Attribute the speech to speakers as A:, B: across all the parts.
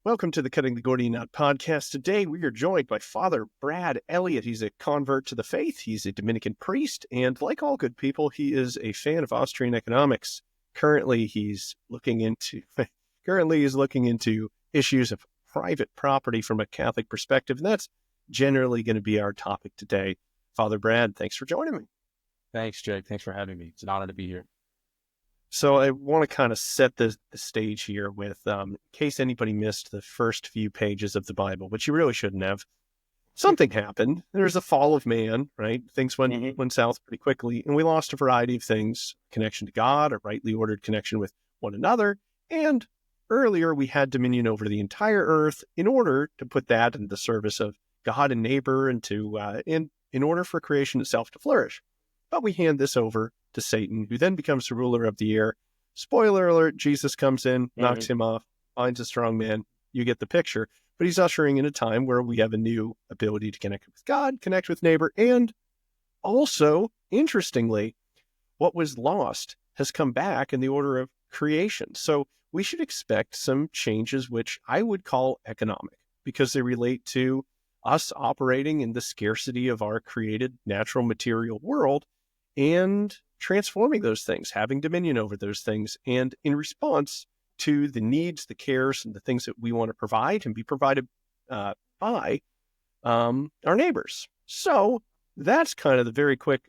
A: Welcome to the Cutting the Gordian Knot podcast. Today we are joined by Father Brad Elliott. He's a convert to the faith. He's a Dominican priest, and like all good people, he is a fan of Austrian economics. Currently, he's looking into issues of private property from a Catholic perspective, and that's generally going to be our topic today. Father Brad, thanks for joining me.
B: Thanks, Jake. Thanks for having me. It's an honor to be here.
A: So I want to kind of set the stage here with, in case anybody missed the first few pages of the Bible, which you really shouldn't have. Something happened. There's a fall of man, right? Things went south pretty quickly, and we lost a variety of things: connection to God, a rightly ordered connection with one another, and earlier we had dominion over the entire earth in order to put that in the service of God and neighbor, and to in order for creation itself to flourish. But we hand this over to Satan, who then becomes the ruler of the air. Spoiler alert, Jesus comes in, knocks him off, finds a strong man. You get the picture. But he's ushering in a time where we have a new ability to connect with God, connect with neighbor, and also, interestingly, what was lost has come back in the order of creation. So we should expect some changes, which I would call economic, because they relate to us operating in the scarcity of our created natural material world and transforming those things, having dominion over those things, and in response to the needs, the cares, and the things that we want to provide and be provided by our neighbors. So that's kind of the very quick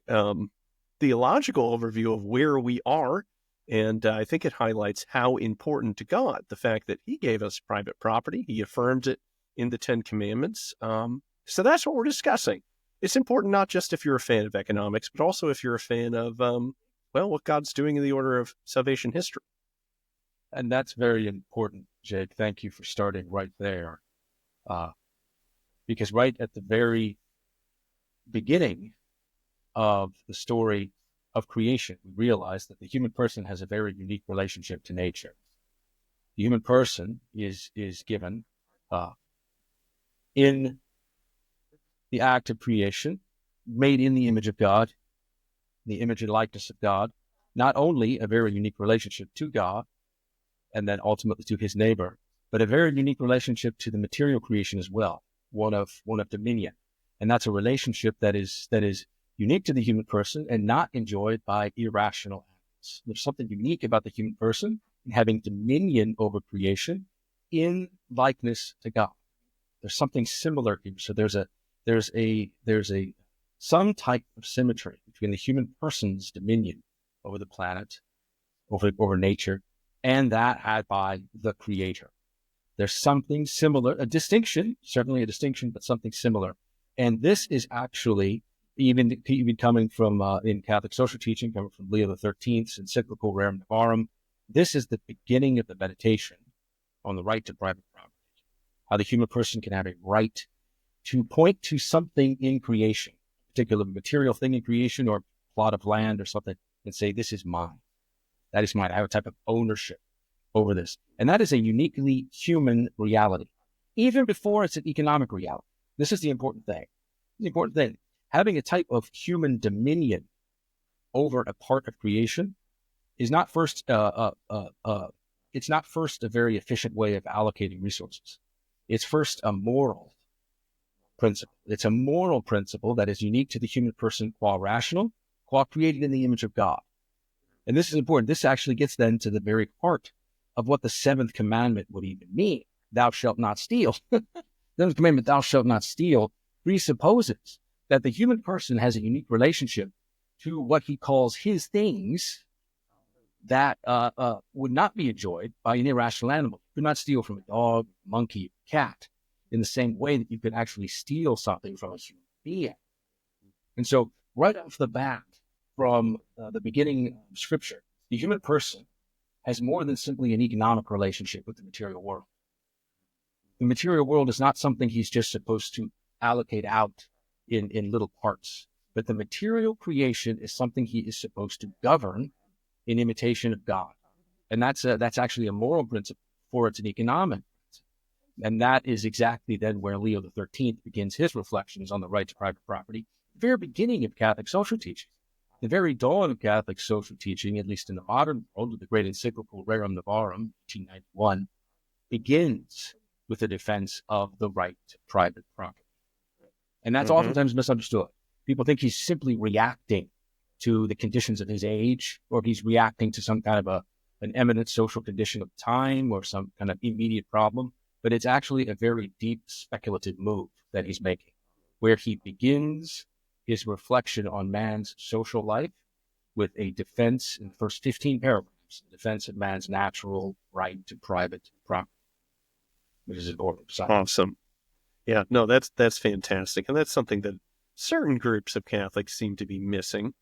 A: theological overview of where we are. And I think it highlights how important to God, the fact that he gave us private property. He affirmed it in the Ten Commandments. So that's what we're discussing. It's important not just if you're a fan of economics, but also if you're a fan of, what God's doing in the order of salvation history.
B: And that's very important, Jake. Thank you for starting right there. Because right at the very beginning of the story of creation, we realize that the human person has a very unique relationship to nature. The human person is given in the act of creation, made in the image of God, the image and likeness of God, not only a very unique relationship to God, and then ultimately to his neighbor, but a very unique relationship to the material creation as well, one of dominion. And that's a relationship that is unique to the human person and not enjoyed by irrational animals. There's something unique about the human person in having dominion over creation in likeness to God. There's something similar here. So there's some type of symmetry between the human person's dominion over the planet, over nature, and that had by the Creator. There's something similar, certainly a distinction, but something similar. And this is actually even coming from in Catholic social teaching, coming from Leo XIII's encyclical Rerum Novarum. This is the beginning of the meditation on the right to private property, how the human person can have a right to point to something in creation, a particular material thing in creation or plot of land or something, and say, this is mine. That is mine. I have a type of ownership over this. And that is a uniquely human reality, even before it's an economic reality. This is the important thing. The important thing, having a type of human dominion over a part of creation is not first, it's not first a very efficient way of allocating resources. It's first a moral principle. It's a moral principle that is unique to the human person, qua rational, qua created in the image of God. And this is important. This actually gets then to the very heart of what the seventh commandment would even mean. Thou shalt not steal. The seventh commandment, thou shalt not steal, presupposes that the human person has a unique relationship to what he calls his things that would not be enjoyed by an irrational animal. You could not steal from a dog, monkey, cat, in the same way that you could actually steal something from a human being. And so right off the bat, from the beginning of Scripture, the human person has more than simply an economic relationship with the material world. The material world is not something he's just supposed to allocate out in little parts, but the material creation is something he is supposed to govern in imitation of God. And that's actually a moral principle before it's an economic. And that is exactly then where Leo XIII begins his reflections on the right to private property, the very beginning of Catholic social teaching. The very dawn of Catholic social teaching, at least in the modern world, with the great encyclical Rerum Novarum, 1891, begins with the defense of the right to private property. And that's
A: Mm-hmm.
B: oftentimes misunderstood. People think he's simply reacting to the conditions of his age, or he's reacting to some kind of an eminent social condition of time or some kind of immediate problem. But it's actually a very deep speculative move that he's making, where he begins his reflection on man's social life with a defense in the first 15 paragraphs, defense of man's natural right to private property, which is important.
A: Awesome. Yeah, no, that's fantastic. And that's something that certain groups of Catholics seem to be missing.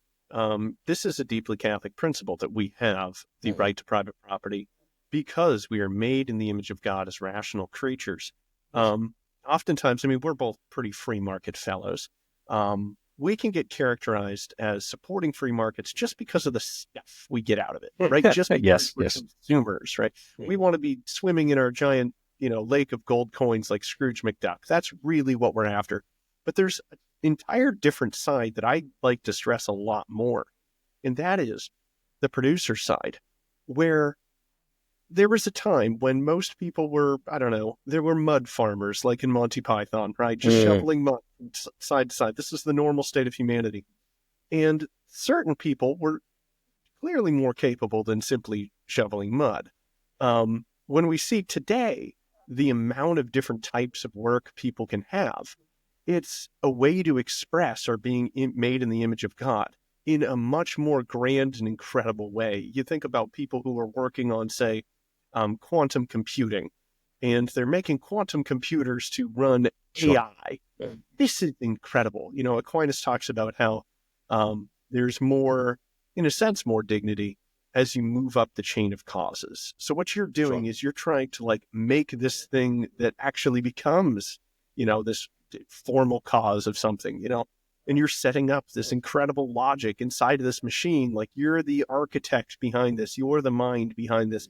A: This is a deeply Catholic principle that we have the right to private property because we are made in the image of God as rational creatures. Oftentimes, I mean, we're both pretty free market fellows. We can get characterized as supporting free markets just because of the stuff we get out of it, right? Just because we're consumers, right? We want to be swimming in our giant, lake of gold coins like Scrooge McDuck. That's really what we're after. But there's an entire different side that I like to stress a lot more, and that is the producer side, where there was a time when most people were, I don't know, there were mud farmers like in Monty Python, right? Just shoveling mud from side to side. This is the normal state of humanity. And certain people were clearly more capable than simply shoveling mud. When we see today the amount of different types of work people can have, it's a way to express our being made in the image of God in a much more grand and incredible way. You think about people who are working on, say, quantum computing, and they're making quantum computers to run AI. This is incredible. Aquinas talks about how there's more, in a sense, more dignity as you move up the chain of causes. So what you're doing is you're trying to make this thing that actually becomes, this formal cause of something, and you're setting up this incredible logic inside of this machine. Like, you're the architect behind this. You're the mind behind this.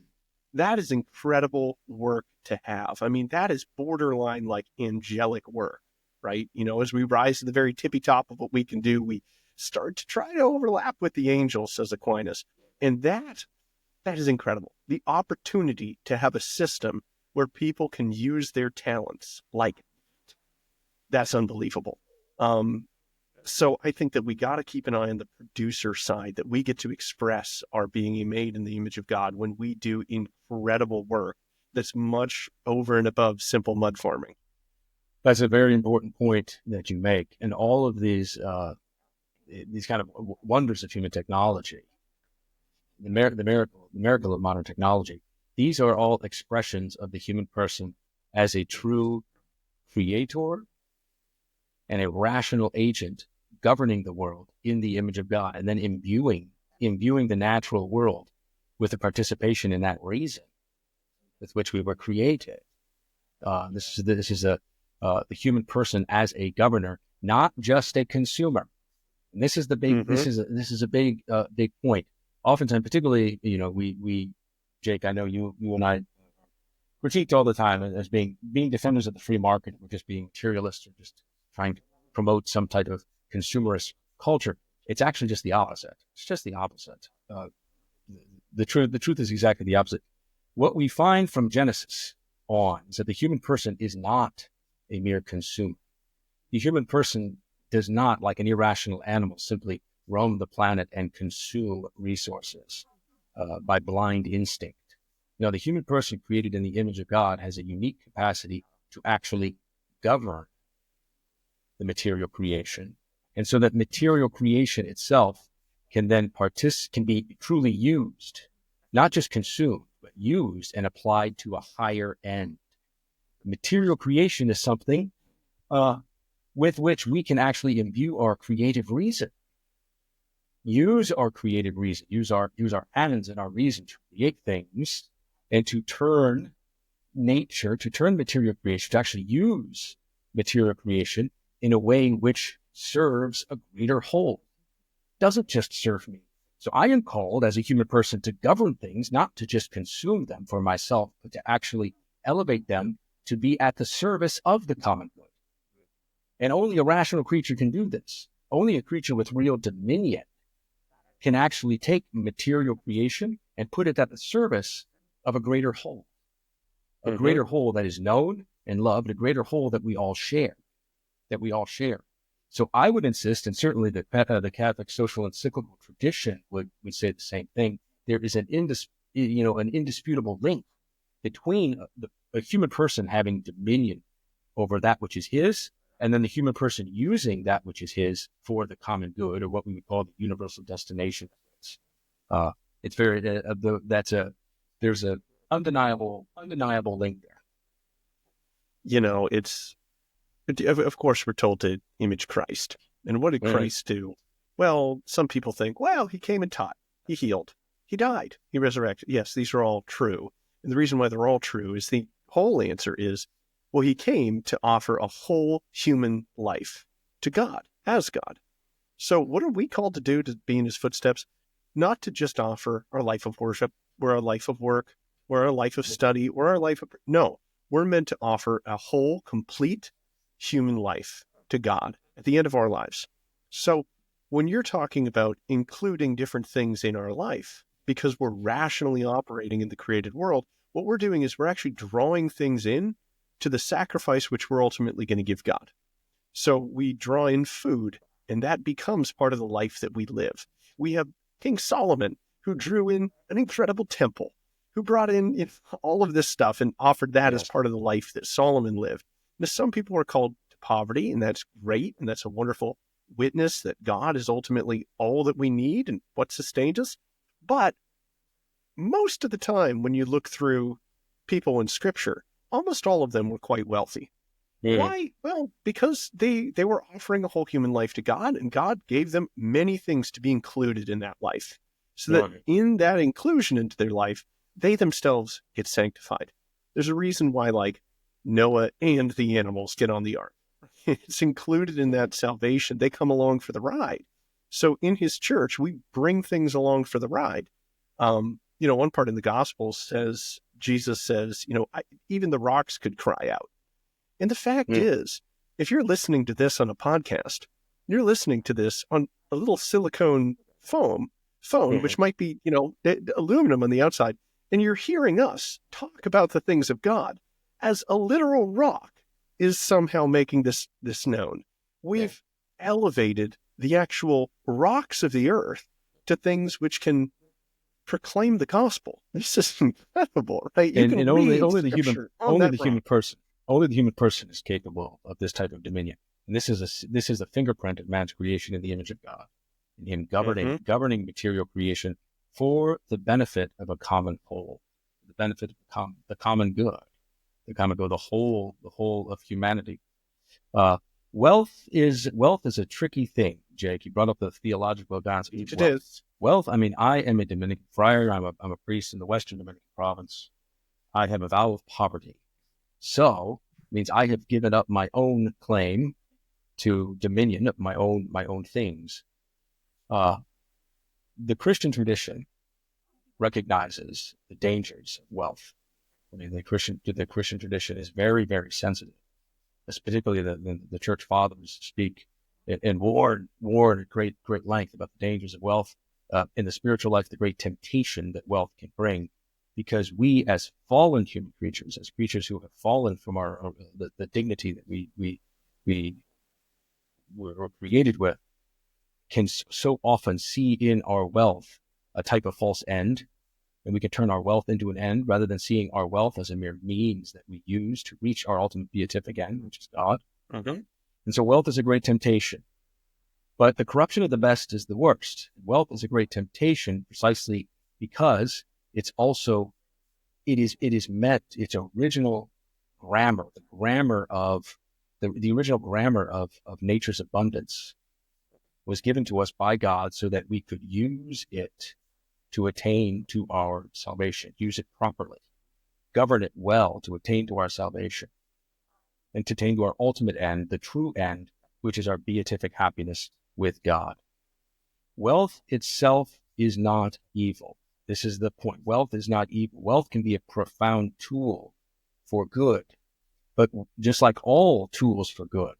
A: That is incredible work to have. I mean, that is borderline angelic work, right? As we rise to the very tippy top of what we can do, we start to try to overlap with the angels, says Aquinas. And that is incredible. The opportunity to have a system where people can use their talents that's unbelievable. So I think that we got to keep an eye on the producer side, that we get to express our being made in the image of God when we do incredible work that's much over and above simple mud farming.
B: That's a very important point that you make. And all of these kind of wonders of human technology, the miracle of modern technology, these are all expressions of the human person as a true creator and a rational agent governing the world in the image of God, and then imbuing the natural world with the participation in that reason with which we were created. This is the human person as a governor, not just a consumer. And this is the big. This is a big point. Oftentimes, particularly, we Jake, I know you and I critiqued all the time as being defenders of the free market. We're just being materialists or just trying to promote some type of consumerist culture. It's actually just the opposite. It's just the opposite. The truth is exactly the opposite. What we find from Genesis on is that the human person is not a mere consumer. The human person does not, like an irrational animal, simply roam the planet and consume resources by blind instinct. No, the human person created in the image of God has a unique capacity to actually govern the material creation. And so that material creation itself can then can be truly used, not just consumed, but used and applied to a higher end. Material creation is something with which we can actually imbue our creative reason. Use our creative reason, use our hands and our reason to create things and to turn nature, to turn material creation, to actually use material creation in a way which serves a greater whole. Doesn't just serve me. So I am called as a human person to govern things, not to just consume them for myself, but to actually elevate them to be at the service of the common good. And only a rational creature can do this. Only a creature with real dominion can actually take material creation and put it at the service of a greater whole. A greater whole that is known, and love, the greater whole that we all share, So I would insist, and certainly the Catholic social encyclical tradition would say the same thing. There is an indisputable link between a human person having dominion over that which is his, and then the human person using that which is his for the common good, or what we would call the universal destination. It's very there's a undeniable link there.
A: You know, of course we're told to image Christ. And what did Christ do? Well, some people think, well, he came and taught, he healed, he died, he resurrected. Yes, these are all true. And the reason why they're all true is the whole answer is, well, he came to offer a whole human life to God, as God. So what are we called to do to be in his footsteps? Not to just offer our life of worship, or our life of work, or our life of study, or our life of... No, we're meant to offer a whole, complete human life to God at the end of our lives. So when you're talking about including different things in our life, because we're rationally operating in the created world, what we're doing is we're actually drawing things in to the sacrifice which we're ultimately going to give God. So we draw in food, and that becomes part of the life that we live. We have King Solomon, who drew in an incredible temple, who brought in all of this stuff and offered that as part of the life that Solomon lived. Now, some people are called to poverty, and that's great, and that's a wonderful witness that God is ultimately all that we need and what sustains us. But most of the time, when you look through people in Scripture, almost all of them were quite wealthy. Why? Well, because they were offering a whole human life to God, and God gave them many things to be included in that life. So that in that inclusion into their life, they themselves get sanctified. There's a reason why, like, Noah and the animals get on the ark. It's included in that salvation. They come along for the ride. So in his church, we bring things along for the ride. One part in the Gospel says, Jesus says, even the rocks could cry out. And the fact is, if you're listening to this on a podcast, you're listening to this on a little silicone phone, which might be, aluminum on the outside, and you're hearing us talk about the things of God as a literal rock is somehow making this known. We've elevated the actual rocks of the earth to things which can proclaim the gospel. This is incredible, right?
B: And only the human person is capable of this type of dominion. And this is a fingerprint of man's creation in the image of God, and him governing material creation for the benefit of a common whole, the benefit of the common good, the whole of humanity. Wealth is a tricky thing, Jake. You brought up the theological balance.
A: It is.
B: Wealth, I mean, I am a Dominican friar. I'm a priest in the Western Dominican province. I have a vow of poverty. So it means I have given up my own claim to dominion of my own things. The Christian tradition recognizes the dangers of wealth. I mean, the Christian tradition is very, very sensitive. Particularly the church fathers speak and warn at great length about the dangers of wealth in the spiritual life, the great temptation that wealth can bring, because we, as fallen human creatures, as creatures who have fallen from the dignity that we were created with, can so often see in our wealth a type of false end, and we can turn our wealth into an end rather than seeing our wealth as a mere means that we use to reach our ultimate beatific end, which is God. And so wealth is a great temptation. But the corruption of the best is the worst. Wealth is a great temptation precisely because it's also, its original grammar, the original grammar of nature's abundance was given to us by God so that we could use it to attain to our salvation, use it properly, govern it well to attain to our salvation, and to attain to our ultimate end, the true end, which is our beatific happiness with God. Wealth itself is not evil. This is the point. Wealth is not evil. Wealth can be a profound tool for good, but just like all tools for good,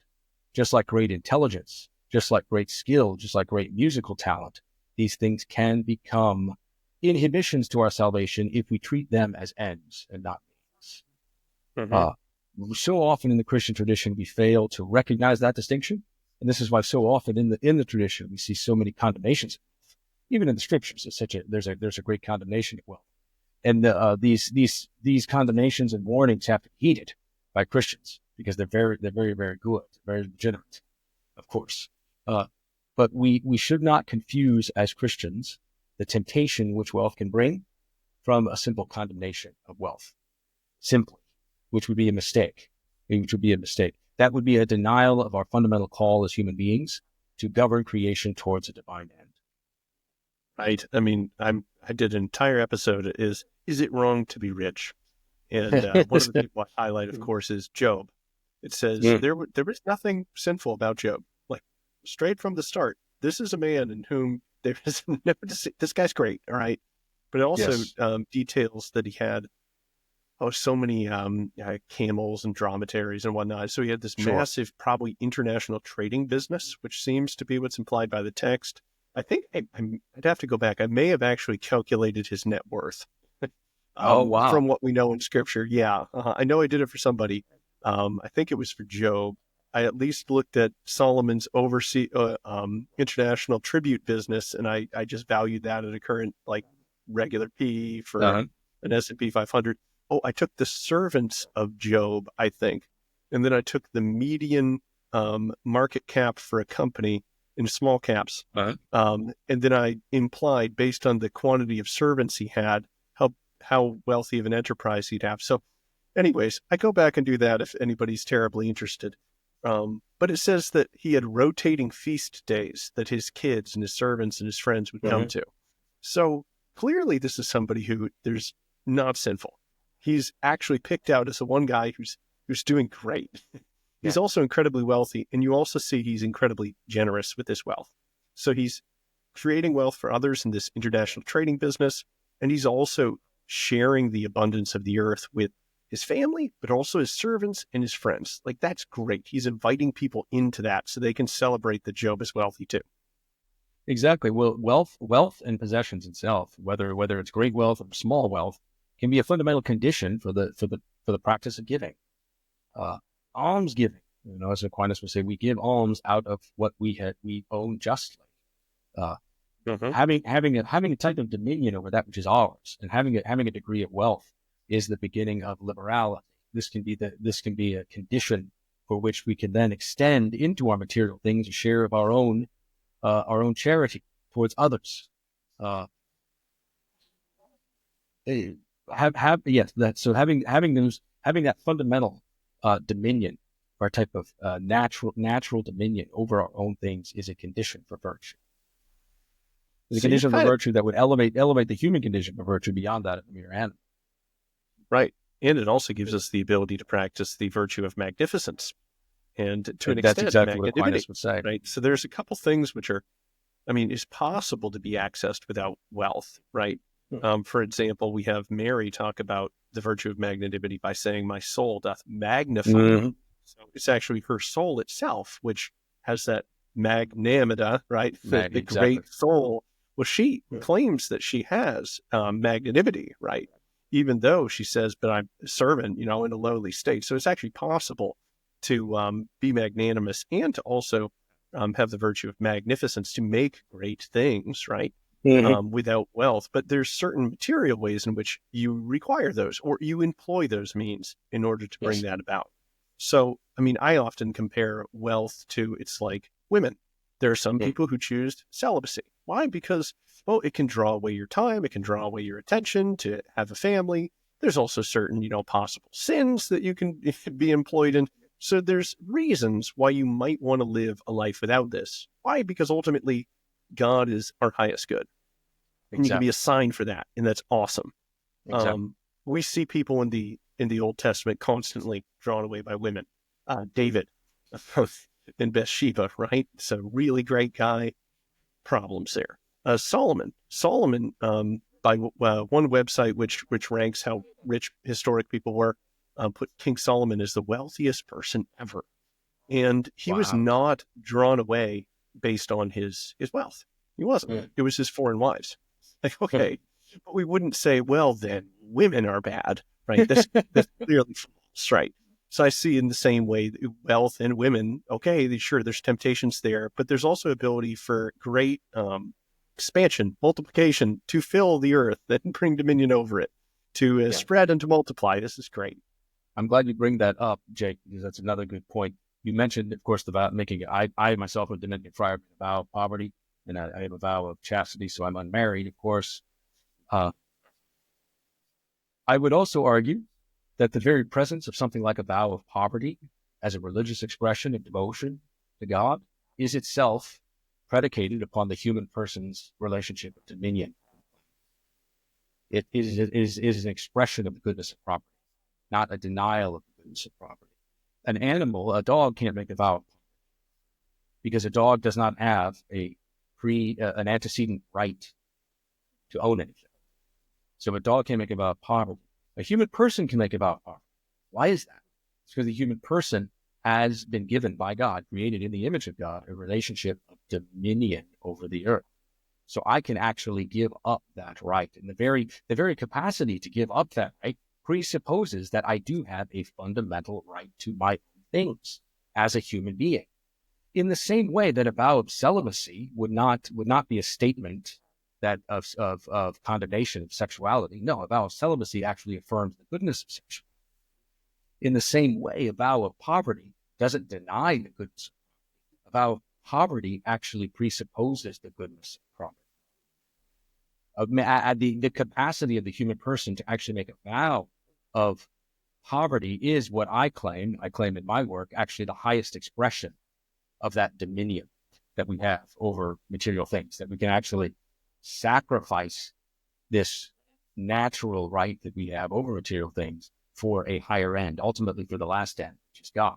B: just like great intelligence, just like great skill, just like great musical talent, these things can become inhibitions to our salvation if we treat them as ends and not means. so often in the Christian tradition, we fail to recognize that distinction. And this is why so often in the tradition, we see so many condemnations. Even in the scriptures, there's a great condemnation of wealth. And these condemnations and warnings have to be heeded by Christians because they're very, very good, very legitimate, of course. But we should not confuse as Christians the temptation which wealth can bring from a simple condemnation of wealth, simply, which would be a mistake. That would be a denial of our fundamental call as human beings to govern creation towards a divine end.
A: Right. I mean, I did an entire episode is it wrong to be rich? And one of the people I highlight, of course, is Job. It says there was nothing sinful about Job. Like straight from the start, this is a man in whom there is no this guy's great. All right. But it also details that he had so many camels and dromedaries and whatnot. So he had this massive, probably international trading business, which seems to be what's implied by the text. I think I'd have to go back. I may have actually calculated his net worth.
B: Wow.
A: From what we know in Scripture. Yeah, I know I did it for somebody. I think it was for Job. I at least looked at Solomon's international tribute business, and I just valued that at a current regular P for an S&P 500. Oh, I took the servants of Job, I think, and then I took the median market cap for a company in small caps, and then I implied based on the quantity of servants he had how wealthy of an enterprise he'd have. So, anyways, I go back and do that if anybody's terribly interested. But it says that he had rotating feast days that his kids and his servants and his friends would come to. So clearly, this is somebody who there's not sinful. He's actually picked out as the one guy who's doing great. He's also incredibly wealthy, and you also see he's incredibly generous with his wealth. So he's creating wealth for others in this international trading business, and he's also sharing the abundance of the earth with his family, but also his servants and his friends. Like, that's great. He's inviting people into that so they can celebrate that Job is wealthy too.
B: Exactly. Well, wealth and possessions itself, whether it's great wealth or small wealth, can be a fundamental condition for the practice of giving. Alms giving, as Aquinas would say, we give alms out of what we own justly. Having a type of dominion over that which is ours, and having a degree of wealth is the beginning of liberality. This can be a condition for which we can then extend into our material things a share of our own charity towards others. Having that fundamental dominion, or a type of natural dominion over our own things, is a condition for virtue. It's a condition for virtue that would elevate the human condition for virtue beyond that of a mere animal.
A: Right. And it also gives us the ability to practice the virtue of magnificence. And to an extent,
B: that's exactly what Aquinas would say.
A: Right. So there's a couple things which are, it's possible to be accessed without wealth, right? For example, we have Mary talk about the virtue of magnanimity by saying, "My soul doth magnify." So it's actually her soul itself, which has that magnanimity, right? The great soul. Well, she claims that she has magnanimity, right? Even though she says, "But I'm a servant, in a lowly state." So it's actually possible to be magnanimous and to also have the virtue of magnificence, to make great things, right? Without wealth. But there's certain material ways in which you require those, or you employ those means in order to bring that about. So, I often compare wealth to, it's like women. There are some people who choose celibacy. Why? Because, it can draw away your time. It can draw away your attention to have a family. There's also certain, possible sins that you can be employed in. So there's reasons why you might want to live a life without this. Why? Because ultimately, God is our highest good. And you can be assigned for that. And that's awesome. We see people in the Old Testament constantly drawn away by women. David and Bathsheba, right? So really great guy. Problems there. Solomon, by one website which ranks how rich historic people were, put King Solomon as the wealthiest person ever. And he was not drawn away based on his wealth. He wasn't. It was his foreign wives. Like, okay, but we wouldn't say, well, then women are bad, right? That's clearly false, right? So I see in the same way wealth and women, okay, sure, there's temptations there, but there's also ability for great expansion, multiplication to fill the earth and bring dominion over it, to spread and to multiply. This is great.
B: I'm glad you bring that up, Jake, because that's another good point. You mentioned, of course, the vow making. I myself, a Dominican friar, have a vow of poverty, and I have a vow of chastity, so I'm unmarried, of course. I would also argue that the very presence of something like a vow of poverty as a religious expression of devotion to God is itself predicated upon the human person's relationship with dominion. It is an expression of the goodness of property, not a denial of the goodness of property. An animal, a dog, can't make a vow because a dog does not have an antecedent right to own anything. So a dog can't make a vow of poverty. A human person can make a vow of poverty. Why is that? It's because the human person has been given by God, created in the image of God, a relationship of dominion over the earth. So I can actually give up that right. And the very capacity to give up that right presupposes that I do have a fundamental right to my own things as a human being. In the same way that a vow of celibacy would not be a statement that of condemnation of sexuality. No, a vow of celibacy actually affirms the goodness of sexuality. In the same way, a vow of poverty doesn't deny the goodness of poverty. A vow of poverty actually presupposes the goodness of property. The capacity of the human person to actually make a vow of poverty is what I claim in my work, actually the highest expression of that dominion that we have over material things, that we can actually sacrifice this natural right that we have over material things for a higher end, ultimately for the last end, which is God.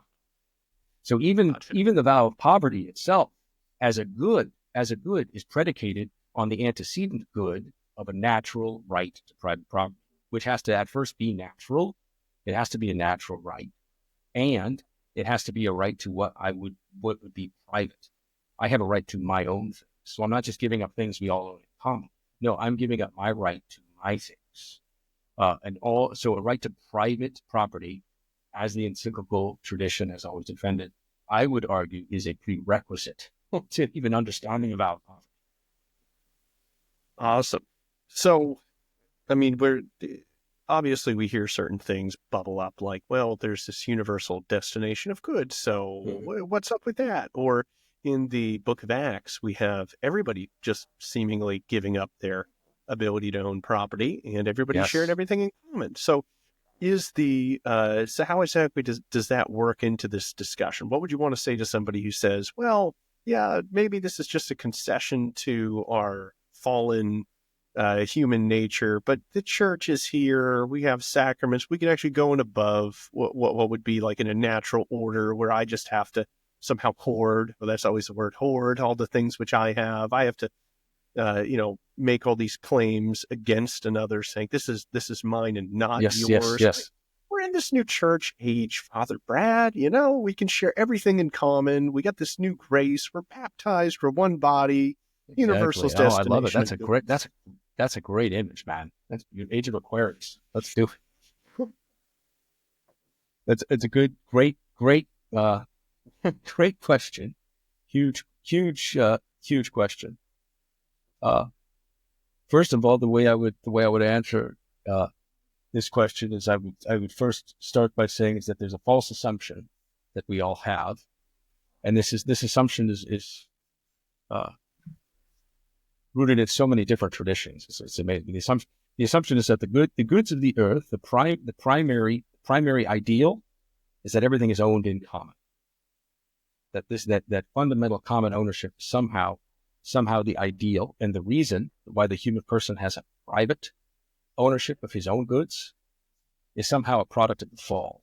B: So even the vow of poverty itself as a good is predicated on the antecedent good of a natural right to private property, which has to at first be natural. It has to be a natural right. And it has to be a right to what would be private. I have a right to my own things. So I'm not just giving up things we all own in common. No, I'm giving up my right to my things. So a right to private property, as the encyclical tradition has always defended, I would argue is a prerequisite to even understanding about poverty.
A: Awesome. So, I mean, obviously we hear certain things bubble up like, well, there's this universal destination of goods. So what's up with that? Or in the book of Acts, we have everybody just seemingly giving up their ability to own property and everybody shared everything in common. So so how exactly does that work into this discussion? What would you want to say to somebody who says, well, yeah, maybe this is just a concession to our fallen human nature, but the church is here. We have sacraments. We can actually go in above what would be like in a natural order where I just have to somehow hoard. Well, that's always the word, hoard all the things which I have. I have to, make all these claims against another, saying this is mine and not yours.
B: Yes.
A: We're in this new church age, Father Brad. We can share everything in common. We got this new grace. We're baptized. We're one body.
B: Exactly.
A: Universal destination.
B: I love it. That's a great image, man. That's your Age of Aquarius. Let's do it. It's a great great question. Huge question. First of all, the way I would answer this question is I would first start by saying is that there's a false assumption that we all have, and this assumption is rooted in so many different traditions. It's amazing. The assumption is that the goods of the earth, the primary ideal, is that everything is owned in common. That fundamental common ownership is somehow the ideal, and the reason why the human person has a private ownership of his own goods is somehow a product of the fall.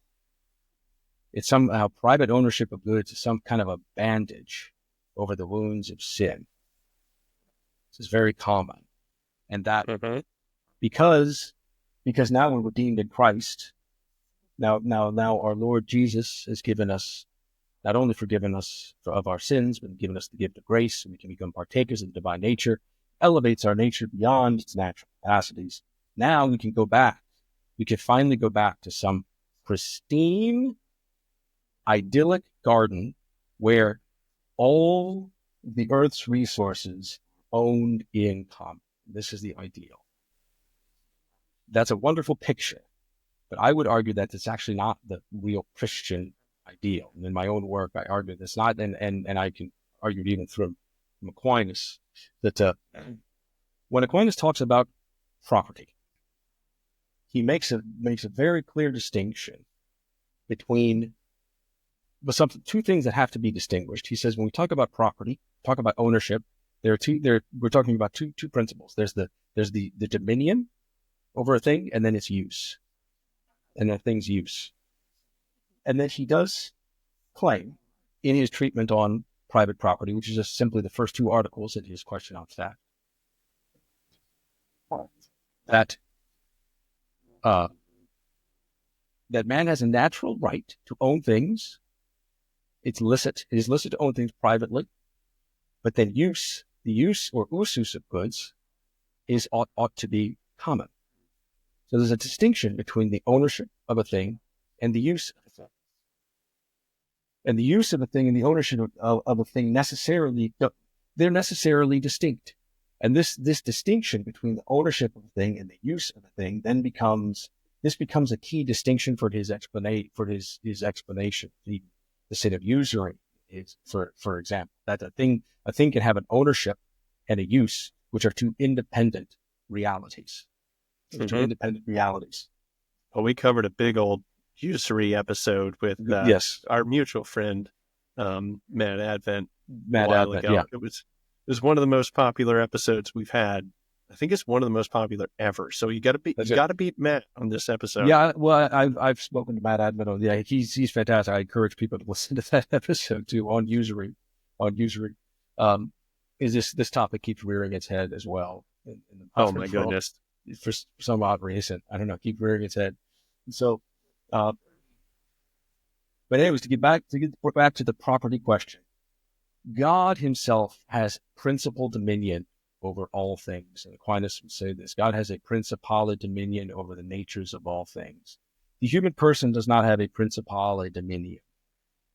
B: It's somehow private ownership of goods is some kind of a bandage over the wounds of sin. This is very common, and that because now we're redeemed in Christ. Now our Lord Jesus has given us, not only forgiven us of our sins, but given us the gift of grace, so we can become partakers of the divine nature, elevates our nature beyond its natural capacities. Now we can go back. We can finally go back to some pristine idyllic garden where all the earth's resources owned in common. This is the ideal. That's a wonderful picture, but I would argue that it's actually not the real Christian ideal. And in my own work, I argue that's not, and I can argue even from Aquinas, that when Aquinas talks about property, he makes a very clear distinction between two things that have to be distinguished. He says when we talk about property, talk about ownership, we're talking about two principles. There's the dominion over a thing, and then its use, and the thing's use. And then he does claim in his treatment on private property, which is just simply the first two articles in his question on fact, that that man has a natural right to own things. It is licit to own things privately, but then the use or usus of goods ought to be common. So there's a distinction between the ownership of a thing and the use of a thing. And the use of a thing and the ownership of a thing they're necessarily distinct. And this distinction between the ownership of a thing and the use of a thing then becomes a key distinction for his explanation. The sin of usury is, for example, that a thing can have an ownership and a use, which are two independent realities. Two independent realities.
A: Well, we covered a big old usury episode with
B: yes,
A: our mutual friend Matt Advent.
B: Matt Advent, ago. Yeah.
A: It was one of the most popular episodes we've had. I think it's one of the most popular ever. So you got to beat Matt on this episode.
B: Yeah, well, I've spoken to Matt Advent. Yeah, he's fantastic. I encourage people to listen to that episode too on usury. Is this topic keeps rearing its head as well?
A: Oh my goodness!
B: For some odd reason, I don't know, keep rearing its head. So, but anyways, to get back to the property question, God himself has principal dominion over all things. And Aquinas would say this: God has a principale dominion over the natures of all things. The human person does not have a principale dominion,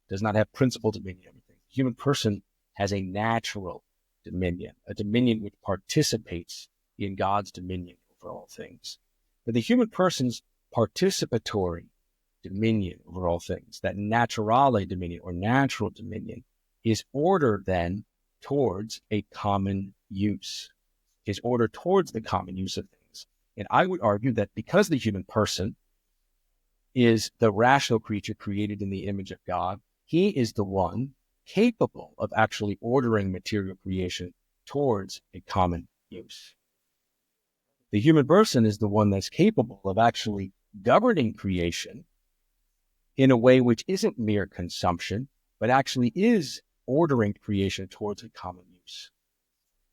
B: does not have principal dominion over things. The human person has a natural dominion, a dominion which participates in God's dominion over all things. But the human person's participatory dominion over all things, that naturale dominion or natural dominion, is ordered then towards a common use, is ordered towards the common use of things. And I would argue that because the human person is the rational creature created in the image of God, he is the one capable of actually ordering material creation towards a common use. The human person is the one that's capable of actually governing creation in a way which isn't mere consumption, but actually is ordering creation towards a common use.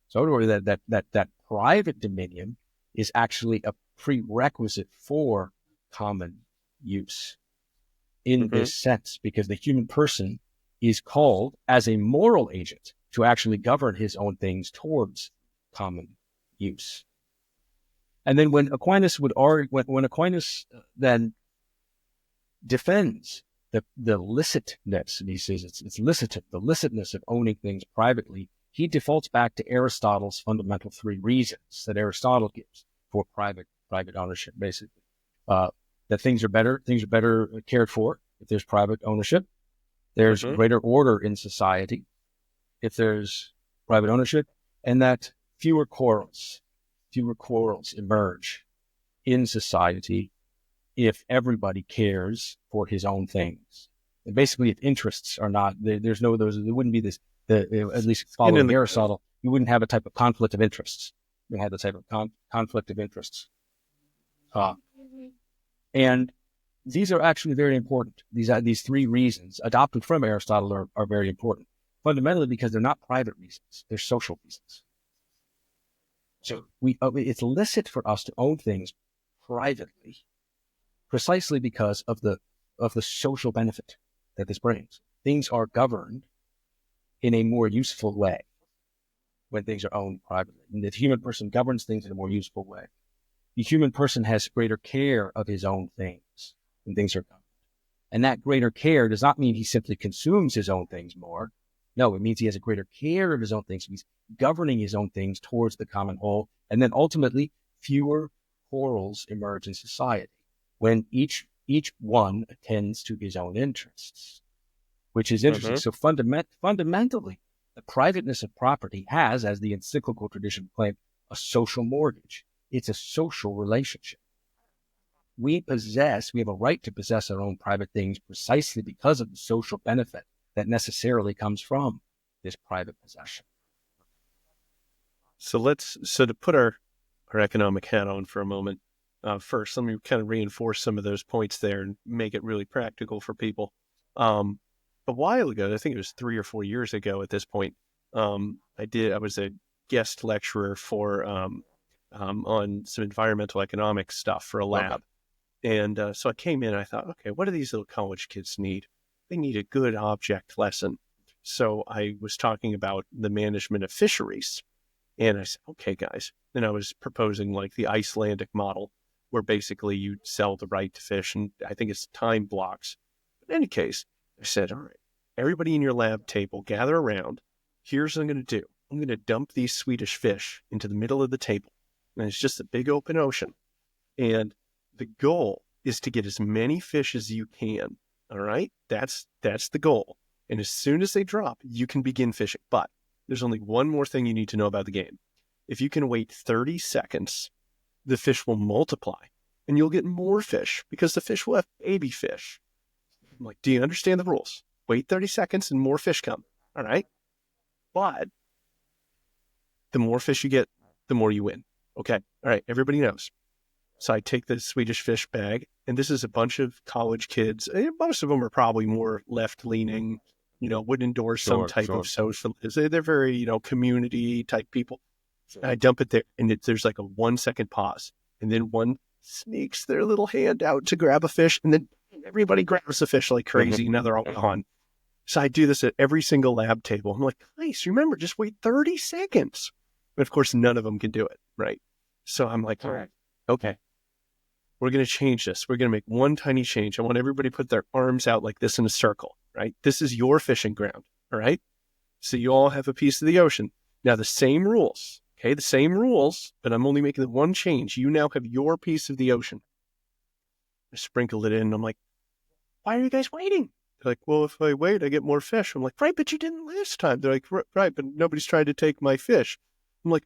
B: So that private dominion is actually a prerequisite for common use in this sense, because the human person is called as a moral agent to actually govern his own things towards common use. And then when Aquinas then defends the licitness, and he says it's licit, the licitness of owning things privately, he defaults back to Aristotle's fundamental three reasons that Aristotle gives for private ownership, basically. That things are better cared for if there's private ownership. There's greater order in society if there's private ownership, and that fewer quarrels emerge in society if everybody cares for his own things. And basically, if interests are not, there wouldn't be this, at least following Aristotle, you wouldn't have a type of conflict of interests. You have the type of conflict of interests. And these are actually very important. These three reasons adopted from Aristotle are very important, fundamentally because they're not private reasons, they're social reasons. So it's licit for us to own things privately, precisely because of the social benefit that this brings. Things are governed in a more useful way when things are owned privately. And the human person governs things in a more useful way. The human person has greater care of his own things when things are governed. And that greater care does not mean he simply consumes his own things more. No, it means he has a greater care of his own things. He's governing his own things towards the common whole. And then ultimately, fewer quarrels emerge in society when each one attends to his own interests, which is interesting. So fundamentally, the privateness of property has, as the encyclical tradition claimed, a social mortgage. It's a social relationship. We have a right to possess our own private things precisely because of the social benefit that necessarily comes from this private possession.
A: So to put our economic hat on for a moment, first, let me kind of reinforce some of those points there and make it really practical for people. A while ago, I think it was 3 or 4 years ago at this point, I was a guest lecturer for on some environmental economics stuff for a lab.
B: Okay.
A: And so I came in and I thought, okay, what do these little college kids need? They need a good object lesson. So I was talking about the management of fisheries. And I said, okay, guys. And I was proposing like the Icelandic model, where basically you sell the right to fish, and I think it's time blocks. But in any case, I said, all right, everybody in your lab table, gather around. Here's what I'm going to do. I'm going to dump these Swedish fish into the middle of the table. And it's just a big open ocean. And the goal is to get as many fish as you can. All right? That's the goal. And as soon as they drop, you can begin fishing. But there's only one more thing you need to know about the game. If you can wait 30 seconds, the fish will multiply and you'll get more fish because the fish will have baby fish. I'm like, do you understand the rules? Wait 30 seconds and more fish come. All right? But the more fish you get, the more you win. Okay. All right. Everybody knows. So I take the Swedish fish bag, and this is a bunch of college kids. Most of them are probably more left-leaning, would endorse some type of socialism. They're very, community type people. I dump it there, and there's like a 1 second pause. And then one sneaks their little hand out to grab a fish, and then everybody grabs the fish like crazy. Now they're all gone. So I do this at every single lab table. I'm like, guys, remember, just wait 30 seconds. But of course, none of them can do it, right? So I'm like, all right, okay. We're going to change this. We're going to make one tiny change. I want everybody to put their arms out like this in a circle, right? This is your fishing ground, all right? So you all have a piece of the ocean. Now, the same rules, okay? The same rules, but I'm only making the one change. You now have your piece of the ocean. I sprinkle it in, and I'm like, why are you guys waiting? They're like, well, if I wait, I get more fish. I'm like, right, but you didn't last time. They're like, right, but nobody's trying to take my fish. I'm like,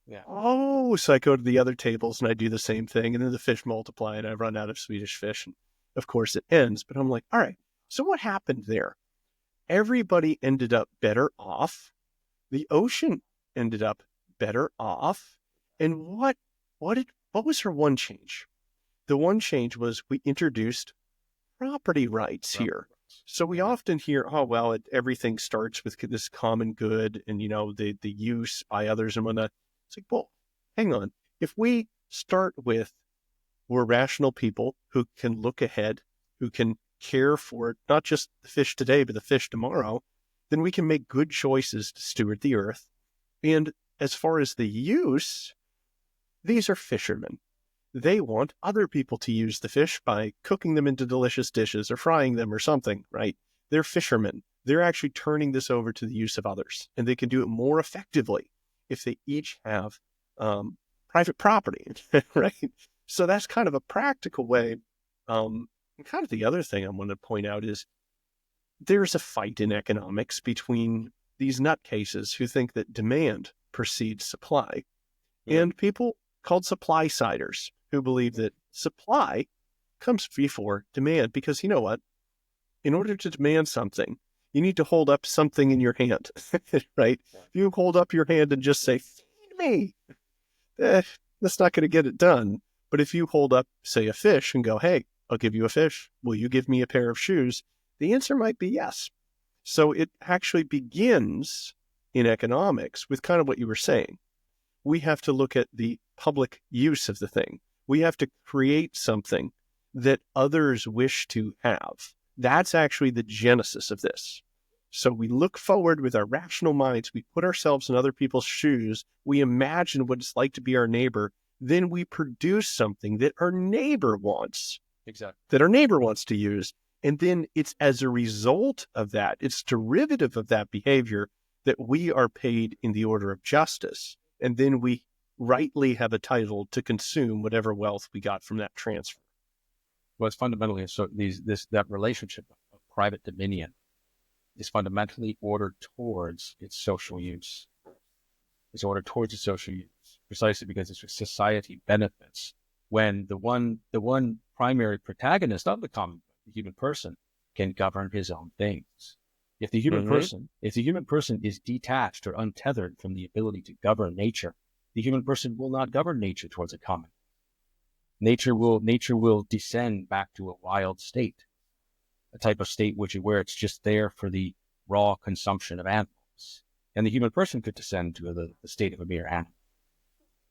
A: yeah. Oh, so I go to the other tables and I do the same thing, and then the fish multiply and I run out of Swedish fish. And of course it ends, but I'm like, all right, so what happened there? Everybody ended up better off. The ocean ended up better off. And what was her one change? The one change was we introduced property rights here. So we often hear, oh, well, everything starts with this common good and, the use by others and whatnot. It's like, well, hang on. If we start with we're rational people who can look ahead, who can care for not just the fish today, but the fish tomorrow, then we can make good choices to steward the earth. And as far as the use, these are fishermen. They want other people to use the fish by cooking them into delicious dishes or frying them or something, right? They're fishermen. They're actually turning this over to the use of others, and they can do it more effectively if they each have private property, right? So that's kind of a practical way. And kind of the other thing I want to point out is there's a fight in economics between these nutcases who think that demand precedes supply and people called supply-siders who believe that supply comes before demand because you know what? In order to demand something, you need to hold up something in your hand, right? If you hold up your hand and just say, feed me, that's not going to get it done. But if you hold up, say, a fish and go, hey, I'll give you a fish. Will you give me a pair of shoes? The answer might be yes. So it actually begins in economics with kind of what you were saying. We have to look at the public use of the thing. We have to create something that others wish to have. That's actually the genesis of this. So we look forward with our rational minds. We put ourselves in other people's shoes. We imagine what it's like to be our neighbor. Then we produce something that our neighbor wants.
B: Exactly.
A: That our neighbor wants to use. And then it's as a result of that, it's derivative of that behavior that we are paid in the order of justice. And then we rightly have a title to consume whatever wealth we got from that transfer.
B: Well, it's fundamentally so that relationship of private dominion is fundamentally ordered towards its social use. It's ordered towards its social use precisely because its society benefits when the one primary protagonist of the common, the human person, can govern his own things. If the human person is detached or untethered from the ability to govern nature, the human person will not govern nature towards a common. Nature will descend back to a wild state, a type of state where it's just there for the raw consumption of animals. And the human person could descend to the state of a mere animal,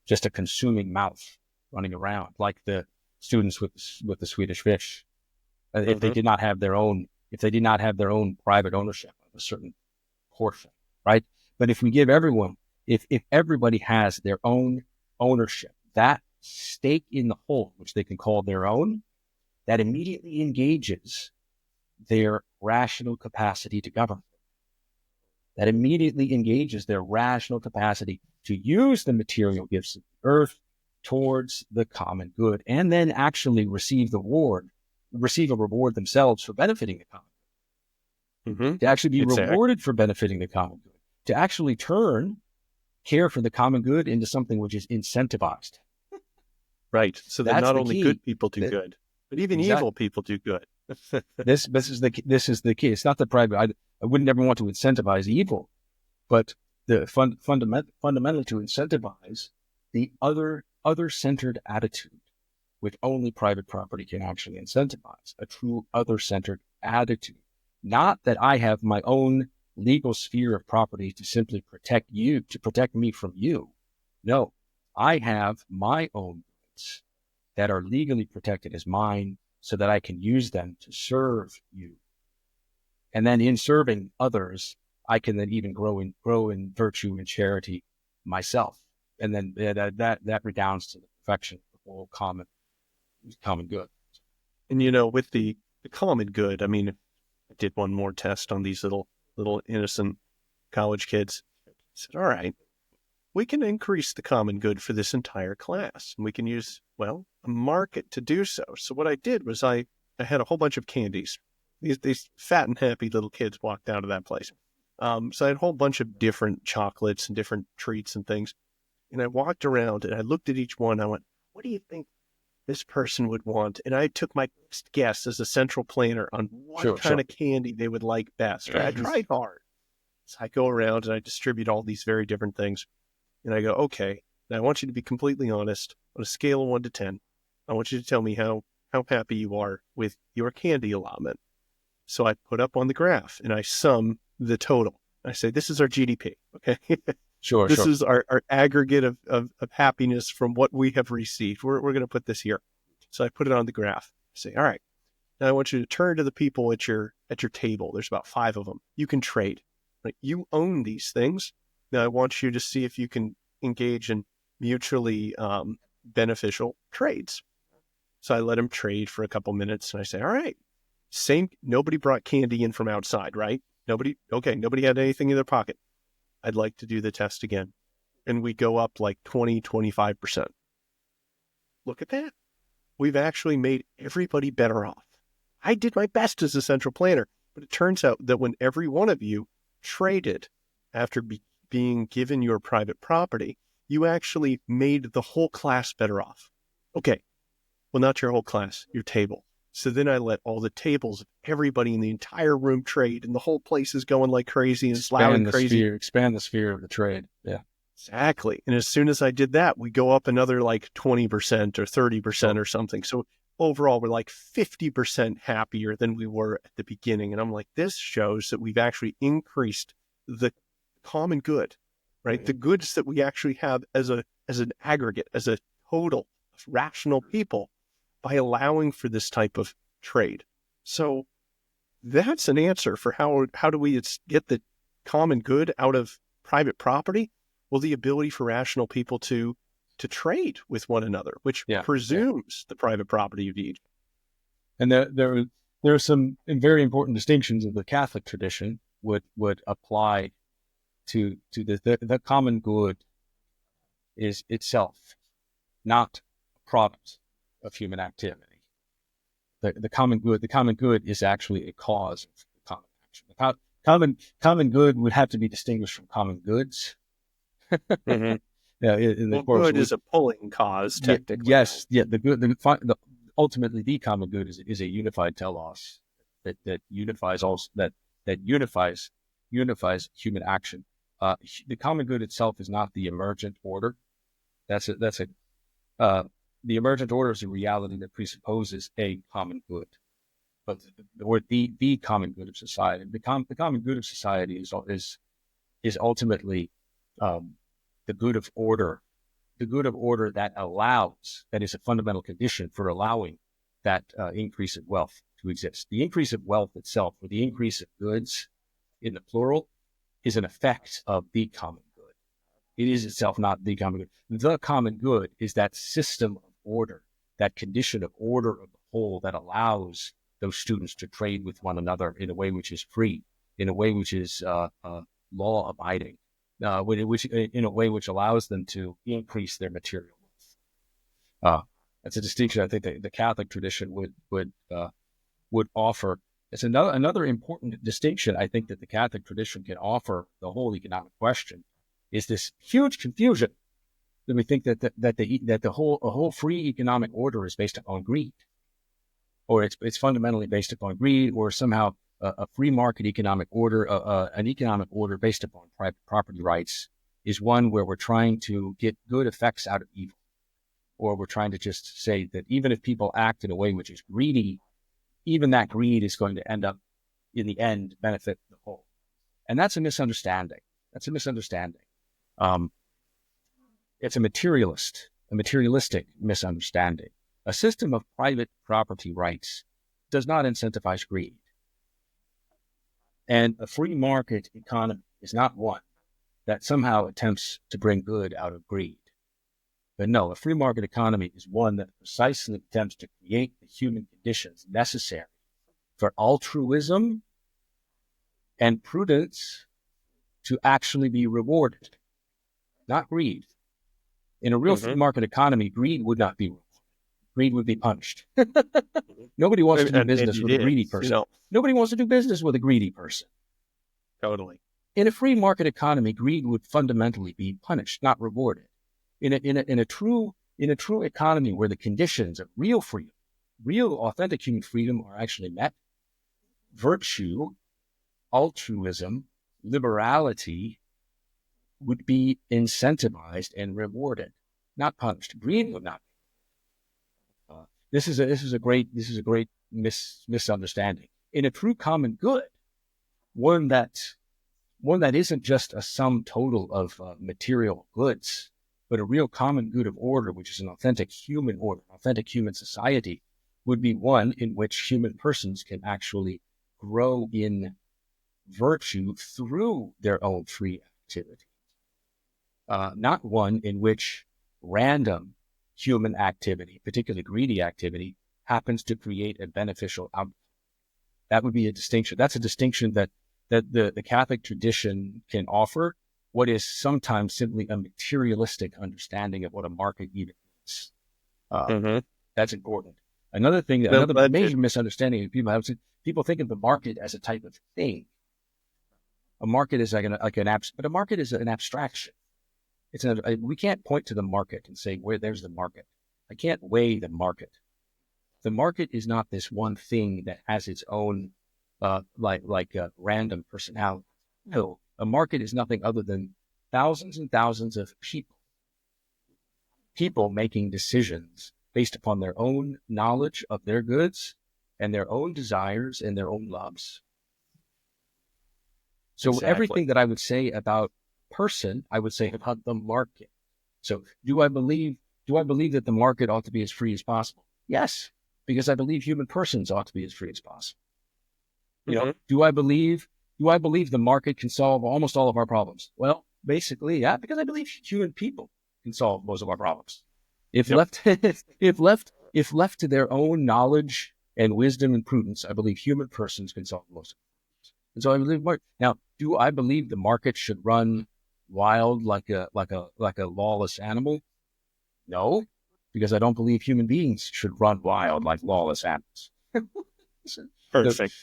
B: just a consuming mouth running around, like the students with the Swedish fish. If they did not have their own private ownership of a certain portion, right? But if we give everyone, if everybody has their own ownership, that stake in the whole, which they can call their own, that immediately engages their rational capacity to govern. That immediately engages their rational capacity to use the material gifts of the earth towards the common good, and then actually receive a reward themselves for benefiting the common good. To actually be rewarded for benefiting the common good. To actually turn care for the common good into something which is incentivized.
A: Right. So that not only good people do good, but even evil people do good.
B: This is the key. It's not the private. I wouldn't ever want to incentivize evil, but the fundamentally to incentivize the other-centered attitude, which only private property can actually incentivize. A true other-centered attitude. Not that I have my own legal sphere of property to simply protect you, to protect me from you. No, I have my own goods that are legally protected as mine, so that I can use them to serve you. And then in serving others, I can then even grow in virtue and charity myself. And then that redounds to the perfection of the whole common good.
A: And with the common good, I mean, I did one more test on these little innocent college kids. I said, all right, we can increase the common good for this entire class. And we can use, a market to do so. So what I did was I had a whole bunch of candies. These fat and happy little kids walked out of that place. So I had a whole bunch of different chocolates and different treats and things. And I walked around and I looked at each one. I went, what do you think this person would want? And I took my best guess as a central planner on what kind of candy they would like best. Right? I tried hard. So I go around and I distribute all these very different things. And I go, okay, now I want you to be completely honest. On a scale of 1 to 10, I want you to tell me how happy you are with your candy allotment. So I put up on the graph and I sum the total. I say, this is our GDP, okay? This is our aggregate of happiness from what we have received. We're going to put this here. So I put it on the graph. I say, all right, now I want you to turn to the people at your table. There's about 5 of them. You can trade. Right? You own these things. Now I want you to see if you can engage in mutually beneficial trades. So I let them trade for a couple minutes and I say, all right, nobody brought candy in from outside, right? Nobody had anything in their pocket. I'd like to do the test again. And we go up like 20, 25%. Look at that. We've actually made everybody better off. I did my best as a central planner, but it turns out that when every one of you traded after being given your private property, you actually made the whole class better off. Okay, well, not your whole class, your table. So then I let all the tables of everybody in the entire room trade, and the whole place is going like crazy, and it's loud and crazy.
B: Expand the sphere of the trade. Yeah,
A: exactly. And as soon as I did that, we go up another like 20% or 30% or something. So overall, we're like 50% happier than we were at the beginning. And I'm like, this shows that we've actually increased the common good, right? The goods that we actually have as an aggregate, as a total of rational people, by allowing for this type of trade. So that's an answer for how do we get the common good out of private property? Well, the ability for rational people to to trade with one another, which presumes the private property of each.
B: And there are some very important distinctions of the Catholic tradition would apply to the common good is itself not a product of human activity. The common good is actually a cause of common action. Common good would have to be distinguished from common goods.
A: Mm-hmm.
B: Yeah,
A: Good is a pulling cause, technically.
B: Yes, ultimately the common good is a unified telos that unifies human action. The common good itself is not the emergent order. The emergent order is a reality that presupposes a common good, but the common good of society. The common good of society is ultimately the good of order. The good of order that is a fundamental condition for allowing that increase of wealth to exist. The increase of wealth itself, or the increase of goods in the plural, is an effect of the common good. It is itself not the common good. The common good is that system of order, that condition of order of the whole that allows those students to trade with one another in a way which is free, in a way which is law abiding. In a way which allows them to increase their material wealth. That's a distinction I think the Catholic tradition would offer. It's another important distinction I think that the Catholic tradition can offer the whole economic question is this huge confusion that we think that the whole free economic order is based upon greed, or it's fundamentally based upon greed, or somehow a free market economic order, an economic order based upon private property rights, is one where we're trying to get good effects out of evil, or we're trying to just say that even if people act in a way which is greedy, even that greed is going to end up, in the end, benefit the whole. And that's a misunderstanding. It's a materialistic misunderstanding. A system of private property rights does not incentivize greed. And a free market economy is not one that somehow attempts to bring good out of greed. But no, a free market economy is one that precisely attempts to create the human conditions necessary for altruism and prudence to actually be rewarded, not greed. In a real free market economy, greed would not be rewarded. Greed would be punished. Nobody wants to do business with a greedy person. Nobody wants to do business with a greedy person.
A: Totally.
B: In a free market economy, greed would fundamentally be punished, not rewarded. In a true economy where the conditions of real freedom, real authentic human freedom are actually met, virtue, altruism, liberality would be incentivized and rewarded, not punished. Greed would not. This is a great misunderstanding. In a true common good, one that isn't just a sum total of material goods, but a real common good of order, which is an authentic human order, authentic human society, would be one in which human persons can actually grow in virtue through their own free activity. Not one in which random human activity, particularly greedy activity, happens to create a beneficial outcome. That would be a distinction. That's a distinction that the Catholic tradition can offer, what is sometimes simply a materialistic understanding of what a market even is. That's important. Another major misunderstanding of people have, people think of the market as a type of thing. A market is but a market is an abstraction. We can't point to the market and say, there's the market. I can't weigh the market. The market is not this one thing that has its own, like a random personality. No, a market is nothing other than thousands and thousands of people making decisions based upon their own knowledge of their goods and their own desires and their own loves. So exactly. Everything that I would say about person, I would say about the market. So do I believe that the market ought to be as free as possible? Yes, because I believe human persons ought to be as free as possible. You know, do I believe the market can solve almost all of our problems? Well, basically, yeah, because I believe human people can solve most of our problems. If left to their own knowledge and wisdom and prudence, I believe human persons can solve most. And so I believe now, do I believe the market should run wild like a lawless animal? No, because I don't believe human beings should run wild like lawless animals.
A: Perfect.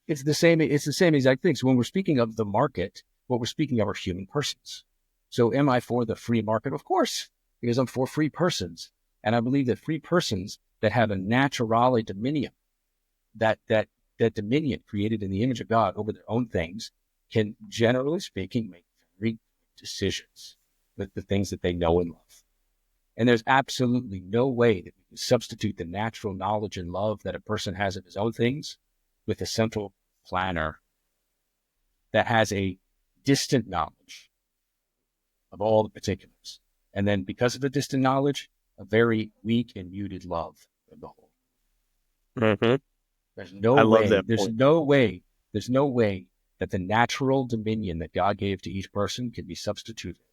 B: It's the same exact thing. So when we're speaking of the market, what we're speaking of are human persons. So am I for the free market? Of course, because I'm for free persons. And I believe that free persons that have a naturale dominion, that dominion created in the image of God over their own things, can, generally speaking, make very good decisions with the things that they know and love. And there's absolutely no way that we can substitute the natural knowledge and love that a person has of his own things with a central planner that has a distant knowledge of all the particulars. And then because of the distant knowledge, a very weak and muted love of the whole.
A: Mm-hmm.
B: There's no
A: I
B: way,
A: love that
B: there's
A: point.
B: no way that the natural dominion that God gave to each person can be substituted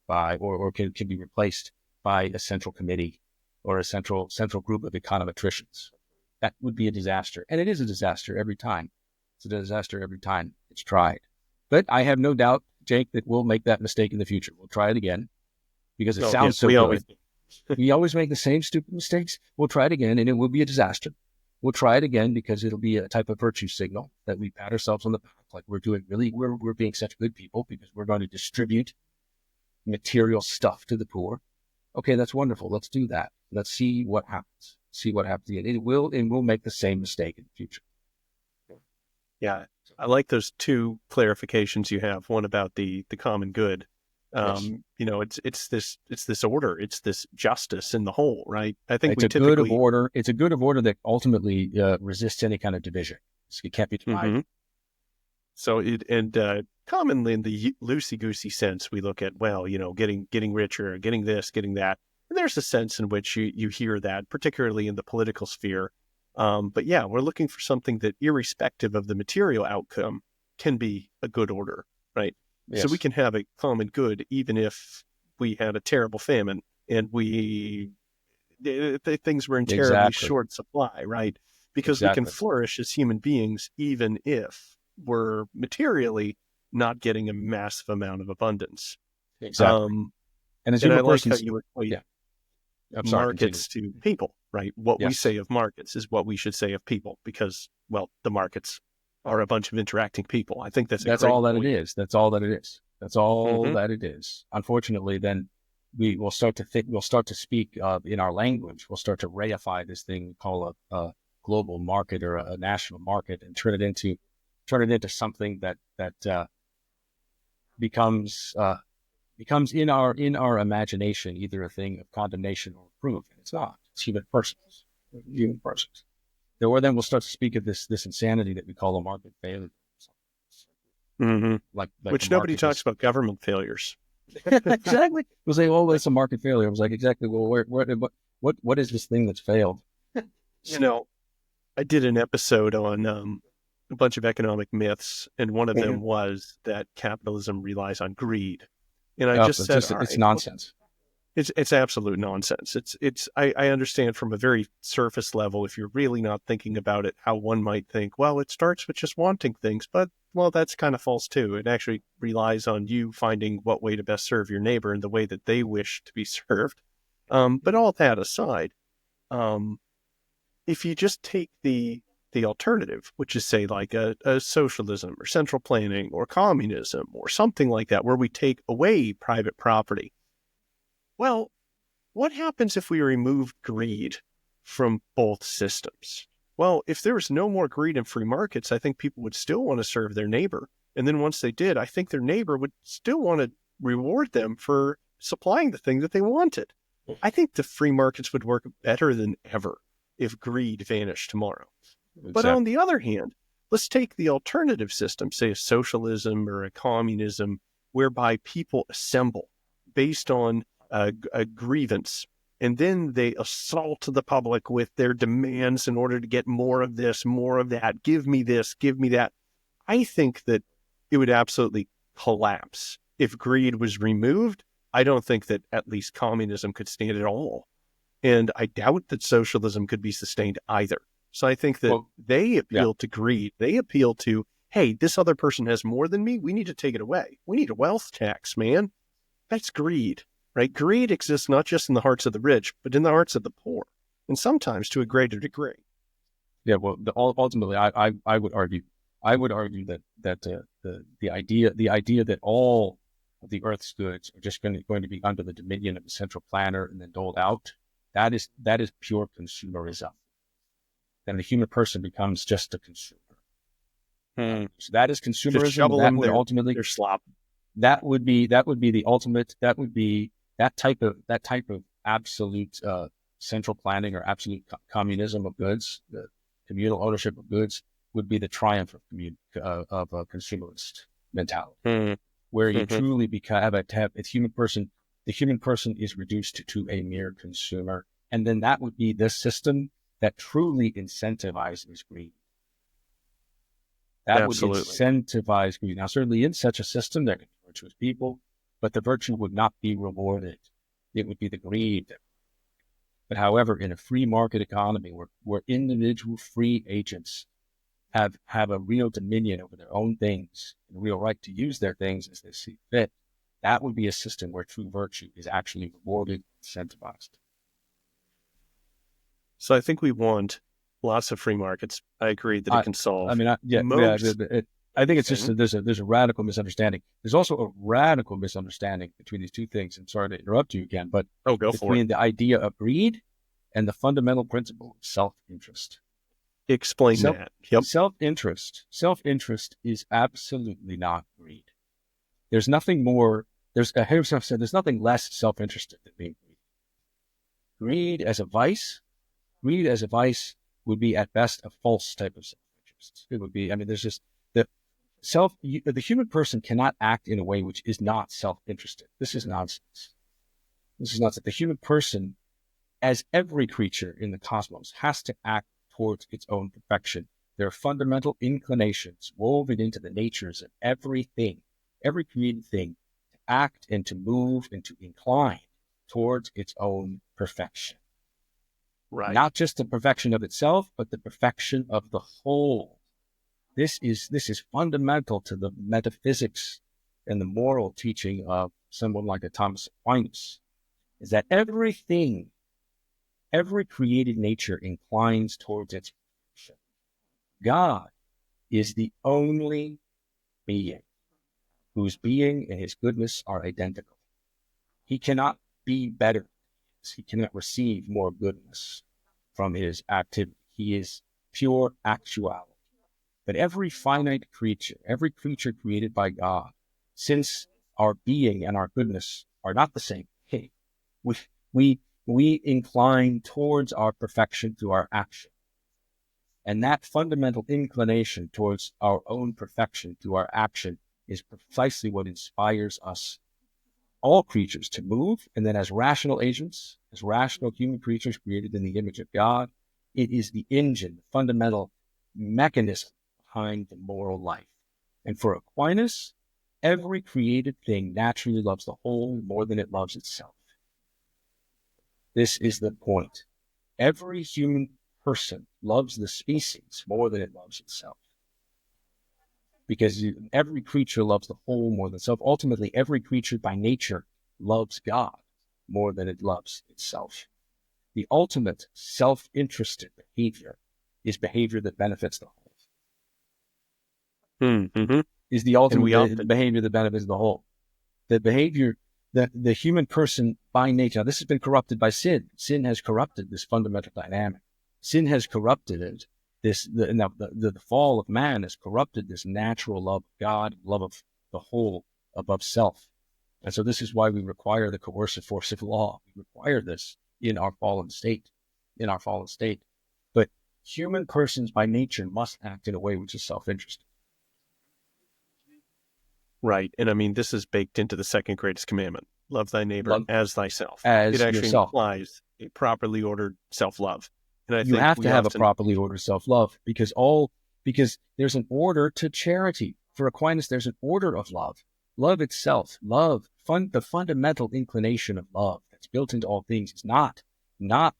B: by, or can be replaced by a central committee or a central group of econometricians. That would be a disaster. And it is a disaster every time. It's a disaster every time it's tried. But I have no doubt, Jake, that we'll make that mistake in the future. We'll try it again because it sounds so good. We always make the same stupid mistakes. We'll try it again and it will be a disaster. We'll try it again because it'll be a type of virtue signal that we pat ourselves on the back, like we're doing we're being such good people because we're going to distribute material stuff to the poor. Okay, that's wonderful. Let's do that. Let's see what happens. It will make the same mistake in the future.
A: Yeah, I like those two clarifications you have. One about the common good.
B: Yes.
A: It's this order. It's this justice in the whole, right? I think
B: It's a good of order. It's a good of order that ultimately resists any kind of division. It can't be divided.
A: Mm-hmm. So commonly in the loosey-goosey sense, we look at, well, getting richer, getting this, getting that. And there's a sense in which you hear that, particularly in the political sphere. But yeah, we're looking for something that, irrespective of the material outcome, can be a good order, right?
B: Yes.
A: So we can have a common good even if we had a terrible famine and things were in terribly short supply, right? Because we can flourish as human beings even if we're materially not getting a massive amount of abundance.
B: Exactly.
A: And I like how you equate markets to people, right? What
B: Yes.
A: we say of markets is what we should say of people because, well, the markets are a bunch of interacting people. I think that's
B: all that
A: point.
B: it is. That's all that it is. That's all
A: Mm-hmm.
B: that it is. Unfortunately, then we will start to think. We'll start to speak in our language. We'll start to reify this thing we call a global market or a national market, and turn it into something that becomes in our imagination either a thing of condemnation or proof. And it's not. It's human persons. Or then we'll start to speak of this insanity that we call a market failure.
A: Mm-hmm.
B: Like
A: which nobody talks about government failures.
B: Exactly. We'll say, "Oh, it's a market failure." I was like, "Exactly. Well, what is this thing that's failed?"
A: I did an episode on a bunch of economic myths, and one of them was that capitalism relies on greed. And I just said,
B: it's nonsense.
A: It's absolute nonsense. I understand from a very surface level, if you're really not thinking about it, how one might think, well, it starts with just wanting things, but well, that's kind of false too. It actually relies on you finding what way to best serve your neighbor in the way that they wish to be served. But all that aside, if you just take the alternative, which is say like a socialism or central planning or communism or something like that, where we take away private property. Well, what happens if we remove greed from both systems? Well, if there was no more greed in free markets, I think people would still want to serve their neighbor. And then once they did, I think their neighbor would still want to reward them for supplying the thing that they wanted. I think the free markets would work better than ever if greed vanished tomorrow. Exactly. But on the other hand, let's take the alternative system, say a socialism or a communism, whereby people assemble based on a grievance, and then they assault the public with their demands in order to get more of this, more of that, give me this, give me that. I think that it would absolutely collapse if greed was removed. I don't think that at least communism could stand at all. And I doubt that socialism could be sustained either. So I think that
B: Well,
A: they
B: yeah.
A: appeal to greed. They appeal to, hey, this other person has more than me. We need to take it away. We need a wealth tax, man. That's greed, right? Greed exists not just in the hearts of the rich, but in the hearts of the poor, and sometimes to a greater degree.
B: Yeah, well, ultimately, I would argue, the idea that all of the Earth's goods are just going to be under the dominion of the central planner and then doled out, that is pure consumerism. Then the human person becomes just a consumer. So that is
A: Just
B: consumerism, and
A: shovel
B: that
A: them
B: would ultimately
A: their slop.
B: that would be the ultimate. That would be that type of absolute central planning or absolute communism of goods. The communal ownership of goods would be the triumph of a consumerist mentality,
A: Mm-hmm.
B: where you
A: Mm-hmm.
B: truly have a human person. The human person is reduced to a mere consumer, and then that would be the system that truly incentivizes greed. That would
A: Absolutely.
B: incentivize greed. Now, certainly in such a system, there could be virtuous people, but the virtue would not be rewarded. It would be the greed. But however, in a free market economy where individual free agents have a real dominion over their own things, and a real right to use their things as they see fit, that would be a system where true virtue is actually rewarded, incentivized.
A: So I think we want lots of free markets. I agree that it can solve most
B: I think it's just
A: anything.
B: there's a radical misunderstanding. There's also a radical misunderstanding between these two things. And sorry to interrupt you again, but
A: Oh, go for it.
B: between the idea of greed and the fundamental principle of self-interest.
A: Explain that. Yep.
B: Self-interest is absolutely not greed. There's nothing more. Here's what I've said. There's nothing less self-interested than being greedy. Greed as a vice would be at best a false type of self-interest. It would be, I mean, there's just the human person cannot act in a way which is not self-interested. This is nonsense. This is nonsense. The human person, as every creature in the cosmos, has to act towards its own perfection. There are fundamental inclinations woven into the natures of everything, every created thing, to act and to move and to incline towards its own perfection.
A: Right.
B: Not just the perfection of itself, but the perfection of the whole. This is fundamental to the metaphysics and the moral teaching of someone like a Thomas Aquinas, is that every created nature inclines towards its perfection. God is the only being whose being and his goodness are identical. He cannot be better. He cannot receive more goodness from his activity. He is pure actuality. But every finite creature, every creature created by God, since our being and our goodness are not the same, we incline towards our perfection through our action. And that fundamental inclination towards our own perfection through our action is precisely what inspires us, all creatures, to move. And then as rational agents, as rational human creatures created in the image of God, it is the engine, the fundamental mechanism behind the moral life. And for Aquinas, every created thing naturally loves the whole more than it loves itself. This is the point. Every human person loves the species more than it loves itself. Because every creature loves the whole more than itself. Ultimately, every creature by nature loves God more than it loves itself. The ultimate self-interested behavior is behavior that benefits the whole.
A: Mm-hmm.
B: Is the
A: And
B: ultimate
A: we often
B: behavior that benefits the whole. The behavior that the human person by nature, now this has been corrupted by sin. Sin has corrupted this fundamental dynamic. Sin has corrupted it. The fall of man has corrupted this natural love of God, love of the whole above self. And so this is why we require the coercive force of law. We require this in our fallen state, But human persons by nature must act in a way which is self-interested.
A: Right. And I mean, this is baked into the second greatest commandment: love thy neighbor
B: Love
A: as thyself. It
B: as
A: actually
B: yourself.
A: implies a properly ordered self-love. And I
B: You
A: think
B: have to
A: we
B: have a
A: often,
B: properly ordered self-love because there's an order to charity. For Aquinas, there's an order of love. Love itself, the fundamental inclination of love that's built into all things is not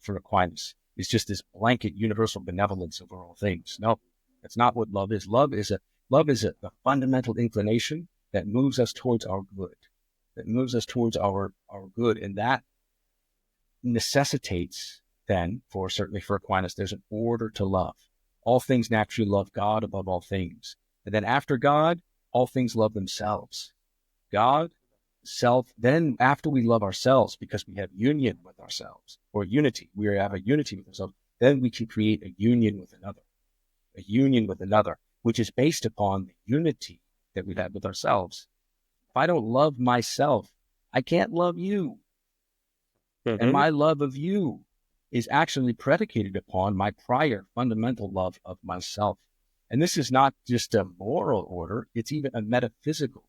B: for Aquinas, is just this blanket universal benevolence over all things. No, that's not what love is. Love is a fundamental inclination that moves us towards our good, our good. And that necessitates then, certainly for Aquinas, there's an order to love. All things naturally love God above all things. And then after God, all things love themselves. God, self, then after we love ourselves, because we have union with ourselves, or unity, we have a unity with ourselves, then we can create a union with another, which is based upon the unity that we have with ourselves. If I don't love myself, I can't love you. And my love of you is actually predicated upon my prior fundamental love of myself. And this is not just a moral order, it's even a metaphysical.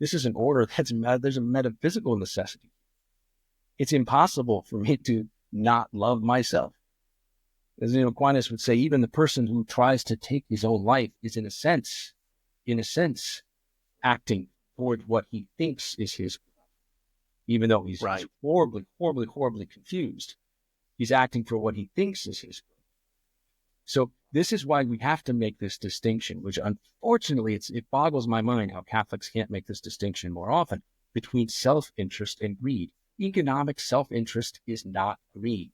B: This is an order there's a metaphysical necessity. It's impossible for me to not love myself. As Aquinas would say, even the person who tries to take his own life is in a sense, acting toward what he thinks is his, even though he's horribly confused. He's acting for what he thinks is his. So this is why we have to make this distinction, which unfortunately it boggles my mind how Catholics can't make this distinction more often between self-interest and greed. Economic self-interest is not greed.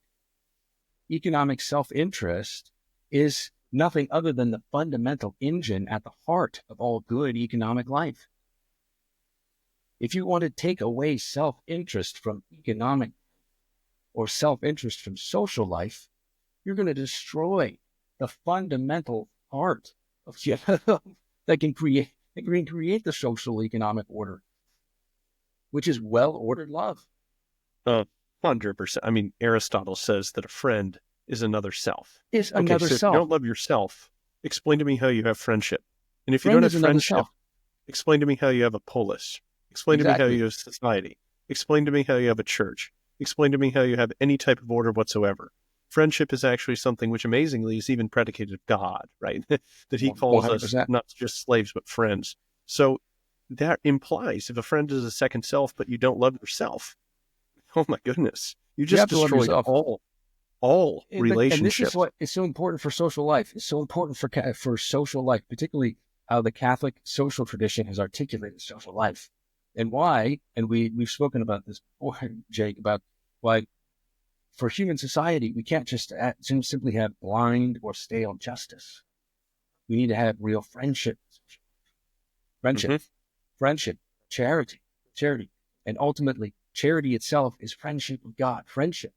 B: Economic self-interest is nothing other than the fundamental engine at the heart of all good economic life. If you want to take away self-interest from economic or self-interest from social life, you're going to destroy the fundamental heart of that can create the social economic order, which is well-ordered love.
A: 100%. I mean, Aristotle says that a friend is another self.
B: Is another
A: so
B: self.
A: If you don't love yourself, explain to me how you have friendship. And if you
B: Friend
A: don't
B: is
A: have
B: another
A: friendship,
B: self.
A: explain to me how you have a polis. Explain to me how you have society. Explain to me how you have a church. Explain to me how you have any type of order whatsoever. Friendship is actually something which amazingly is even predicated of God, right? That he calls
B: 100%.
A: us not just slaves, but friends. So that implies if a friend is a second self, but you don't love yourself, oh my goodness, you just destroyed all relationships.
B: And this is what is so important for social life. It's so important for social life, particularly how the Catholic social tradition has articulated social life. And why, and we've spoken about this before, Jake, about why for human society, we can't just simply have blind or stale justice. We need to have real friendship, charity. And ultimately, charity itself is friendship with God, friendship.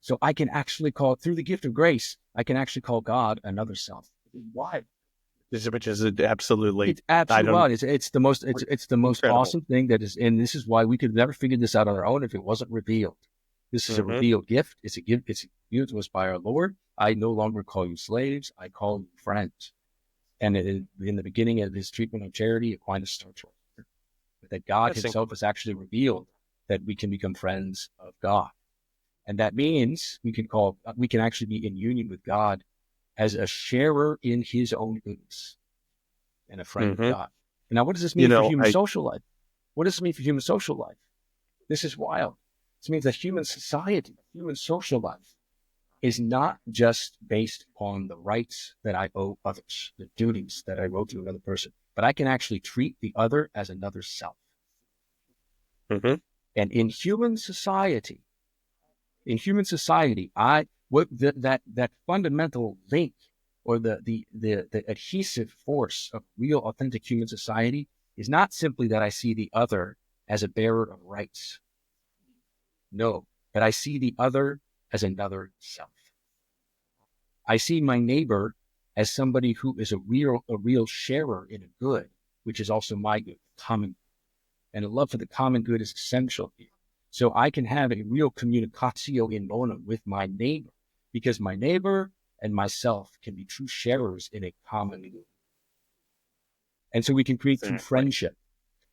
B: So I can actually call, through the gift of grace, I can actually call God another self. Why?
A: Which is absolutely,
B: it's absolutely wild. It's the most
A: incredible.
B: Awesome thing that is, and this is why we could never figure this out on our own if it wasn't revealed. This is a revealed gift. It's a gift. It's given to us by our Lord. I no longer call you slaves. I call you friends. And in the beginning of his treatment of charity, Aquinas starts with that God himself has actually revealed that we can become friends of God. And that means we can actually be in union with God as a sharer in his own goodness and a friend of God. Now, what does this mean for human social life? What does it mean for human social life? This is wild. This means that human society, human social life, is not just based upon the rights that I owe others, the duties that I owe to another person, but I can actually treat the other as another self. And in human society, that fundamental link or the adhesive force of real authentic human society is not simply that I see the other as a bearer of rights. No, but I see the other as another self. I see my neighbor as somebody who is a real sharer in a good, which is also my good, common good. And a love for the common good is essential here. So I can have a real communicatio in bonum with my neighbor, because my neighbor and myself can be true sharers in a common good. And so we can create true friendship.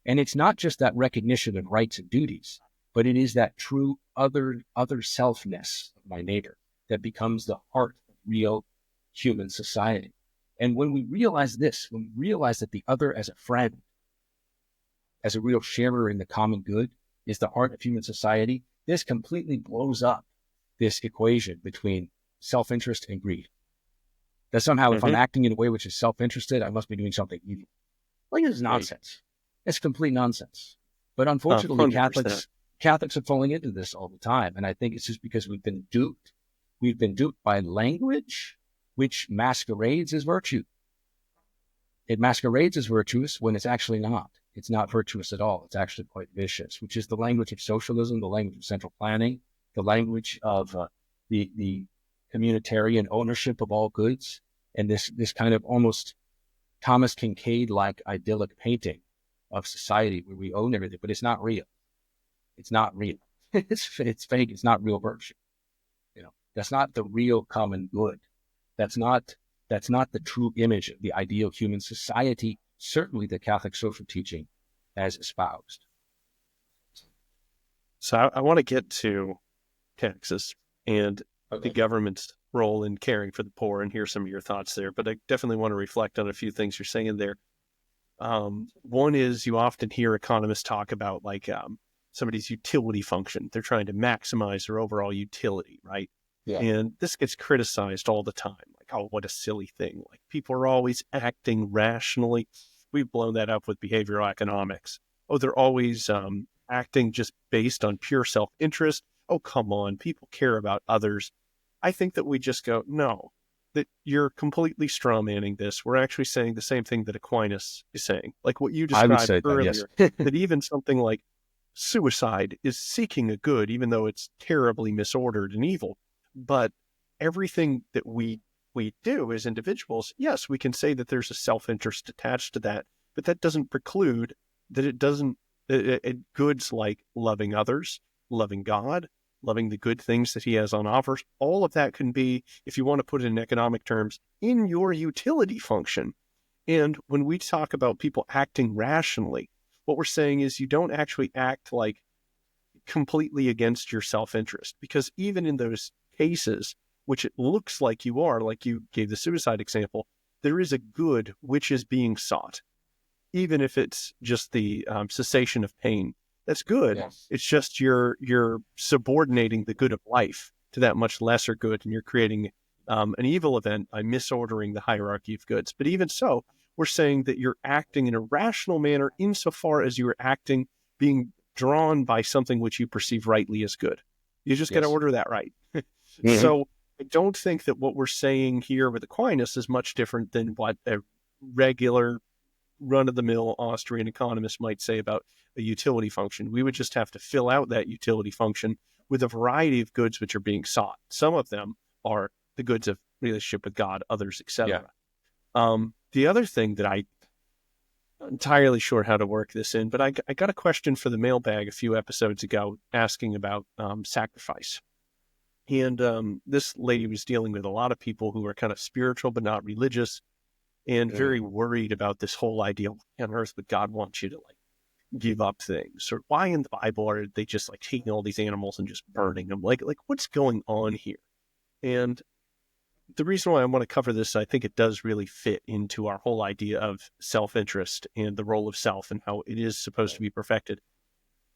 B: And it's not just that recognition of rights and duties, but it is that true other selfness of my neighbor that becomes the heart of real human society. And when we realize this, when we realize that the other as a friend, as a real sharer in the common good, is the heart of human society, this completely blows up this equation between self-interest and greed. That somehow if I'm acting in a way which is self-interested, I must be doing something evil. Like, it's nonsense. It's complete nonsense. But unfortunately,
A: 100%.
B: Catholics are falling into this all the time. And I think it's just because we've been duped. We've been duped by language which masquerades as virtue. It masquerades as virtuous when it's actually not. It's not virtuous at all. It's actually quite vicious, which is the language of socialism, the language of central planning, the language of the communitarian ownership of all goods, and this kind of almost Thomas Kincaid-like idyllic painting of society where we own everything, but it's not real. It's not real. It's fake. It's not real virtue. That's not the real common good. That's not the true image of the ideal human society, certainly the Catholic social teaching has espoused.
A: So I want to get to taxes and the government's role in caring for the poor and hear some of your thoughts there. But I definitely want to reflect on a few things you're saying there. One is you often hear economists talk about somebody's utility function. They're trying to maximize their overall utility, right?
B: Yeah.
A: And this gets criticized all the time. Like, oh, what a silly thing. Like, people are always acting rationally. We've blown that up with behavioral economics. Oh, they're always acting just based on pure self-interest. Oh, come on. People care about others. I think that we just go, no, that you're completely strawmanning this. We're actually saying the same thing that Aquinas is saying. Like what you described earlier, that even something like suicide is seeking a good, even though it's terribly misordered and evil. But everything that we do as individuals, yes, we can say that there's a self-interest attached to that, but that doesn't preclude that goods like loving others, loving God, loving the good things that he has on offers, all of that can be, if you want to put it in economic terms, in your utility function. And when we talk about people acting rationally, what we're saying is you don't actually act like completely against your self-interest, because even in those cases, which it looks like you are, like you gave the suicide example, there is a good which is being sought, even if it's just the cessation of pain. That's good.
B: Yes.
A: It's just you're subordinating the good of life to that much lesser good, and you're creating an evil event by misordering the hierarchy of goods. But even so, we're saying that you're acting in a rational manner insofar as you're acting, being drawn by something which you perceive rightly as good. You just got to order that right. So I don't think that what we're saying here with Aquinas is much different than what a regular run-of-the-mill Austrian economist might say about a utility function. We would just have to fill out that utility function with a variety of goods which are being sought. Some of them are the goods of relationship with God, others, etc. The other thing that I'm entirely sure how to work this in, but I got a question for the mailbag a few episodes ago asking about sacrifice. And this lady was dealing with a lot of people who are kind of spiritual but not religious, and very worried about this whole idea, why on earth would God want you to give up things? Or why in the Bible are they just taking all these animals and just burning them? Like what's going on here? And the reason why I want to cover this, I think it does really fit into our whole idea of self-interest and the role of self and how it is supposed to be perfected.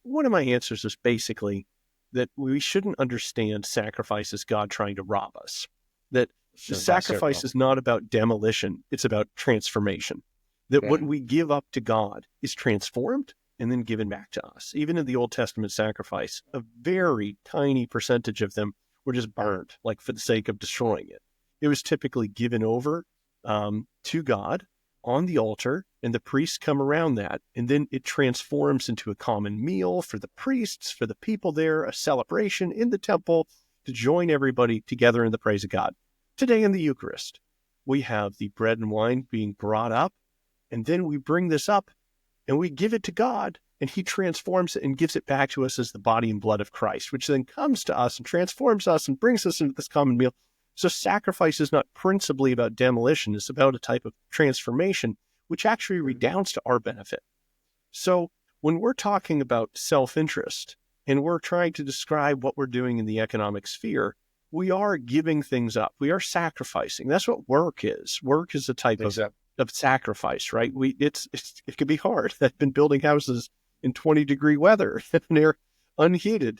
A: One of my answers is basically that we shouldn't understand sacrifice as God trying to rob us. That the sacrifice is not about demolition, it's about transformation. That what we give up to God is transformed and then given back to us. Even in the Old Testament sacrifice, a very tiny percentage of them were just burned, for the sake of destroying it. It was typically given over to God on the altar, and the priests come around that, and then it transforms into a common meal for the priests, for the people there, a celebration in the temple to join everybody together in the praise of God. Today in the Eucharist, we have the bread and wine being brought up, and then we bring this up and we give it to God, and he transforms it and gives it back to us as the body and blood of Christ, which then comes to us and transforms us and brings us into this common meal. So sacrifice is not principally about demolition. It's about a type of transformation, which actually redounds to our benefit. So when we're talking about self-interest and we're trying to describe what we're doing in the economic sphere, we are giving things up. We are sacrificing. That's what work is. Work is a type of sacrifice, right? It can be hard. I've been building houses in 20-degree weather and they're unheated.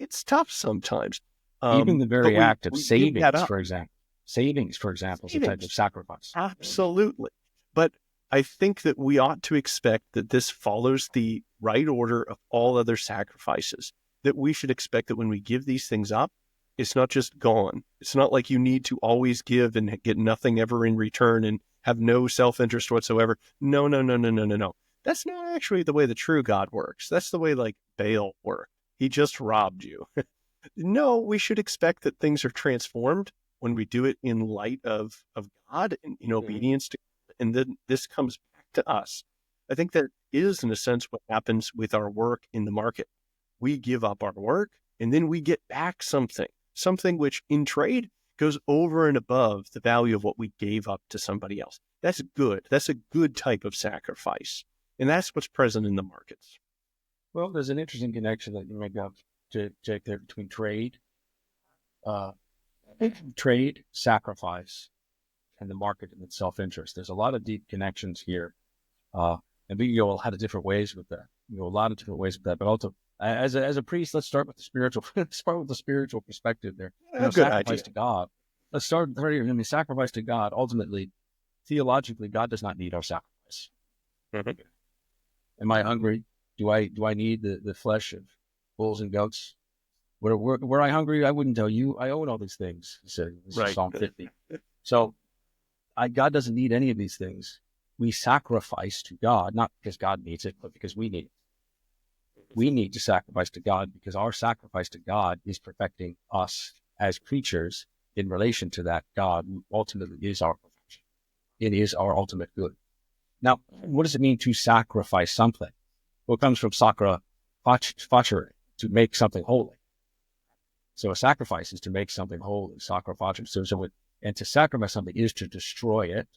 A: It's tough sometimes.
B: Even the
A: But
B: very
A: we,
B: act of
A: we give that
B: savings,
A: up.
B: for example. Savings, for example, is a type of
A: Savings.
B: sacrifice.
A: Absolutely. But I think that we ought to expect that this follows the right order of all other sacrifices, that we should expect that when we give these things up, it's not just gone. It's not like you need to always give and get nothing ever in return and have no self-interest whatsoever. No, no, no, no, no, no, no. That's not actually the way the true God works. That's the way like Baal worked. He just robbed you. No, we should expect that things are transformed when we do it in light of God and in obedience to God. And then this comes back to us. I think that is, in a sense, what happens with our work in the market. We give up our work and then we get back something which in trade goes over and above the value of what we gave up to somebody else. That's good. That's a good type of sacrifice. And that's what's present in the markets.
B: Well, there's an interesting connection that you make up, Jake, there between uh, sacrifice, and the market and its self-interest. There's a lot of deep connections here. And we can go a lot of different ways with that. But also, as a priest, let's start with the spiritual. Let's start with the spiritual perspective there.
A: Good
B: Sacrifice
A: idea.
B: to God. Let's start right here. Sacrifice to God. Ultimately, theologically, God does not need our sacrifice.
A: Mm-hmm.
B: Am I hungry? Do I need the flesh of bulls and goats? Were I hungry, I wouldn't tell you. I own all these things. He said, this
A: Right.
B: is Psalm 50. So God doesn't need any of these things. We sacrifice to God, not because God needs it, but because we need it. We need to sacrifice to God because our sacrifice to God is perfecting us as creatures in relation to that God who ultimately is our perfection. It is our ultimate good. Now, what does it mean to sacrifice something? Well, it comes from sacra facere, to make something holy. So a sacrifice is to make something holy, sacra facere. And to sacrifice something is to destroy it,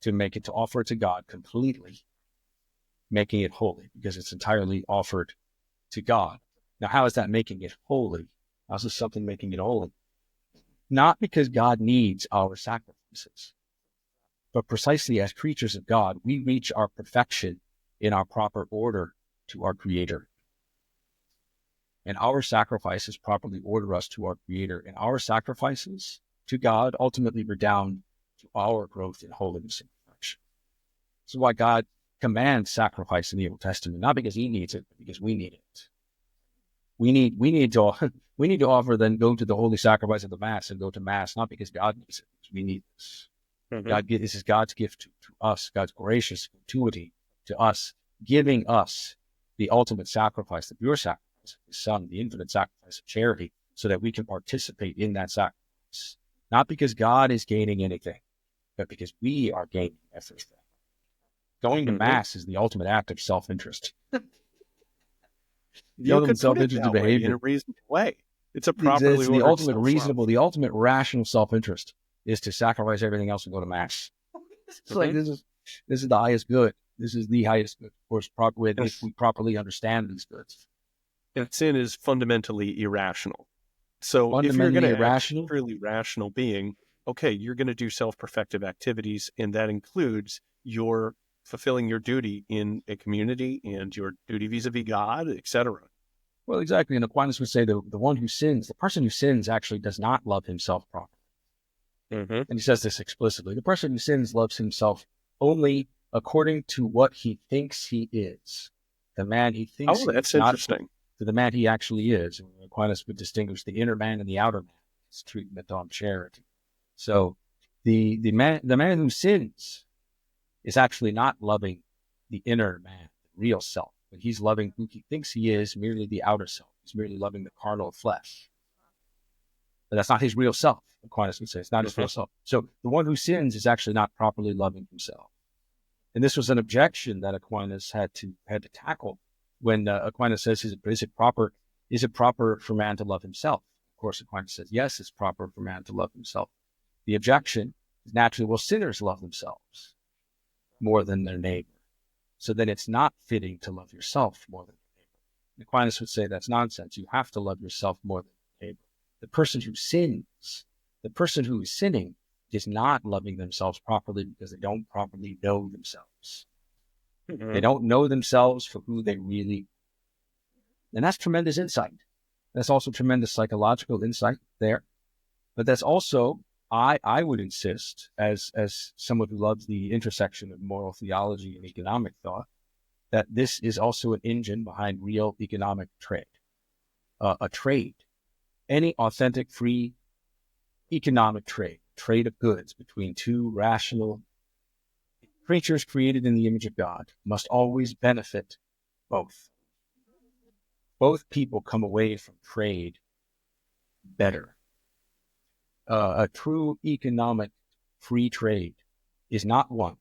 B: to offer it to God completely, making it holy because it's entirely offered to God. Now, how is that making it holy? How's this something making it holy? Not because God needs our sacrifices, but precisely as creatures of God, we reach our perfection in our proper order to our Creator. And our sacrifices properly order us to our Creator. And our sacrifices to God ultimately redound to our growth in holiness and perfection. This is why God commands sacrifice in the Old Testament, not because He needs it, but because we need it. We need to offer, then go to the holy sacrifice of the Mass and go to Mass, not because God needs it, because we need this. Mm-hmm. This is God's gift to us, God's gracious gratuity to us, giving us the ultimate sacrifice, the pure sacrifice of His Son, the infinite sacrifice of charity, so that we can participate in that sacrifice. Not because God is gaining anything, but because we are gaining everything. Going to Mass is the ultimate act of self-interest.
A: You could put it that way in a reasonable way. It's a properly
B: the ultimate reasonable, the ultimate rational self-interest is to sacrifice everything else and go to Mass. It's like this is the highest good. This is the highest good. Of course, if we properly understand these goods.
A: And sin is fundamentally irrational. So if you're going to act a truly rational being, okay, you're going to do self-perfective activities, and that includes your fulfilling your duty in a community and your duty vis-a-vis God, etc.
B: Well, exactly. And Aquinas would say the one who sins, the person who sins actually does not love himself properly. Mm-hmm. And he says this explicitly. The person who sins loves himself only according to what he thinks he is. The man he thinks he is, not to the man he actually is. And Aquinas would distinguish the inner man and the outer man. His treatment on charity. So the man who sins is actually not loving the inner man, the real self, but he's loving who he thinks he is, merely the outer self. He's merely loving the carnal flesh. But that's not his real self, Aquinas would say. It's not his real self. So the one who sins is actually not properly loving himself. And this was an objection that Aquinas had to tackle when Aquinas says, is it proper for man to love himself? Of course, Aquinas says, yes, it's proper for man to love himself. The objection is naturally, well, sinners love themselves more than their neighbor. So then it's not fitting to love yourself more than your neighbor. Aquinas would say that's nonsense. You have to love yourself more than your neighbor. The person who sins, the person who is sinning, is not loving themselves properly because they don't properly know themselves. Mm-hmm. They don't know themselves for who they really are. And that's tremendous insight. That's also tremendous psychological insight there. But that's also, I would insist, as someone who loves the intersection of moral theology and economic thought, that this is also an engine behind real economic trade. A trade, any authentic, free economic trade of goods between two rational creatures created in the image of God, must always benefit both. Both people come away from trade better. A true economic free trade is not one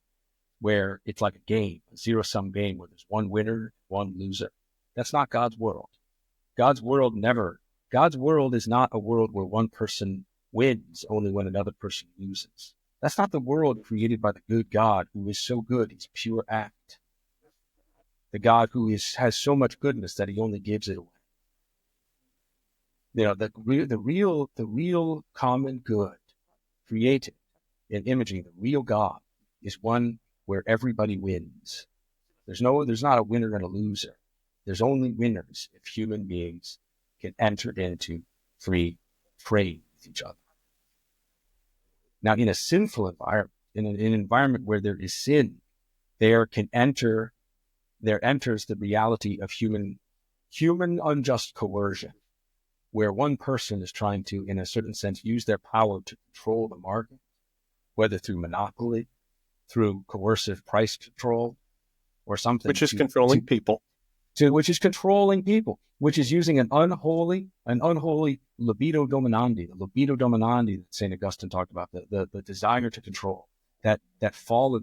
B: where it's like a game, a zero-sum game where there's one winner, one loser. That's not God's world. God's world is not a world where one person wins only when another person loses. That's not the world created by the good God who is so good, he's pure act. The God who has so much goodness that he only gives it away. The real common good created in imaging the real God is one where everybody wins. There's not a winner and a loser. There's only winners if human beings can enter into free trade with each other. Now, in a sinful environment, in an environment where there is sin, there enters the reality of human unjust coercion, where one person is trying to, in a certain sense, use their power to control the market, whether through monopoly, through coercive price control, or something.
A: Which is controlling people.
B: Which is controlling people, which is using an unholy libido dominandi, the libido dominandi that St. Augustine talked about, the desire to control, the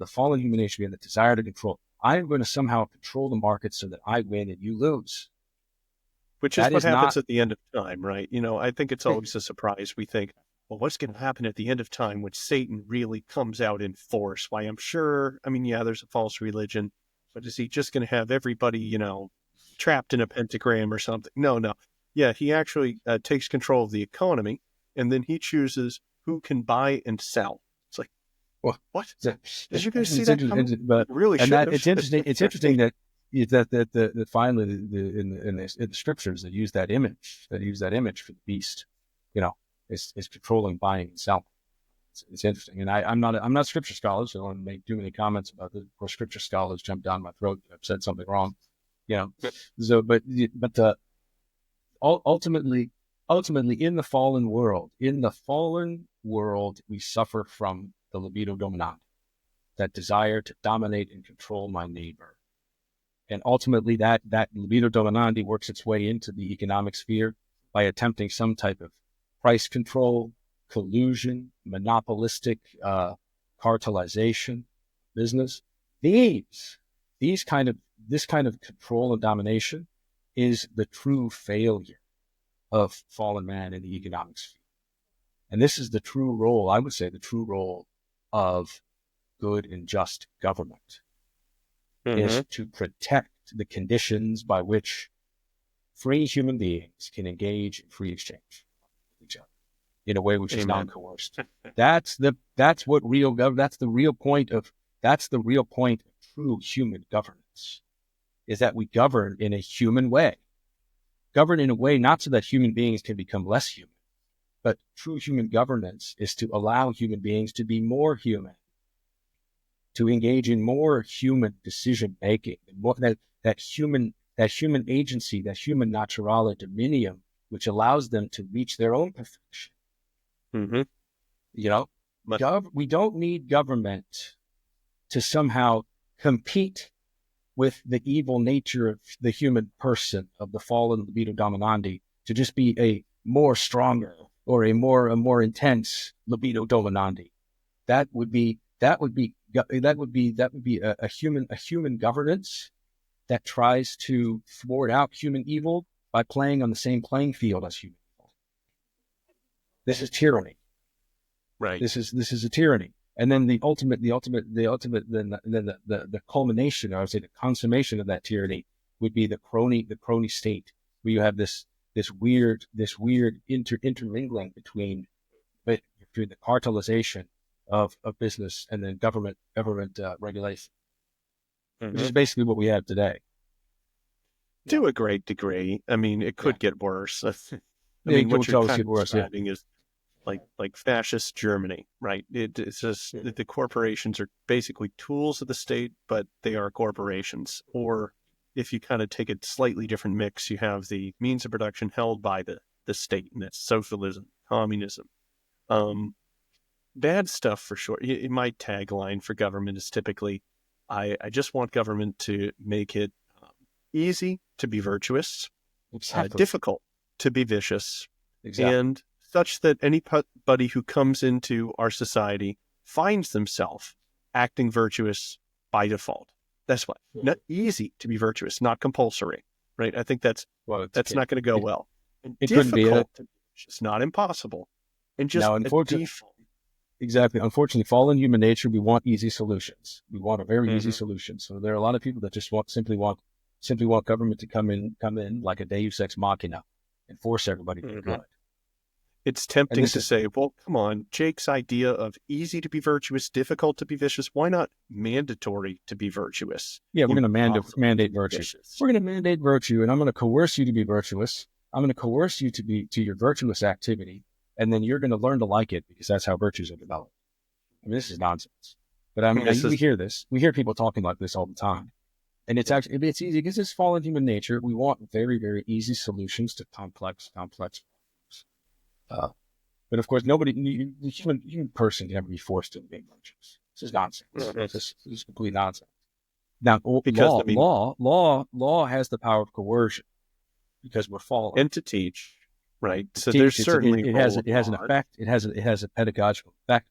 B: fallen human nature and the desire to control. I am going to somehow control the market so that I win and you lose.
A: Which is what happens at the end of time, right? I think it's always a surprise. We think, well, what's going to happen at the end of time when Satan really comes out in force? Why, I'm sure, there's a false religion, but is he just going to have everybody, trapped in a pentagram or something? No. Yeah, he actually takes control of the economy, and then he chooses who can buy and sell. It's like, well, what? Did you guys see that coming?
B: But
A: really should.
B: It's interesting. It's interesting that finally in the scriptures that use that image for the beast, is controlling buying and selling. It's interesting, and I'm not a scripture scholar, so I don't want to make too many comments about it. Of course, scripture scholars jump down my throat if I've said something wrong, So, but ultimately, in the fallen world, we suffer from the libido dominandi, that desire to dominate and control my neighbor. And ultimately that libido dominandi works its way into the economic sphere by attempting some type of price control, collusion, monopolistic cartelization, business. This kind of control and domination is the true failure of fallen man in the economic sphere. And this is the true role, I would say, of good and just government, is to protect the conditions by which free human beings can engage in free exchange with each other in a way which is non-coerced. That's the real point of true human governance, is that we govern in a human way. Govern in a way not so that human beings can become less human, but true human governance is to allow human beings to be more human, to engage in more human decision making, that human agency, that human naturale dominium, which allows them to reach their own perfection. We don't need government to somehow compete with the evil nature of the human person, of the fallen libido dominandi, to just be a more stronger or a more intense libido dominandi. That would be a human governance that tries to thwart out human evil by playing on the same playing field as human evil. This is tyranny.
A: Right.
B: This is a tyranny. And then the culmination, or I would say the consummation of that tyranny, would be the crony state, where you have this weird intermingling between the cartelization of business and then government regulation, which is basically what we have today.
A: To a great degree. I mean, it
B: Yeah.
A: could get worse. I
B: Yeah,
A: mean,
B: it will
A: what you're
B: always
A: kind
B: get
A: of
B: worse. Yeah.
A: describing is like fascist Germany, right? It's just that the corporations are basically tools of the state, but they are corporations. Or if you kind of take a slightly different mix, you have the means of production held by the state, and that's socialism, communism. Um, Bad stuff for sure. My tagline for government is typically, I just want government to make it easy to be virtuous,
B: Exactly.
A: difficult to be vicious,
B: Exactly.
A: and such that anybody who comes into our society finds themselves acting virtuous by default. That's why. Not easy to be virtuous, not compulsory, right? I think
B: Well,
A: that's not going to go
B: it,
A: well. And
B: it couldn't be.
A: difficult to be vicious, not impossible, and just
B: Now,
A: a
B: unfortunately,
A: default.
B: exactly. Unfortunately, fallen human nature, we want easy solutions. We want a very easy
A: Mm-hmm.
B: solution. So there are a lot of people that just simply want government to come in like a Deus ex machina and force everybody to be
A: Mm-hmm.
B: good.
A: It's
B: And
A: tempting
B: this
A: to
B: is,
A: say, well, come on, Jake's idea of easy to be virtuous, difficult to be vicious, why not mandatory to be virtuous,
B: yeah, we're going to
A: impossible to
B: mandate
A: be
B: virtue.
A: vicious?
B: We're going to mandate virtue, and I'm going to coerce you to be virtuous. I'm going to coerce you to your virtuous activity, and then you're going to learn to like it because that's how virtues are developed. I mean, this is nonsense. But I mean,
A: This
B: we
A: is
B: hear this. We hear people talking like this all the time. And it's easy because it's fallen human nature. We want very, very easy solutions to complex problems. Uh, but of course, the human person can never be forced to be virtuous. This is nonsense.
A: Mhm.
B: This is complete nonsense. Now,
A: Because, I mean,
B: law has the power of coercion because we're fallen.
A: and to teach, right?
B: To
A: So there's
B: teach,
A: certainly a role of
B: it has an
A: law.
B: effect. It has a pedagogical effect.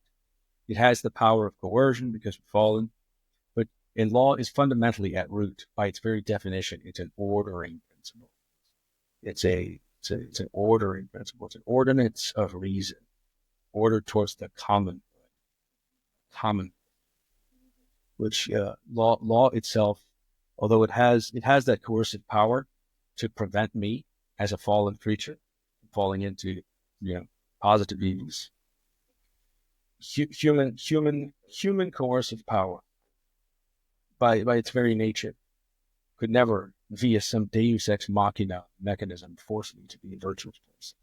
B: It has the power of coercion because we're fallen. But in law is fundamentally at root, by its very definition, it's an ordering principle. It's an ordering principle. It's an ordinance of reason, ordered towards the common, which law itself, although it has that coercive power to prevent me as a fallen creature from falling into positive evils. Human coercive power by its very nature could never, via some Deus ex machina mechanism, force me to be a virtuous person.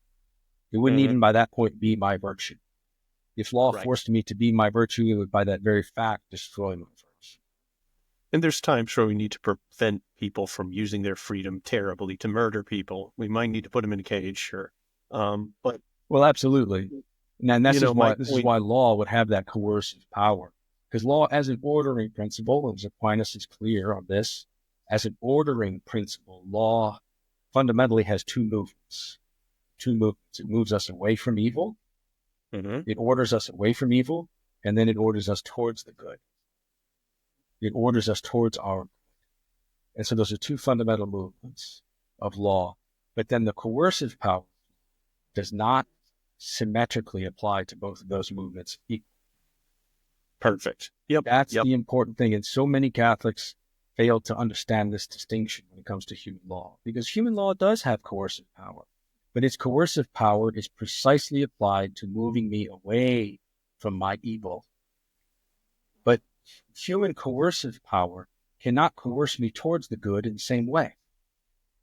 B: It wouldn't
A: Mhm.
B: even by that point be my virtue. If law
A: Right.
B: forced me to be my virtue, it would by that very fact destroy my virtue.
A: And there's times where we need to prevent people from using their freedom terribly to murder people. We might need to put them in a cage, sure. But
B: Well, absolutely. And
A: my
B: this is
A: point.
B: why law would have that coercive power. Because law, as an ordering principle, and Aquinas is clear on this, as an ordering principle, law fundamentally has two movements. It moves us away from evil.
A: Mhm.
B: It orders us away from evil, and then it orders us towards the good. It orders us towards our good. And so those are two fundamental movements of law. But then the coercive power does not symmetrically apply to both of those movements equally.
A: Perfect. Yep.
B: That's
A: Yep.
B: the important thing. And so many Catholics fail to understand this distinction when it comes to human law, because human law does have coercive power, but its coercive power is precisely applied to moving me away from my evil. But human coercive power cannot coerce me towards the good in the same way.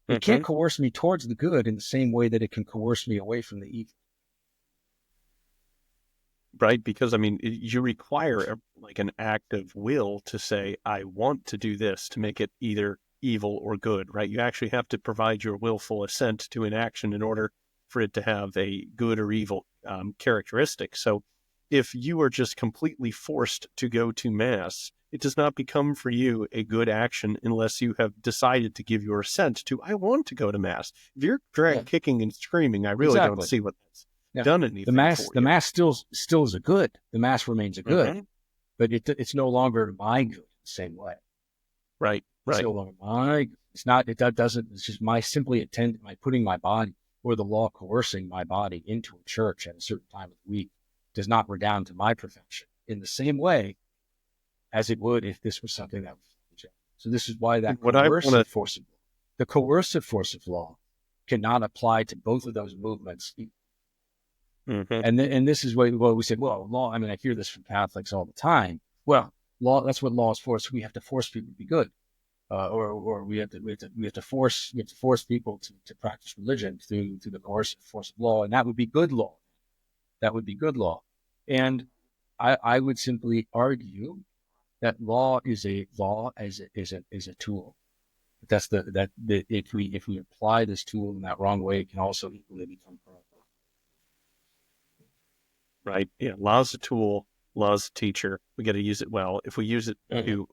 B: It can't
A: Mhm.
B: coerce me towards the good in the same way that it can coerce me away from the evil.
A: Right? Because, I mean, you require like an act of will to say, I want to do this, to make it either evil or good, right? You actually have to provide your willful assent to an action in order for it to have a good or evil characteristic. So if you are just completely forced to go to mass, it does not become for you a good action unless you have decided to give your assent to, I want to go to mass. If you're
B: Yeah,
A: kicking and screaming, I really don't
B: exactly.
A: see what that's
B: Yeah.
A: done anything for
B: The
A: you.
B: mass still is a good. The mass remains a good,
A: Mhm.
B: but it's no longer my good the same way.
A: Right,
B: It's
A: right.
B: no longer my good. It's not, it that doesn't, it's just my putting my body, or the law coercing my body into a church at a certain time of the week does not redound to my perfection in the same way as it would if this was something that was. So this is why
A: And what I want
B: the coercive force of law cannot apply to both of those movements.
A: to,
B: And this is what we said, well, law, I mean, I hear this from Catholics all the time. Well, law, that's what law is for. So we have to force people to be good. or we have to force people to practice religion through the force of law, and that would be good law. That would be good law. And I would simply argue that law is a tool. That if we apply this tool in that wrong way, it can also equally become powerful.
A: Right? Yeah, law's a tool, law's a teacher. We got to use it well. If we use it to,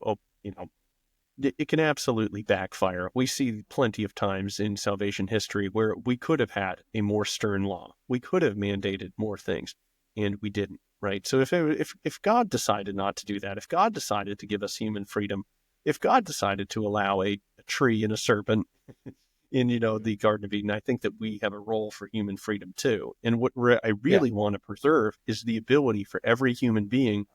A: it can absolutely backfire. We see plenty of times in salvation history where we could have had a more stern law. We could have mandated more things, and we didn't, right? So if God decided not to do that, if God decided to give us human freedom, if God decided to allow a tree and a serpent in, the Garden of Eden, I think that we have a role for human freedom too. And what I
B: Yeah.
A: really want to preserve is the ability for every human being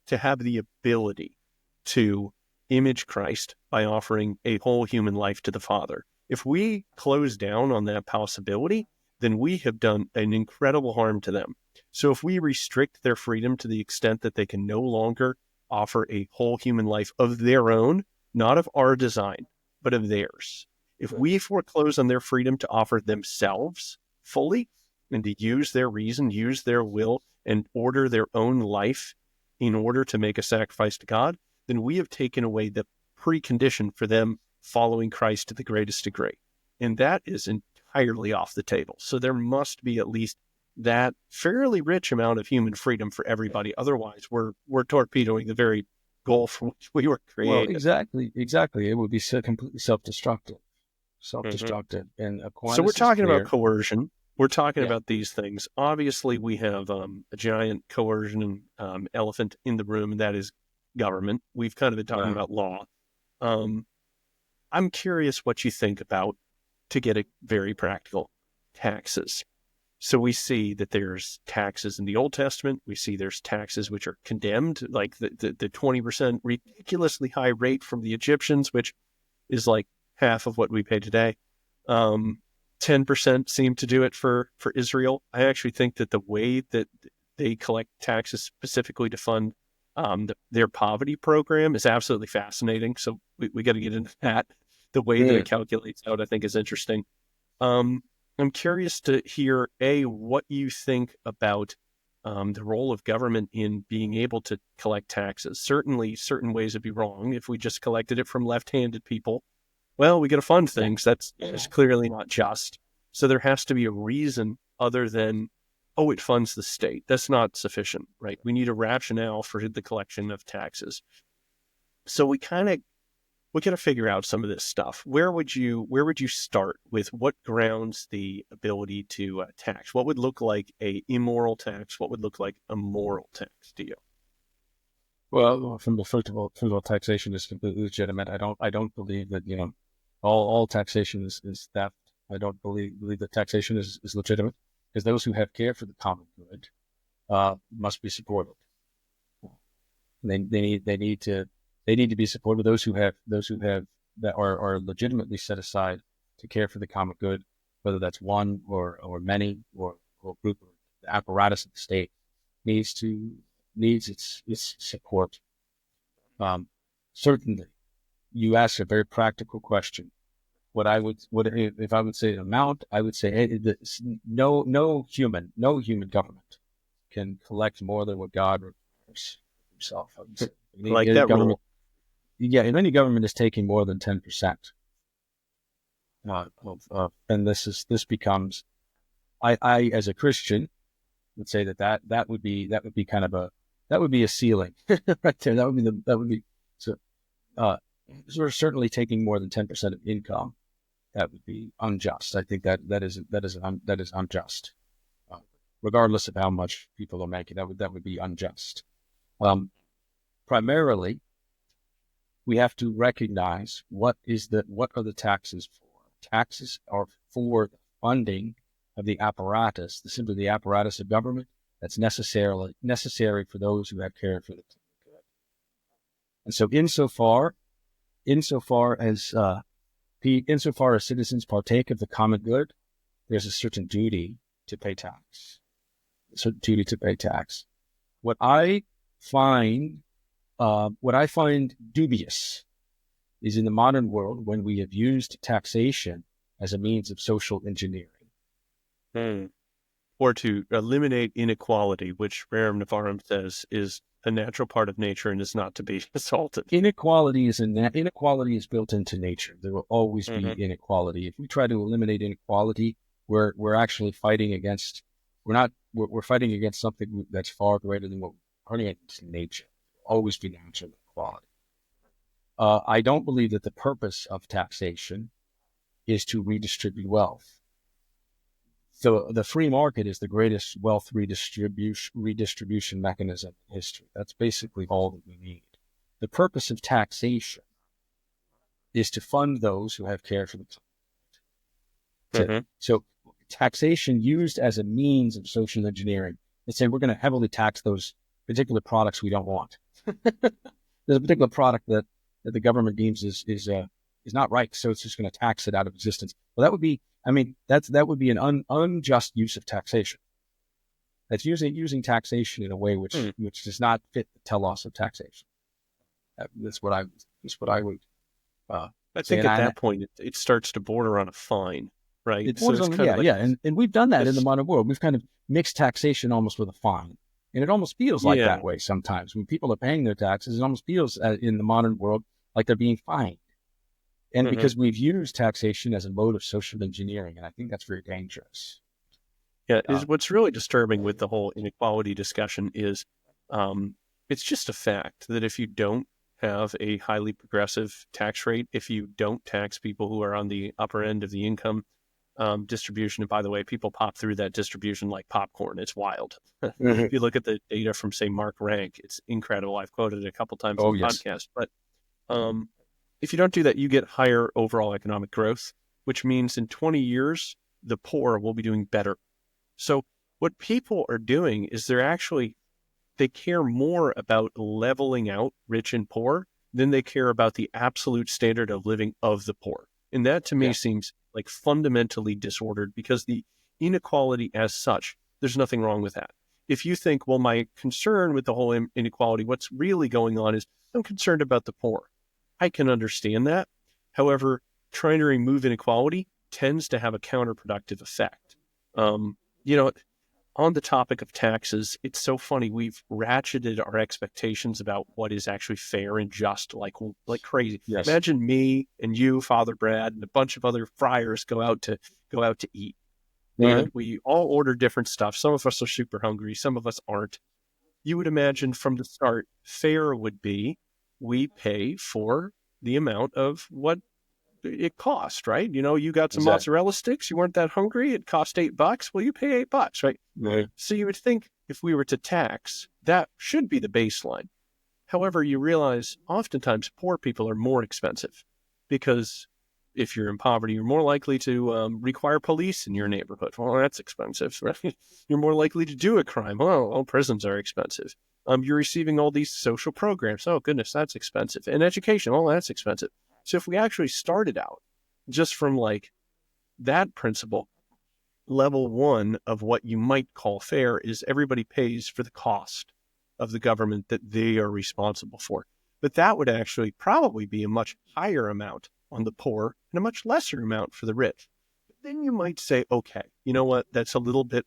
A: to have the ability to image Christ by offering a whole human life to the Father. If we close down on that possibility, then we have done an incredible harm to them. So if we restrict their freedom to the extent that they can no longer offer a whole human life of their own, not of our design, but of theirs. If we foreclose on their freedom to offer themselves fully and to use their reason, use their will, and order their own life in order to make a sacrifice to God, then we have taken away the precondition for them following Christ to the greatest degree. And that is entirely off the table. So there must be at least that fairly rich amount of human freedom for everybody. Otherwise, we're torpedoing the very goal for which we were
B: Well,
A: created.
B: exactly. It would be completely self-destructive. And
A: So we're
B: Aquinas is
A: talking about
B: clear.
A: coercion. We're talking
B: Yeah.
A: about these things. Obviously, we have a giant coercion elephant in the room, and that is government. We've kind of been talking about law. I'm curious what you think about, to get it very practical, taxes. So we see that there's taxes in the Old Testament. We see there's taxes which are condemned, like the 20% ridiculously high rate from the Egyptians, which is like half of what we pay today. 10% seem to do it for Israel. I actually think that the way that they collect taxes specifically to fund their poverty program is absolutely fascinating. So we got to get into that. The way that it calculates out, I think, is interesting. I'm curious to hear, what you think about the role of government in being able to collect taxes. Certainly, certain ways would be wrong. If we just collected it from left-handed people, well, we got to fund things. That's clearly not just. So there has to be a reason other than, it funds the state. That's not sufficient, right? We need a rationale for the collection of taxes. So we got to figure out some of this stuff. Where would you start with? What grounds the ability to tax? What would look like a immoral tax? What would look like a moral tax to you?
B: Well, first of all, taxation is completely legitimate. I don't believe that all taxation is theft. I don't believe that taxation is legitimate, because those who have care for the common good must be supported. They need to be supported. Those who have that are legitimately set aside to care for the common good, whether that's one or many or group, or the apparatus of the state needs its support. Certainly, you ask a very practical question. If I would say an amount, I would say no human government can collect more than what God requires himself. I would say.
A: I like that
B: government,
A: rule.
B: yeah, if any government is taking more than 10%, then this becomes. I as a Christian would say that would be kind of that would be a ceiling right there. That would be so. We're certainly taking more than 10% of income. That would be unjust. I think that is unjust, regardless of how much people are making. That would be unjust. Primarily, we have to recognize what are the taxes for. Taxes are for the funding of the apparatus, simply the apparatus of government that's necessary for those who have care for the good. And so, insofar as citizens partake of the common good, there's a certain duty to pay tax. What I find dubious is in the modern world when we have used taxation as a means of social engineering.
A: Hmm. Or to eliminate inequality, which Rerum Novarum says is a natural part of nature and is not to be assaulted.
B: Inequality is built into nature. There will always be
A: Mm-hmm.
B: inequality. If we try to eliminate inequality, we're actually fighting against we're fighting against something that's far greater than what we're fighting against nature. Always be natural inequality. I don't believe that the purpose of taxation is to redistribute wealth. So the free market is the greatest wealth redistribution mechanism in history. That's basically all that we need. The purpose of taxation is to fund those who have care for the planet.
A: Mm-hmm.
B: So taxation used as a means of social engineering. Let's say we're going to heavily tax those particular products we don't want. There's a particular product that the government deems is not right, so it's just going to tax it out of existence. Well, that would be, that would be an unjust use of taxation. That's using taxation in a way which does not fit the telos of taxation. That's what I would
A: I
B: say.
A: think at that point it starts to border on a fine, right?
B: It
A: So
B: borders
A: it's
B: on,
A: kind of like
B: and we've done that in the modern world. We've kind of mixed taxation almost with a fine, and it almost feels like
A: yeah.
B: that way sometimes when people are paying their taxes. It almost feels in the modern world like they're being fined, and
A: Mm-hmm.
B: because we've used taxation as a mode of social engineering, and I think that's very dangerous.
A: Yeah, is what's really disturbing with the whole inequality discussion is it's just a fact that if you don't have a highly progressive tax rate, if you don't tax people who are on the upper end of the income distribution, and by the way, people pop through that distribution like popcorn. It's wild.
B: Mhm.
A: If you look at the data from, say, Mark Rank, it's incredible. I've quoted it a couple times in
B: Oh
A: the
B: yes,
A: podcast. But if you don't do that, you get higher overall economic growth, which means in 20 years, the poor will be doing better. So what people are doing is they care more about leveling out rich and poor than they care about the absolute standard of living of the poor. And that to me
B: yeah,
A: seems like fundamentally disordered because the inequality as such, there's nothing wrong with that. If you think, well, my concern with the whole inequality, what's really going on is I'm concerned about the poor. I can understand that. However, trying to remove inequality tends to have a counterproductive effect. Um, you know, on the topic of taxes, it's so funny. We've ratcheted our expectations about what is actually fair and just like crazy.
B: yes,
A: Imagine me and you, Father Brad, and a bunch of other friars go out to eat.
B: Mhm.
A: And we all order different stuff. Some of us are super hungry, some of us aren't. You would imagine from the start, fair would be we pay for the amount of what it cost, right? You got some
B: exactly.
A: mozzarella sticks. You weren't that hungry. It cost $8. Well, you pay $8, right?
B: Mhm.
A: So you would think if we were to tax, that should be the baseline. However, you realize oftentimes poor people are more expensive because if you're in poverty, you're more likely to require police in your neighborhood. Well, that's expensive, right? You're more likely to do a crime. Oh, prisons are expensive. You're receiving all these social programs. Oh, goodness, that's expensive. And education, oh, that's expensive. So if we actually started out just from like that principle, level one of what you might call fair is everybody pays for the cost of the government that they are responsible for. But that would actually probably be a much higher amount on the poor and a much lesser amount for the rich. But then you might say, okay, you know what? That's a little bit,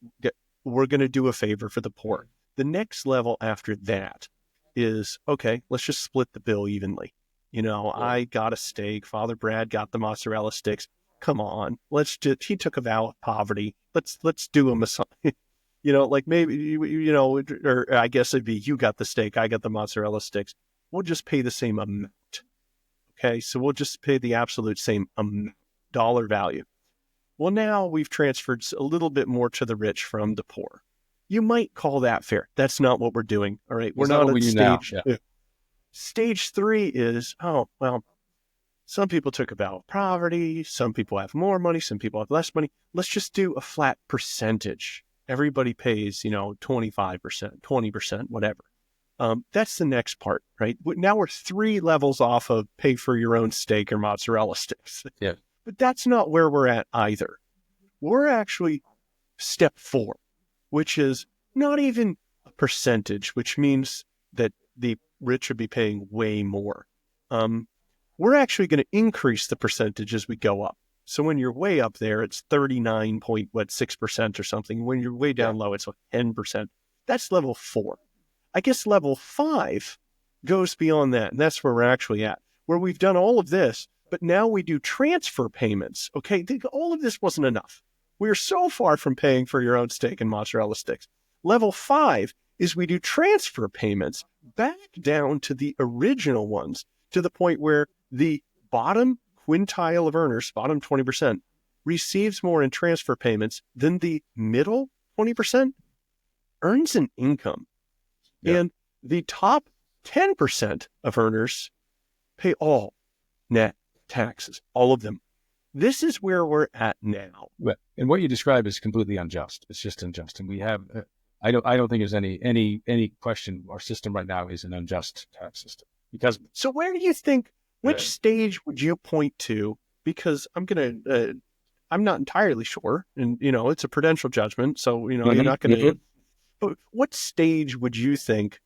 A: we're going to do a favor for the poor. The next level after that is, okay, let's just split the bill evenly. I got a steak. Father Brad got the mozzarella sticks. Come on, he took a vow of poverty. Let's do him a sign. Like maybe, or I guess it'd be you got the steak, I got the mozzarella sticks. We'll just pay the same amount. Okay. So we'll just pay the absolute same dollar value. Well, now we've transferred a little bit more to the rich from the poor. You might call that fair. That's not what we're doing. All right. We're
B: Is that
A: not
B: what
A: at
B: we do now?
A: stage.
B: Yeah,
A: Stage three is, oh, well, some people took a vow of poverty. Some people have more money. Some people have less money. Let's just do a flat percentage. Everybody pays, 25%, 20%, whatever. That's the next part, right? Now we're 3 levels off of pay for your own steak or mozzarella sticks.
B: yeah,
A: But that's not where we're at either. We're actually step 4, which is not even a percentage, which means that the rich would be paying way more. we're actually going to increase the percentage as we go up. So when you're way up there, it's 39.6% or something. When you're way down low, it's like 10%. That's level 4. I guess level 5 goes beyond that, and that's where we're actually at, where we've done all of this, but now we do transfer payments. Okay, all of this wasn't enough. We're so far from paying for your own steak and mozzarella sticks. Level 5 is we do transfer payments back down to the original ones, to the point where the bottom quintile of earners, bottom 20%, receives more in transfer payments than the middle 20% earns an income. Yeah. And the top 10% of earners pay all net taxes, all of them. This is where we're at now.
B: And what you describe is completely unjust. It's just unjust. And we have, I don't think there's any question. Our system right now is an unjust tax system.
A: So where do you think, which stage would you point to? Because I'm not entirely sure. And, it's a prudential judgment. So, you're not going to, but what stage would you think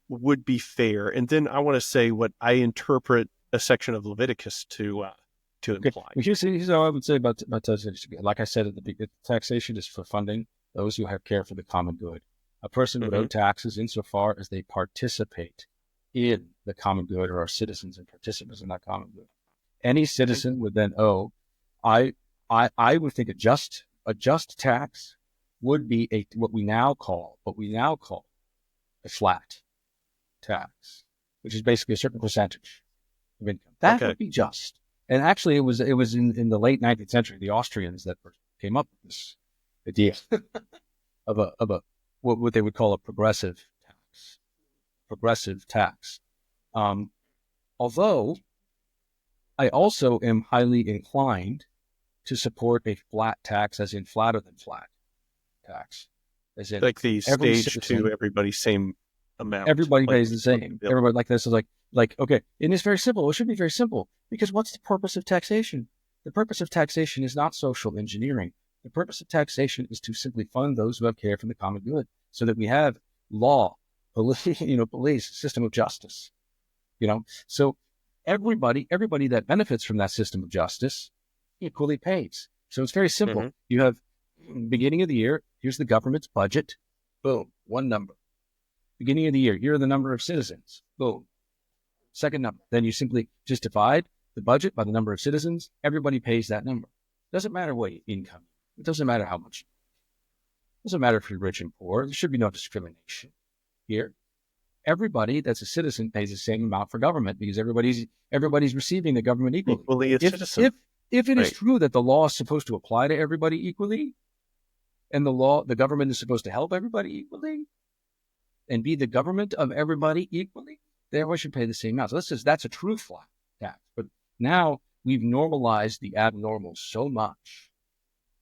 A: would be fair? And then I want to say what I interpret a section of Leviticus to imply.
B: Here's how I would say about taxation. Like I said at the beginning, taxation is for funding those who have care for the common good. A person would owe taxes insofar as they participate in the common good, or are citizens and participants in that common good. Any citizen would then owe. I would think a just tax would be what we now call a flat tax, which is basically a certain percentage of income. That would be just. And actually, it was in the late 19th century, the Austrians that came up with this idea of a what they would call a progressive tax. Although I also am highly inclined to support a flat tax, as in flatter than flat tax, as in
A: like the stage to everybody same amount.
B: Everybody pays the same. Everybody like this is like, okay, and it's very simple. It should be very simple, because what's the purpose of taxation? The purpose of taxation is not social engineering. The purpose of taxation is to simply fund those who have care for the common good, so that we have law, police, system of justice. So everybody that benefits from that system of justice equally pays. So it's very simple. You have beginning of the year, here's the government's budget. Boom, one number. Beginning of the year, here are the number of citizens. Boom. Second number. Then you simply just divide the budget by the number of citizens. Everybody pays that number. Doesn't matter what income. It doesn't matter how much. It doesn't matter if you're rich and poor. There should be no discrimination here. Everybody that's a citizen pays the same amount for government, because everybody's receiving the government equally. If it is true that the law is supposed to apply to everybody equally, and the government is supposed to help everybody equally, and be the government of everybody equally, then everyone should pay the same amount. So that's a true flat tax. But now we've normalized the abnormal so much.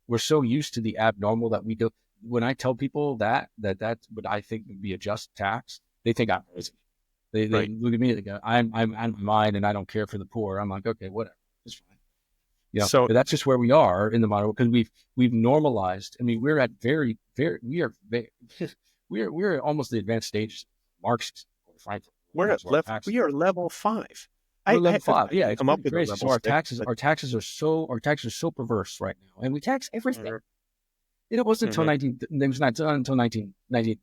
B: We're so used to the abnormal that we do. When I tell people that's what I think would be a just tax, they think I'm crazy. They look at me, they go, I'm mine and I don't care for the poor. I'm like, okay, whatever, it's fine. So but that's just where we are in the modern world, because we've normalized. I mean, we're at we're almost the advanced stages of Marxism.
A: We are level 5.
B: We're level 5. Yeah, it's crazy. So our taxes are so perverse right now, and we tax everything. It wasn't until 1909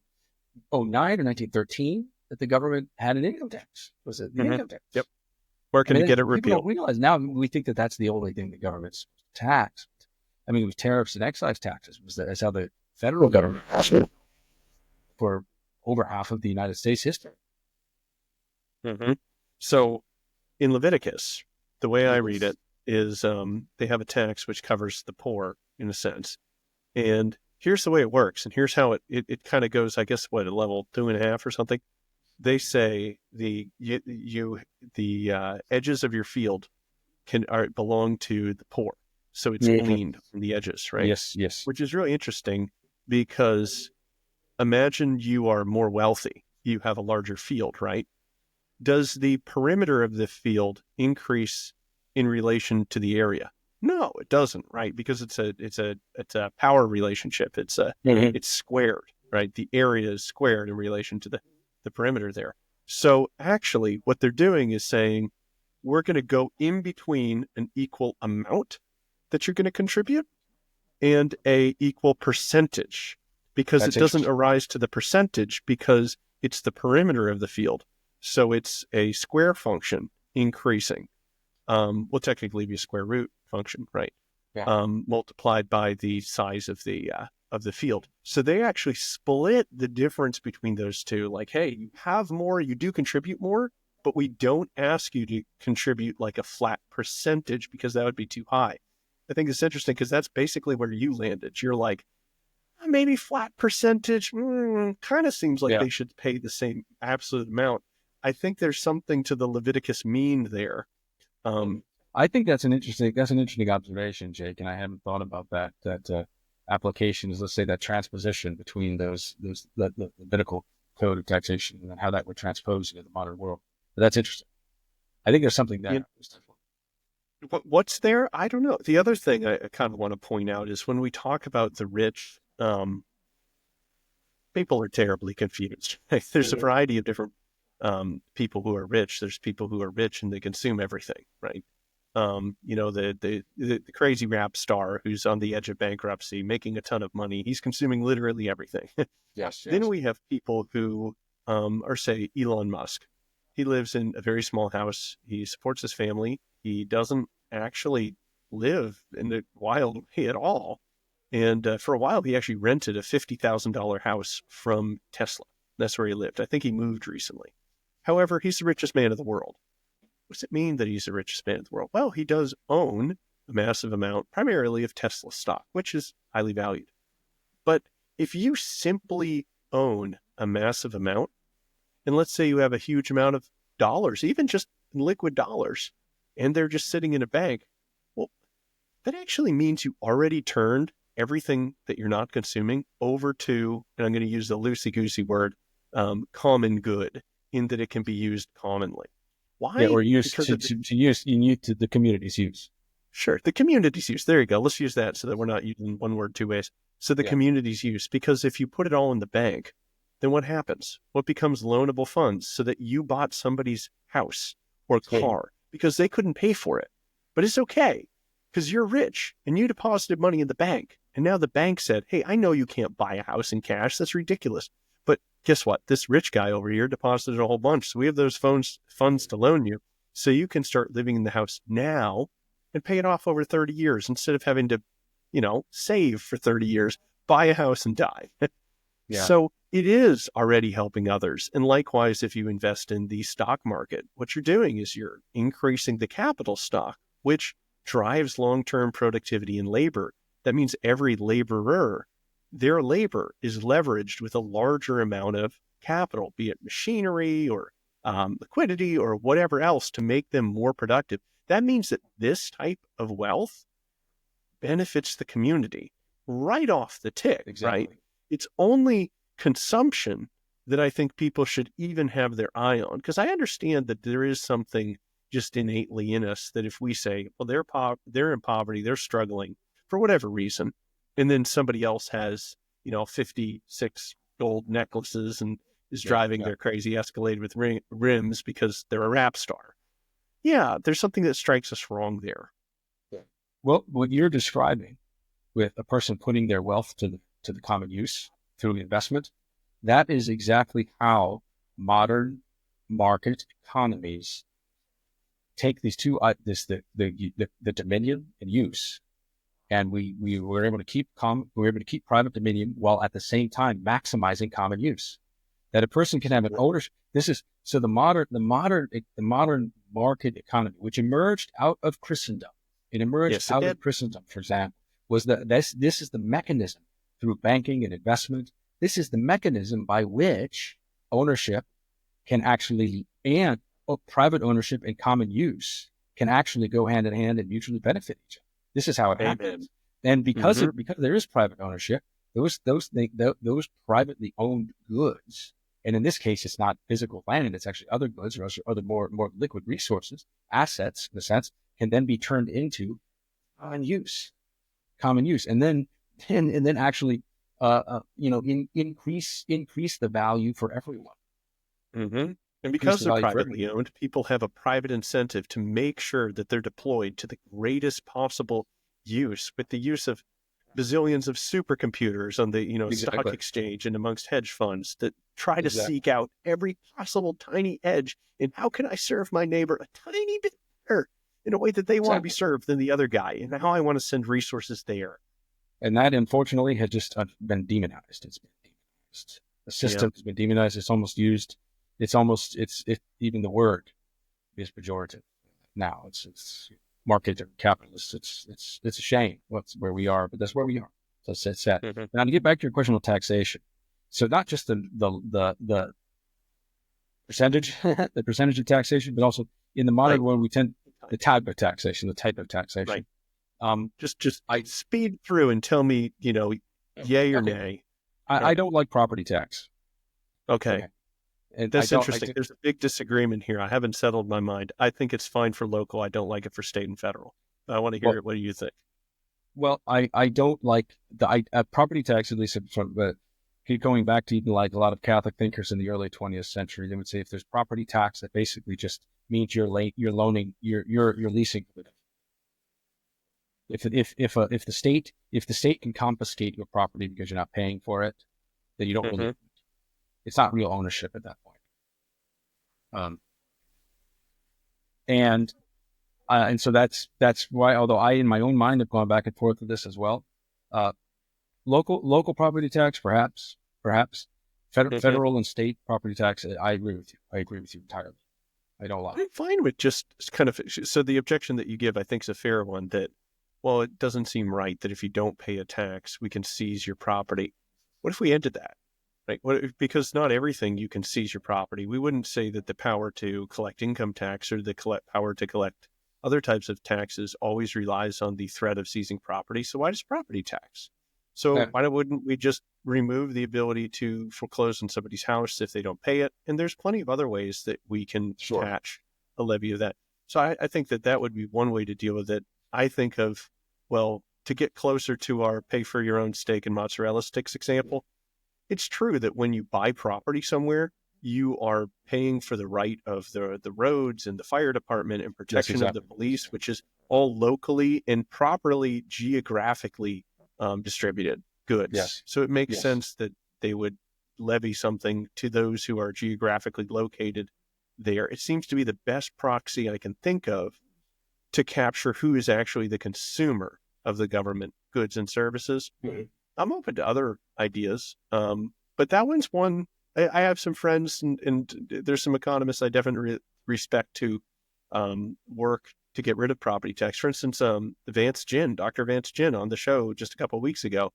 B: or 1913 that the government had an income tax. Was it the income tax?
A: Yep. Where can you get it repealed?
B: People don't realize now. We think that that's the only thing the government's taxed. I mean, it was tariffs and excise taxes. That's how the federal government for over half of the United States history.
A: So in Leviticus, the way I read it is they have a tax which covers the poor in a sense. And here's the way it works. And here's how it kind of goes, I guess, at level 2.5 or something. They say the edges of your field belong to the poor. So it's cleaned from the edges, right?
B: Yes.
A: Which is really interesting, because imagine you are more wealthy. You have a larger field, right? Does the perimeter of the field increase in relation to the area? No, it doesn't, right? Because it's a power relationship. It's squared, right? The area is squared in relation to the perimeter there. So actually what they're doing is saying we're going to go in between an equal amount that you're going to contribute and a equal percentage, because
B: That's
A: it doesn't
B: interesting.
A: arise to the percentage because it's the perimeter of the field. So it's a square function increasing. Will technically be a square root function, right?
B: Yeah.
A: Multiplied by the size of the field. So they actually split the difference between those two. Like, hey, you have more, you do contribute more, but we don't ask you to contribute like a flat percentage because that would be too high. I think it's interesting because that's basically where you landed. You're like, maybe flat percentage, kind of seems like
B: Yeah.
A: they should pay the same absolute amount. I think there's something to the Leviticus mean there.
B: I think that's an interesting observation, Jake, and I haven't thought about that applications. Let's say that transposition between the Levitical code of taxation and how that would transpose into the modern world. But that's interesting. I think there's something
A: You
B: there.
A: what's there? I don't know. The other thing I kind of want to point out is when we talk about the rich, people are terribly confused. There's a variety of different people who are rich. There's people who are rich and they consume everything, right? The crazy rap star who's on the edge of bankruptcy, making a ton of money. He's consuming literally everything.
B: Yes,
A: Then
B: yes.
A: we have people who are, say, Elon Musk. He lives in a very small house. He supports his family. He doesn't actually live in the wild way at all. And for a while, he actually rented a $50,000 house from Tesla. That's where he lived. I think he moved recently. However, he's the richest man in the world. What does it mean that he's the richest man in the world? Well, he does own a massive amount, primarily of Tesla stock, which is highly valued. But if you simply own a massive amount, and let's say you have a huge amount of dollars, even just liquid dollars, and they're just sitting in a bank, well, that actually means you already turned everything that you're not consuming over to, and I'm going to use the loosey-goosey word, common good, in that it can be used commonly.
B: Yeah,
A: Why?
B: or use
A: Because of
B: to use in use to the community's use.
A: Sure, the community's use. There you go. Let's use that so that we're not using one word two ways. So the
B: Yeah.
A: community's use, because if you put it all in the bank, then what happens? What becomes loanable funds so that you bought somebody's house or
B: Yeah.
A: car because they couldn't pay for it. But it's okay because you're rich and you deposited money in the bank. And now the bank said, hey, I know you can't buy a house in cash. That's ridiculous. But guess what? This rich guy over here deposited a whole bunch. So we have those funds to loan you so you can start living in the house now and pay it off over 30 years instead of having to, save for 30 years, buy a house and die.
B: Yeah.
A: So it is already helping others. And likewise, if you invest in the stock market, what you're doing is you're increasing the capital stock, which drives long-term productivity in labor. That means every laborer, their labor is leveraged with a larger amount of capital, be it machinery or liquidity or whatever else to make them more productive. That means that this type of wealth benefits the community right off the tick, right?
B: Exactly.
A: It's only consumption that I think people should even have their eye on, because I understand that there is something just innately in us that if we say, well, they're in poverty, they're struggling for whatever reason, and then somebody else has, 56 gold necklaces and is
B: Yeah.
A: driving
B: Yeah.
A: their crazy Escalade with rims because they're a rap star. Yeah, there's something that strikes us wrong there.
B: Yeah. Well, what you're describing with a person putting their wealth to the common use through investment, that is exactly how modern market economies take these two the dominion and use, and we were able to keep private dominion while at the same time maximizing common use. That a person can have an ownership. This is so the modern market economy, which emerged out of Christendom. It emerged
A: Yes, it
B: out
A: did.
B: of Christendom, for example, was that this is the mechanism through banking and investment. This is the mechanism by which ownership can actually and private ownership and common use can actually go hand in hand and mutually benefit each other. This is how it
A: Amen.
B: happens. And because
A: Mm-hmm.
B: because there is private ownership, those privately owned goods, and in this case, it's not physical land; it's actually other goods or other more liquid resources, assets in a sense, can then be turned into common use, and then actually, increase the value for everyone.
A: Mm-hmm. And
B: increase
A: because
B: the
A: they're
B: value for everyone.
A: privately owned, people have a private incentive to make sure that they're deployed to the greatest possible use, with the use of bazillions of supercomputers on the stock
B: Exactly.
A: exchange and amongst hedge funds that try to
B: Exactly.
A: seek out every possible tiny edge in how can I serve my neighbor a tiny bit better in a way that they want to be
B: Exactly.
A: served than the other guy, and how I want to send resources there.
B: And that, unfortunately, has just been demonized. It's been demonized. The
A: Yeah.
B: system has been demonized. It's almost used. Even the word is pejorative now. It's market or capitalist. It's a shame where we are, but that's where we are. So it's sad.
A: Mm-hmm.
B: Now to get back to your question on taxation. So not just the percentage, the percentage of taxation, but also in the modern world, we tend the type of taxation.
A: Right.
B: Um,
A: Just
B: I
A: speed through and tell me, yay or
B: okay.
A: nay.
B: I don't like property tax.
A: Okay.
B: And
A: That's interesting. There's a big disagreement here. I haven't settled my mind. I think it's fine for local. I don't like it for state and federal. I want to hear
B: well,
A: it. What do you think?
B: well, I don't like the property tax, at least from, but keep going back to even like a lot of Catholic thinkers in the early 20th century. They would say if there's property tax, that basically just means you're loaning, you're leasing. If the state can confiscate your property because you're not paying for it, then you don't
A: Mm-hmm.
B: really. It's not real ownership at that point. Um, and so that's why, although I in my own mind have gone back and forth with this as well, uh, local property tax, perhaps federal and state property tax. I agree with you. I agree with you entirely. I don't like.
A: I'm fine with just kind of, so the objection that you give, I think, is a fair one, that, well, it doesn't seem right that if you don't pay a tax, we can seize your property. What if we ended that? Right? Because not everything you can seize your property. We wouldn't say that the power to collect income tax or the power to collect other types of taxes always relies on the threat of seizing property. So why does property tax? So
B: Yeah.
A: why wouldn't we just remove the ability to foreclose on somebody's house if they don't pay it? And there's plenty of other ways that we can
B: Sure.
A: attach a levy of that. So I think that would be one way to deal with it. I think of, well, to get closer to our pay for your own steak and mozzarella sticks example, it's true that when you buy property somewhere, you are paying for the right of the roads and the fire department and protection of the
B: Exactly.
A: police, which is all locally and properly geographically distributed goods.
B: Yes.
A: So it makes
B: Yes.
A: sense that they would levy something to those who are geographically located there. It seems to be the best proxy I can think of to capture who is actually the consumer of the government goods and services.
B: Mm-hmm.
A: I'm open to other ideas, but that one's one. I have some friends, and there's some economists I definitely respect to work to get rid of property tax. For instance, Dr. Vance Ginn on the show just a couple of weeks ago,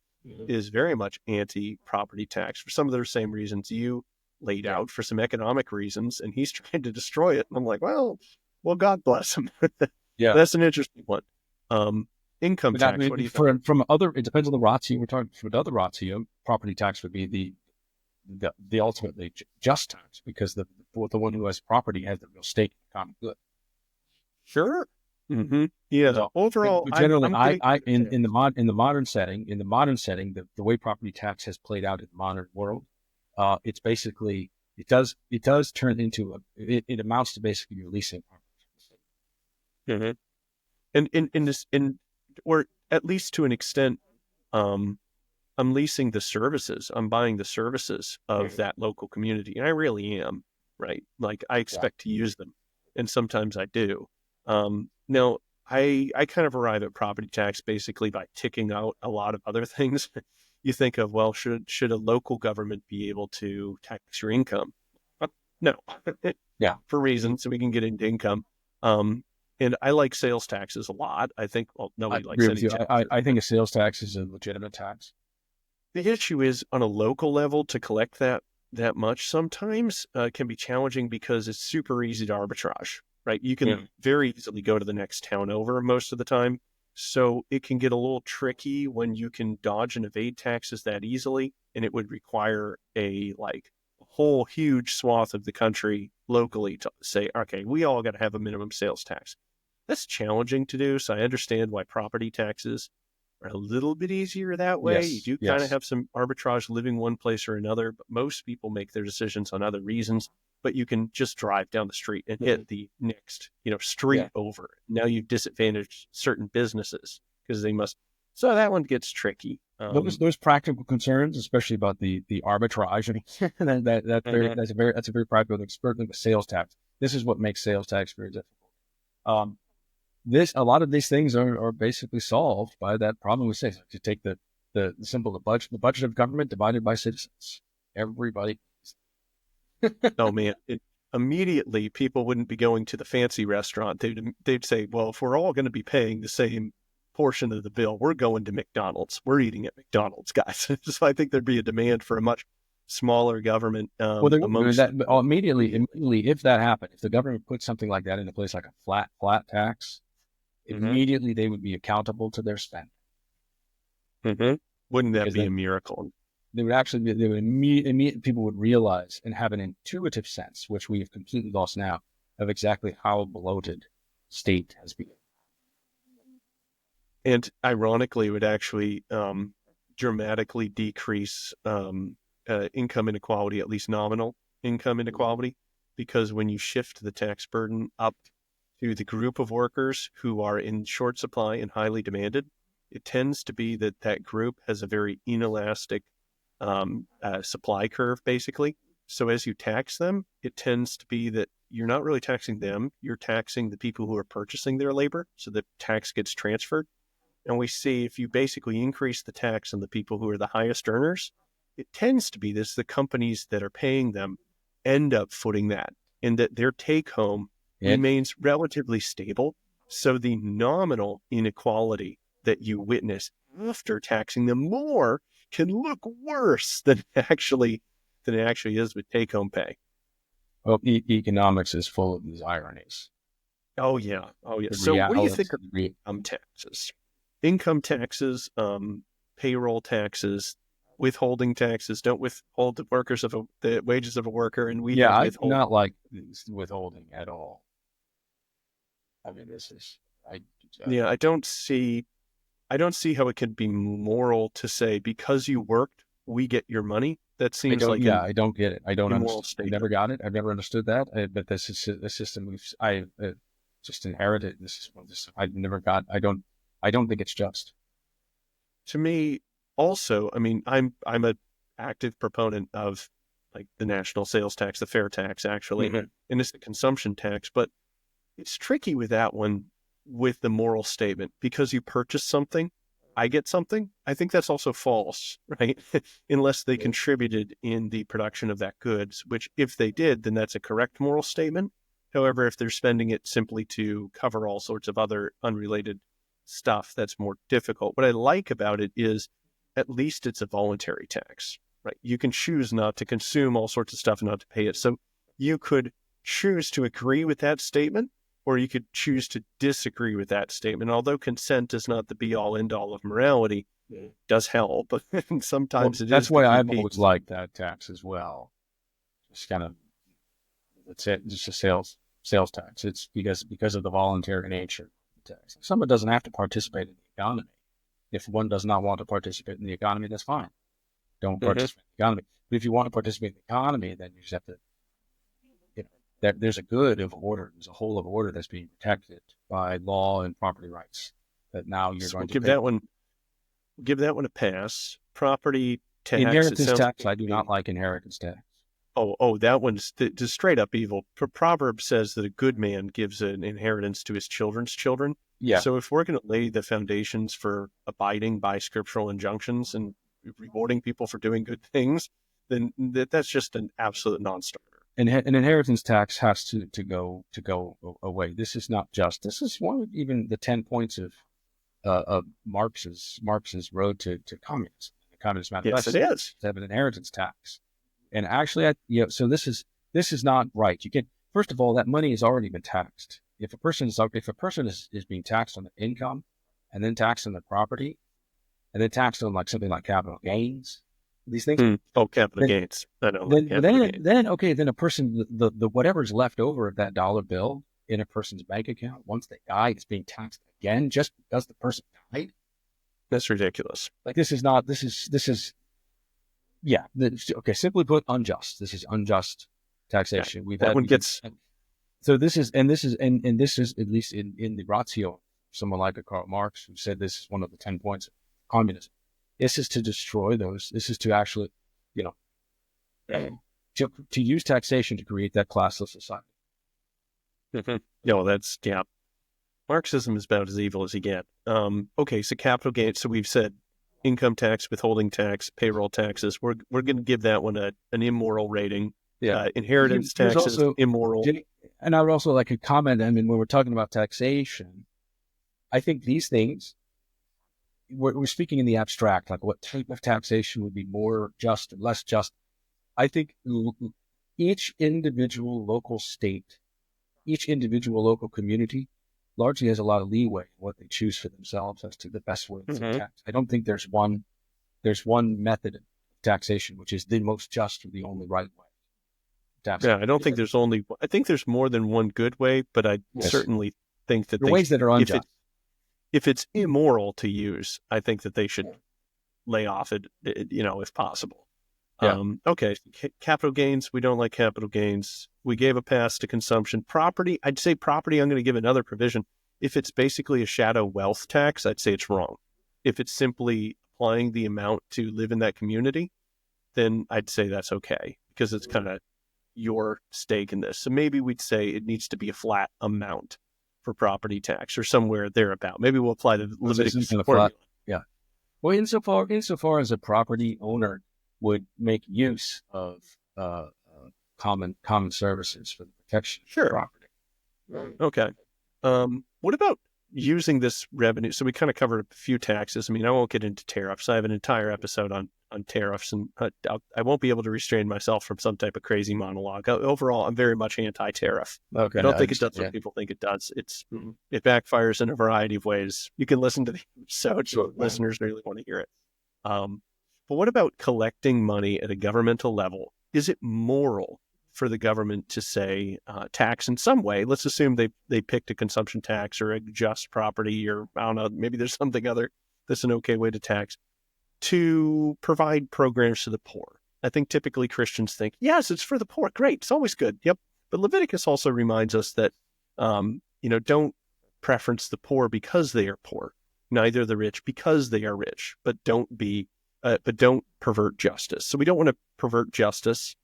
A: is very much anti-property tax for some of the same reasons you laid out, for some economic reasons, and he's trying to destroy it. And I'm like, well, God bless him.
B: Yeah.
A: That's an interesting one. Income tax. What do you think?
B: From other, it depends on the ratio we're talking. From another ratio, property tax would be the ultimately just tax, because the one who has property has the real stake in the common good.
A: Sure. Mm-hmm. Yeah.
B: So,
A: overall,
B: generally,
A: in
B: the modern setting, the way property tax has played out in the modern world, it's basically it does turn into it amounts to basically you're leasing property.
A: Mm-hmm. And in this, or at least to an extent, I'm leasing the services. I'm buying the services of that local community, and I really am, right? Like I expect to use them, and sometimes I do. Now, I kind of arrive at property tax basically by ticking out a lot of other things. You think of, well, should a local government be able to tax your income? No,
B: Yeah.
A: for reasons, so we can get into income. And I like sales taxes a lot. I think, well,
B: I
A: nobody likes
B: agree with
A: any
B: you.
A: tax.
B: I think a sales tax is a legitimate tax.
A: The issue is on a local level to collect that much sometimes can be challenging because it's super easy to arbitrage, right? You can very easily go to the next town over most of the time. So it can get a little tricky when you can dodge and evade taxes that easily. And it would require a whole huge swath of the country locally to say, okay, we all got to have a minimum sales tax. That's challenging to do. So I understand why property taxes are a little bit easier that way. You do kind of have some arbitrage living one place or another, but most people make their decisions on other reasons. but you can just drive down the street and hit the next, street
B: Yeah.
A: over. Now you've disadvantaged certain businesses because they must. So that one gets tricky.
B: Those practical concerns, especially about the arbitrage, that's a very practical, especially with sales tax. This is what makes sales tax very difficult. A lot of these things are basically solved by that problem we say. So to take the budget of government divided by citizens, everybody.
A: Oh man, immediately people wouldn't be going to the fancy restaurant. They'd say, well, if we're all going to be paying the same portion of the bill, we're going to McDonald's. We're eating at McDonald's, guys. So I think there'd be a demand for a much smaller government.
B: Well, they're doing that immediately, if that happened, if the government put something like that into place, like a flat tax, immediately they would be accountable to their spend.
A: Wouldn't that be a miracle?
B: They would actually immediately people would realize and have an intuitive sense, which we have completely lost now, of exactly how bloated state has been.
A: And ironically, it would actually dramatically decrease income inequality, at least nominal income inequality, because when you shift the tax burden up to the group of workers who are in short supply and highly demanded, it tends to be that group has a very inelastic supply curve, basically. So as you tax them, it tends to be that you're not really taxing them, you're taxing the people who are purchasing their labor, so the tax gets transferred. And we see if you basically increase the tax on the people who are the highest earners, it tends to be this, the companies that are paying them end up footing that, and that their take home remains relatively stable. So the nominal inequality that you witness after taxing them more can look worse than it actually is with take home pay.
B: Well, economics is full of these ironies.
A: Oh yeah. So what do you think of income taxes? Income taxes, payroll taxes, withholding taxes. Don't withhold the wages of a worker, and we
B: I do not like withholding at all. I mean,
A: I don't see how it can be moral to say because you worked, we get your money. That seems like
B: I don't get it. I don't understand. I never got it. I've never understood that. But this is a system I just inherited. I've never got. I don't think it's just.
A: To me, also, I mean, I'm a active proponent of like the national sales tax, the fair tax, actually, and it's the consumption tax. But it's tricky with that one, with the moral statement, because you purchase something, I get something. I think that's also false, right? Unless they contributed in the production of that goods, which if they did, then that's a correct moral statement. However, if they're spending it simply to cover all sorts of other unrelated stuff, that's more difficult. What I like about it is at least it's a voluntary tax, right? You can choose not to consume all sorts of stuff and not to pay it. So you could choose to agree with that statement, or you could choose to disagree with that statement. Although consent is not the be-all, end-all of morality, it does help. But sometimes it is.
B: That's why I've always liked that tax as well. Just kind of, that's it. Just a sales tax. It's because of the voluntary nature of the tax. Someone doesn't have to participate in the economy. If one does not want to participate in the economy, that's fine. Don't participate in the economy. But if you want to participate in the economy, then you just have to. There's a good of order. There's a whole of order that's being protected by law and property rights. That now you're going to
A: give that one a pass. Property tax.
B: Inheritance tax. I do not like inheritance tax.
A: Oh, that one's just straight up evil. Proverb says that a good man gives an inheritance to his children's children.
B: Yeah.
A: So if we're going to lay the foundations for abiding by scriptural injunctions and rewarding people for doing good things, then that's just an absolute non-starter.
B: An inheritance tax has to go away. This is not just. This is one of even the 10 points of Marx's road to communism. The Communist Manifesto.
A: Yes, it is.
B: To have an inheritance tax, and actually, so this is not right. You can, first of all, that money has already been taxed. If a person is being taxed on the income, and then taxed on the property, and then taxed on something like capital gains. These things.
A: Capital gains. I know.
B: Then a person, the whatever's left over of that dollar bill in a person's bank account, once they die, it's being taxed again just because the person died.
A: That's ridiculous.
B: Simply put, unjust. This is unjust taxation.
A: That one gets
B: so this is at least in the ratio, someone like a Karl Marx, who said this is one of the 10 points of communism. This is to destroy those. This is to actually, you know, to use taxation to create that classless society.
A: No, that's Marxism is about as evil as you get. Okay, so capital gains. So we've said income tax, withholding tax, payroll taxes. We're going to give that one an immoral rating.
B: Yeah,
A: inheritance taxes,
B: also,
A: immoral.
B: And I would also like to comment. I mean, when we're talking about taxation, I think these things, we're speaking in the abstract, like what type of taxation would be more just or less just. I think each individual local state, each individual local community largely has a lot of leeway in what they choose for themselves as to the best way to tax. I don't think there's one method of taxation which is the most just or the only right way.
A: Yeah, I don't think there's I think there's more than one good way, but I certainly think that
B: there are ways that are unjust.
A: If it's immoral to use, I think that they should lay off it, if possible.
B: Yeah.
A: Okay, capital gains, we don't like capital gains. We gave a pass to consumption. Property, I'd say property, I'm going to give another provision. If it's basically a shadow wealth tax, I'd say it's wrong. If it's simply applying the amount to live in that community, then I'd say that's okay, because it's kind of your stake in this. So maybe we'd say it needs to be a flat amount for property tax or somewhere thereabout. Maybe we'll apply the Leviticus formula.
B: Yeah. Well, insofar as a property owner would make use of common services for the protection of property.
A: Okay. What about using this revenue? So we kind of covered a few taxes. I mean, I won't get into tariffs. I have an entire episode on tariffs, and I won't be able to restrain myself from some type of crazy monologue. Overall, I'm very much anti-tariff. Okay, I don't think it does what people think it does. It backfires in a variety of ways. You can listen to the episode. Listeners really want to hear it. But what about collecting money at a governmental level? Is it moral for the government to say tax in some way? Let's assume they picked a consumption tax or a just property, or I don't know, maybe there's something other that's an okay way to tax, to provide programs to the poor. I think typically Christians think, yes, it's for the poor. Great. It's always good. Yep. But Leviticus also reminds us that, don't preference the poor because they are poor, neither the rich because they are rich, but don't pervert justice. So we don't want to pervert justice.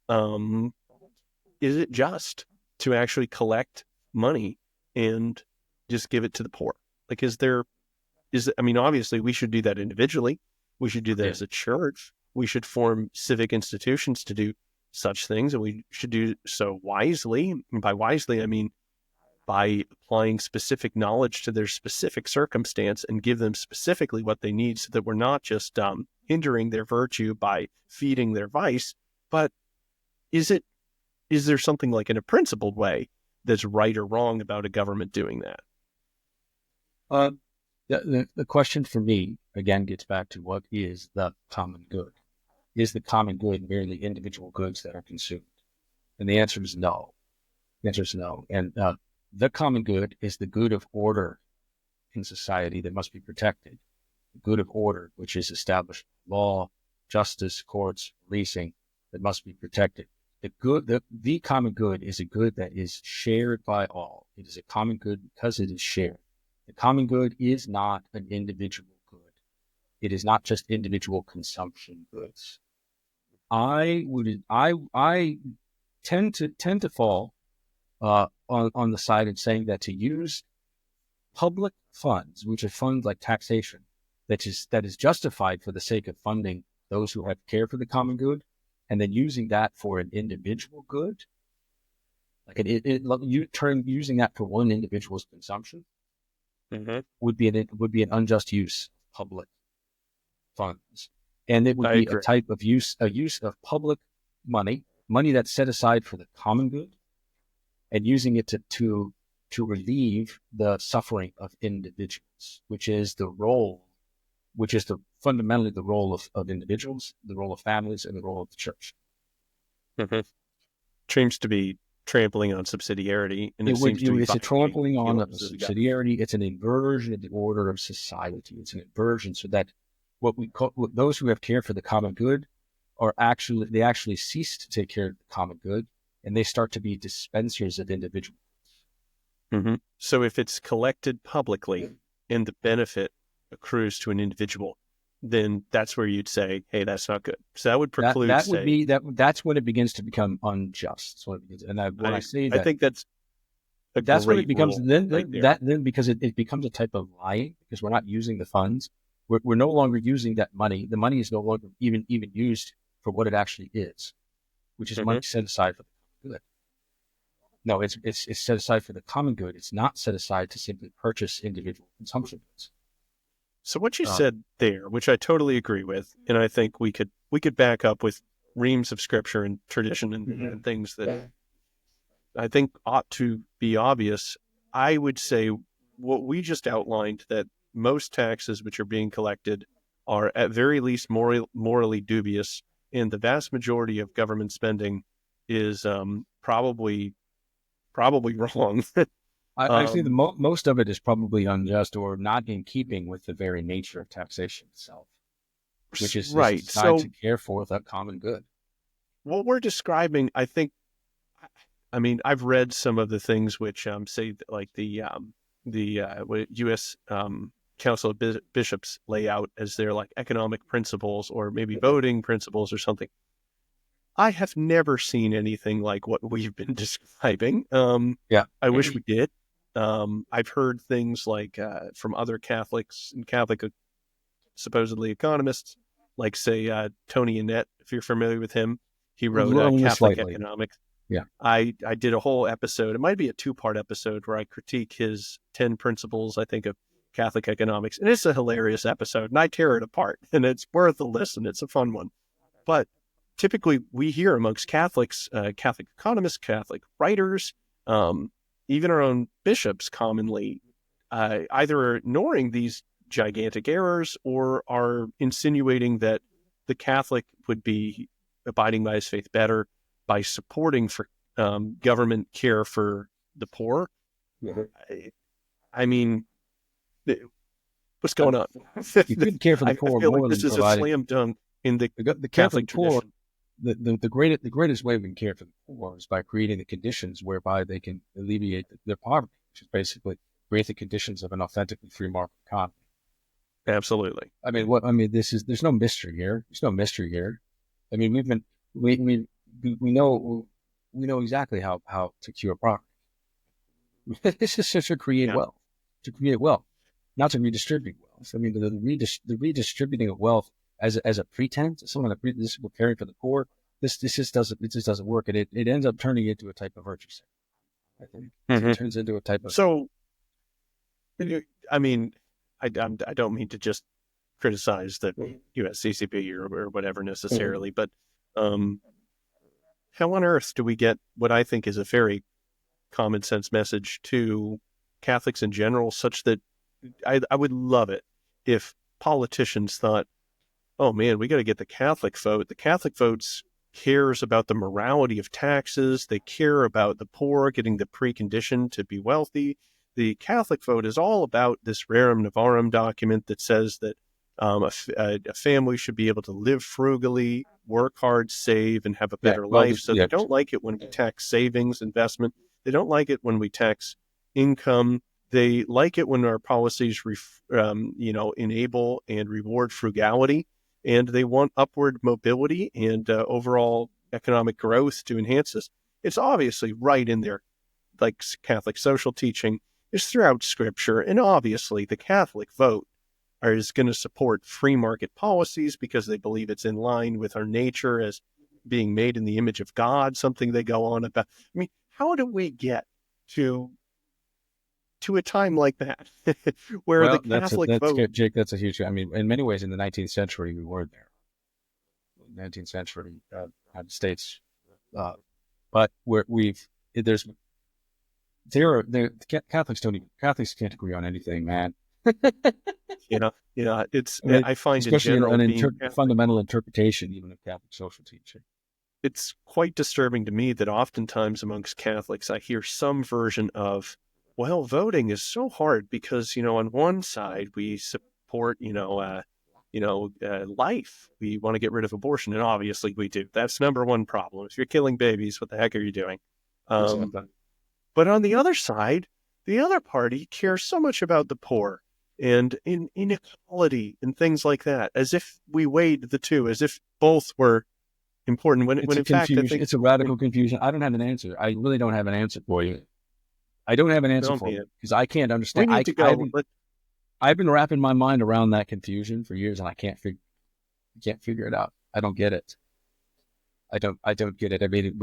A: Is it just to actually collect money and just give it to the poor? Like, obviously we should do that individually. We should do that as a church. We should form civic institutions to do such things, and we should do so wisely. And by wisely, I mean by applying specific knowledge to their specific circumstance and give them specifically what they need, so that we're not just hindering their virtue by feeding their vice. But is there something like in a principled way that's right or wrong about a government doing that?
B: The question for me, again, gets back to what is the common good? Is the common good merely individual goods that are consumed? And the answer is no. The answer is no. And the common good is the good of order in society that must be protected. The good of order, which is established law, justice, courts, policing, that must be protected. The common good is a good that is shared by all. It is a common good because it is shared. The common good is not an individual good. It is not just individual consumption goods. I tend to fall on the side of saying that to use public funds, which are funds like taxation, that is justified for the sake of funding those who have care for the common good, and then using that for an individual good, like using that for one individual's consumption, would be an unjust use of public funds, and it would be a type of use of public money that's set aside for the common good, and using it to relieve the suffering of individuals, which is fundamentally the role of individuals, the role of families, and the role of the church.
A: Seems to be trampling on subsidiarity, and
B: it's a trampling on subsidiarity. It's an inversion of the order of society. It's an inversion, so that those who have care for the common good actually cease to take care of the common good, and they start to be dispensers of individual.
A: So if it's collected publicly and the benefit accrues to an individual, then that's where you'd say, hey, that's not good. So that would preclude,
B: That would be that's when it begins to become unjust. So when I say
A: I
B: that,
A: think that's a
B: that's when it
A: great
B: becomes
A: rule
B: then
A: right there.
B: then because it becomes a type of lying, because we're not using the funds. We're no longer using that money. The money is no longer even used for what it actually is, which is money set aside for the common good. No, it's set aside for the common good. It's not set aside to simply purchase individual consumption goods.
A: So what you said there, which I totally agree with, and I think we could back up with reams of scripture and tradition and things that I think ought to be obvious. I would say what we just outlined, that most taxes which are being collected are at very least morally dubious, and the vast majority of government spending is probably wrong.
B: I think most of it is probably unjust or not in keeping with the very nature of taxation itself, which is
A: right.
B: designed
A: So
B: to care for the common good.
A: what we're describing, I think, I mean, I've read some of the things which say that, like the U.S. Council of Bishops lay out as their like economic principles or maybe voting principles or something. I have never seen anything like what we've been describing. I wish we did. I've heard things like from other Catholics and Catholic supposedly economists, like say Tony Annett, if you're familiar with him. He wrote Catholic Economics.
B: Yeah.
A: I did a whole episode. It might be a 2-part episode where I critique his 10 principles, I think, of Catholic economics. And it's a hilarious episode, and I tear it apart, and it's worth a listen. It's a fun one. But typically we hear amongst Catholics, Catholic economists, Catholic writers, even our own bishops commonly either are ignoring these gigantic errors or are insinuating that the Catholic would be abiding by his faith better by supporting for government care for the poor. I mean, what's going on?
B: You couldn't care for the poor
A: I feel
B: more
A: like this
B: than
A: is a slam dunk in the Catholic tradition.
B: The greatest way we can care for the poor is by creating the conditions whereby they can alleviate their poverty, which is basically create the conditions of an authentically free market economy.
A: Absolutely.
B: I mean, there's no mystery here. There's no mystery here. I mean, we know exactly how to cure poverty. This is just to create wealth, not to redistribute wealth. I mean, the redistributing of wealth as a pretense, someone that this will caring for the poor. This just doesn't work, and it ends up turning into a type of virtue sign. I think it turns into a type of.
A: So, I mean, I don't mean to just criticize the USCCP or whatever necessarily, but how on earth do we get what I think is a very common sense message to Catholics in general, such that I would love it if politicians thought, oh man, we got to get the Catholic vote. The Catholic vote cares about the morality of taxes. They care about the poor getting the precondition to be wealthy. The Catholic vote is all about this Rerum Novarum document that says that a family should be able to live frugally, work hard, save, and have a better life. So they don't like it when we tax savings, investment. They don't like it when we tax income. They like it when our policies, enable and reward frugality, and they want upward mobility and overall economic growth to enhance this. It's obviously right in there, like Catholic social teaching is throughout Scripture, and obviously the Catholic vote is going to support free market policies because they believe it's in line with our nature as being made in the image of God, something they go on about. I mean, how do we get to a time like that where the Catholic vote...
B: Jake, that's a huge... I mean, in many ways, in the 19th century, we were there. 19th century United States. But Catholics can't agree on anything, man.
A: It's, I find
B: especially
A: in general
B: fundamental interpretation, even of Catholic social teaching.
A: It's quite disturbing to me that oftentimes amongst Catholics, I hear some version of, voting is so hard because, on one side we support, life. We want to get rid of abortion, and obviously we do. That's number one problem. If you're killing babies, what the heck are you doing?
B: Exactly.
A: But on the other side, the other party cares so much about the poor and inequality and things like that, as if we weighed the two, as if both were important. When
B: It's a
A: in fact, I
B: confusion.
A: think
B: It's a radical confusion. I don't have an answer. I really don't have an answer for you. I don't have an answer for you because I can't
A: we
B: understand.
A: need to go.
B: I've been wrapping my mind around that confusion for years, and I can't figure it out. I don't get it. I don't get it. I mean,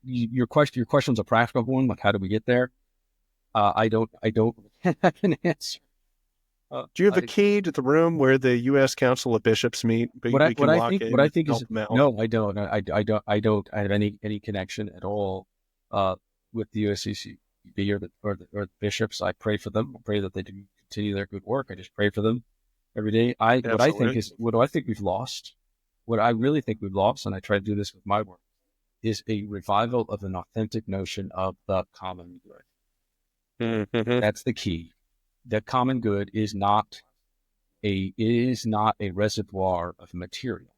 B: your question's a practical one. Like, how do we get there? I don't have an answer.
A: Do you have a key to the room where the U.S. Council of Bishops meet?
B: What I think is
A: them out?
B: no, I don't. I don't have any connection at all with the USCCB or the bishops. I pray for them. I pray that they do continue their good work. I just pray for them every day. What do I think we've lost? What I really think we've lost, and I try to do this with my work, is a revival of an authentic notion of the common good.
A: Mm-hmm.
B: That's the key. The common good is not a reservoir of material.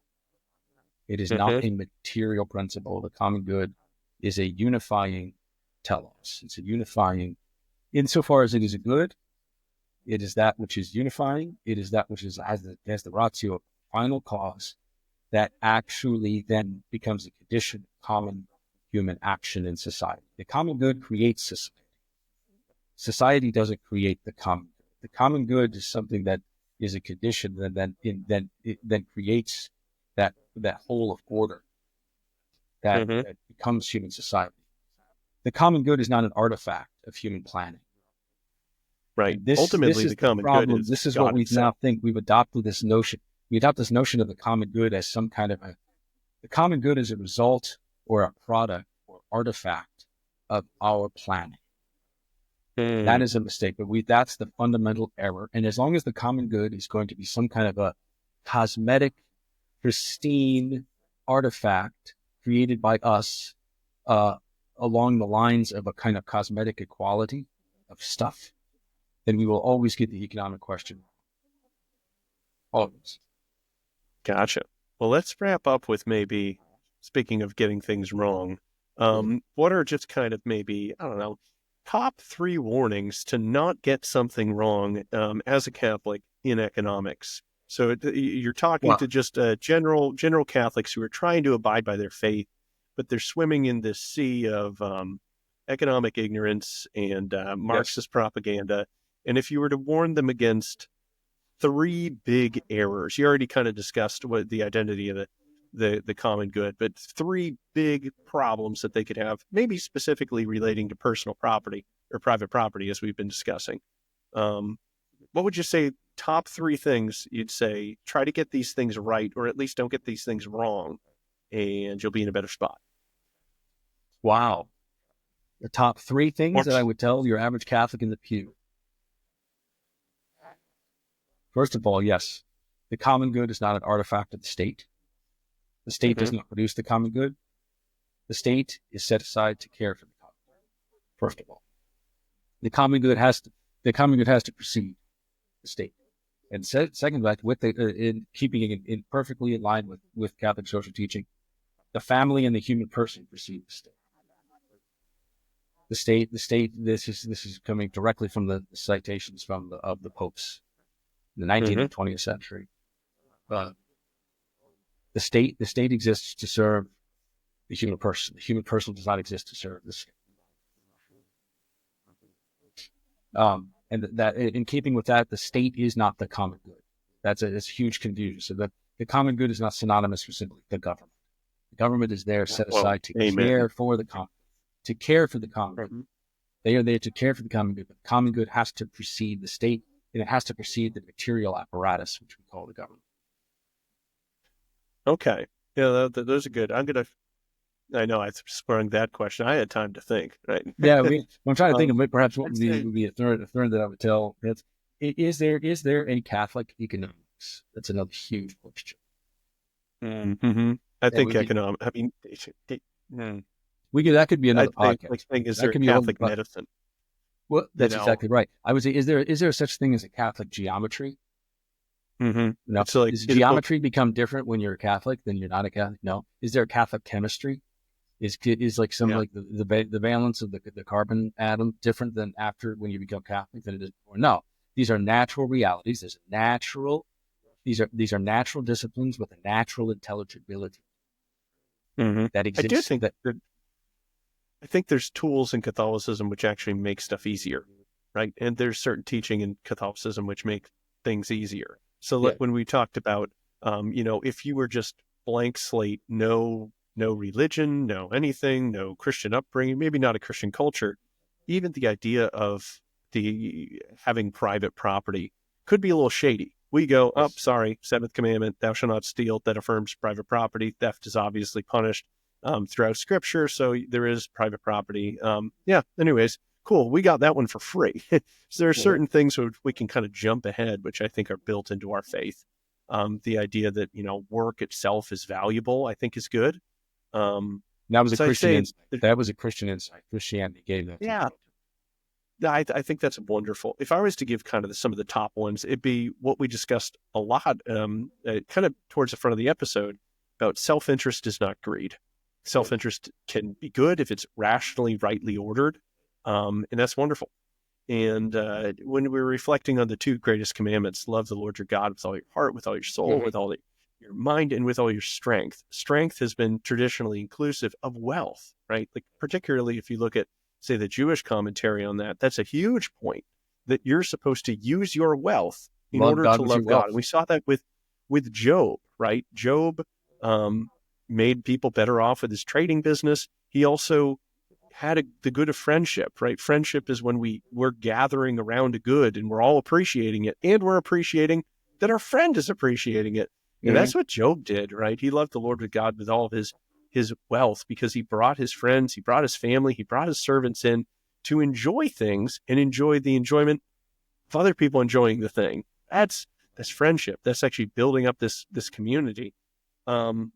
B: It is not a material principle. The common good is a unifying telos. It's a unifying, insofar as it is a good, it is that which is unifying. It is that which has the ratio of final cause that actually then becomes a condition of common human action in society. The common good creates society. Society doesn't create the common good. The common good is something that is a condition that then creates that whole of order that becomes human society. The common good is not an artifact of human planning.
A: Right.
B: Ultimately, this is the common good. This is what we now think. We've adopted this notion. We adopt this notion of the common good as some kind of the common good is a result or a product or artifact of our planning. That is a mistake, but that's the fundamental error. And as long as the common good is going to be some kind of a cosmetic, pristine artifact created by us along the lines of a kind of cosmetic equality of stuff, then we will always get the economic question. Always.
A: Gotcha. Well, let's wrap up with maybe, speaking of getting things wrong, what are just kind of maybe, I don't know, top 3 warnings to not get something wrong as a Catholic in economics? So you're talking to just general Catholics who are trying to abide by their faith, but they're swimming in this sea of economic ignorance and Marxist propaganda. And if you were to warn them against 3 big errors, you already kind of discussed what the identity of the common good, but 3 big problems that they could have, maybe specifically relating to personal property or private property, as we've been discussing. What would you say, top 3 things you'd say, try to get these things right, or at least don't get these things wrong, and you'll be in a better spot?
B: Wow. The top 3 things that I would tell your average Catholic in the pew. First of all, yes, the common good is not an artifact of the state. The state does not produce the common good. The state is set aside to care for the common good. First of all, the common good has to precede the state. And second, in keeping it in perfectly in line with Catholic social teaching, the family and the human person precede the state. The state. This is coming directly from the citations of the popes in the 19th and 20th century. The state exists to serve the human person. The human person does not exist to serve the state. And that, in keeping with that, the state is not the common good. That's a huge confusion. So that the common good is not synonymous with simply the government. The government is there set aside to care for the common good. They are there to care for the common good. But the common good has to precede the state, and it has to precede the material apparatus, which we call the government.
A: Okay. Yeah, those are good. I know I sprung that question. I had time to think, right?
B: Yeah, I'm trying to think of perhaps what would be a third that I would tell. Is there a Catholic economics? That's another huge question.
A: I think economic. I mean,
B: that could be another podcast.
A: Is there Catholic medicine?
B: Well,
A: you
B: that's
A: know?
B: exactly right. I would say, is there such thing as a Catholic geometry?
A: Mm-hmm.
B: No.
A: It's like,
B: Does geometry become different when you're a Catholic than you're not a Catholic? No. Is there a Catholic chemistry? Is like some
A: yeah,
B: like the valence of the carbon atom different than after when you become Catholic than it is before? No. These are natural realities. These are natural disciplines with a natural intelligibility
A: mm-hmm.
B: that
A: I do
B: exists.
A: think that I think there's tools in Catholicism which actually make stuff easier, right? And there's certain teaching in Catholicism which make things easier. So
B: Yeah.
A: when we talked about, if you were just blank slate, no religion, no anything, no Christian upbringing, maybe not a Christian culture, even the idea of the having private property could be a little shady. We go, oh,
B: Yes.
A: sorry, seventh commandment, thou shalt not steal, that affirms private property. Theft is obviously punished throughout scripture. So there is private property. Anyways, cool. We got that one for free. So there are
B: Mhm.
A: certain things which we can kind of jump ahead, which I think are built into our faith. The idea that, work itself is valuable, I think is good.
B: That was a
A: So I'd
B: Christian
A: say,
B: insight. That was a Christian insight. Christianity gave that to
A: yeah, I think that's wonderful. If I was to give kind of some of the top ones, it'd be what we discussed a lot, kind of towards the front of the episode about self-interest is not greed.
B: you.
A: Self-interest can be good if it's rationally, rightly ordered, and that's wonderful. And when we're reflecting on the two greatest commandments, love the Lord your God with all your heart, with all your soul,
B: Mhm.
A: with all your mind, and with all your strength. Strength has been traditionally inclusive of wealth, right? Like particularly if you look at, say, the Jewish commentary on that, that's a huge point that you're supposed to use your wealth in
B: Love
A: order
B: God
A: to
B: with your
A: love God. And
B: wealth.
A: we saw that with Job, right? Job um, made people better off with his trading business. He also had the good of friendship, right? Friendship is when we're gathering around a good and we're all appreciating it, and we're appreciating that our friend is appreciating it. And
B: Mhm.
A: that's what Job did, right? He loved the Lord with God with all of his wealth because he brought his friends, he brought his family, he brought his servants in to enjoy things and enjoy the enjoyment of other people enjoying the thing. That's friendship. That's actually building up this community. Um,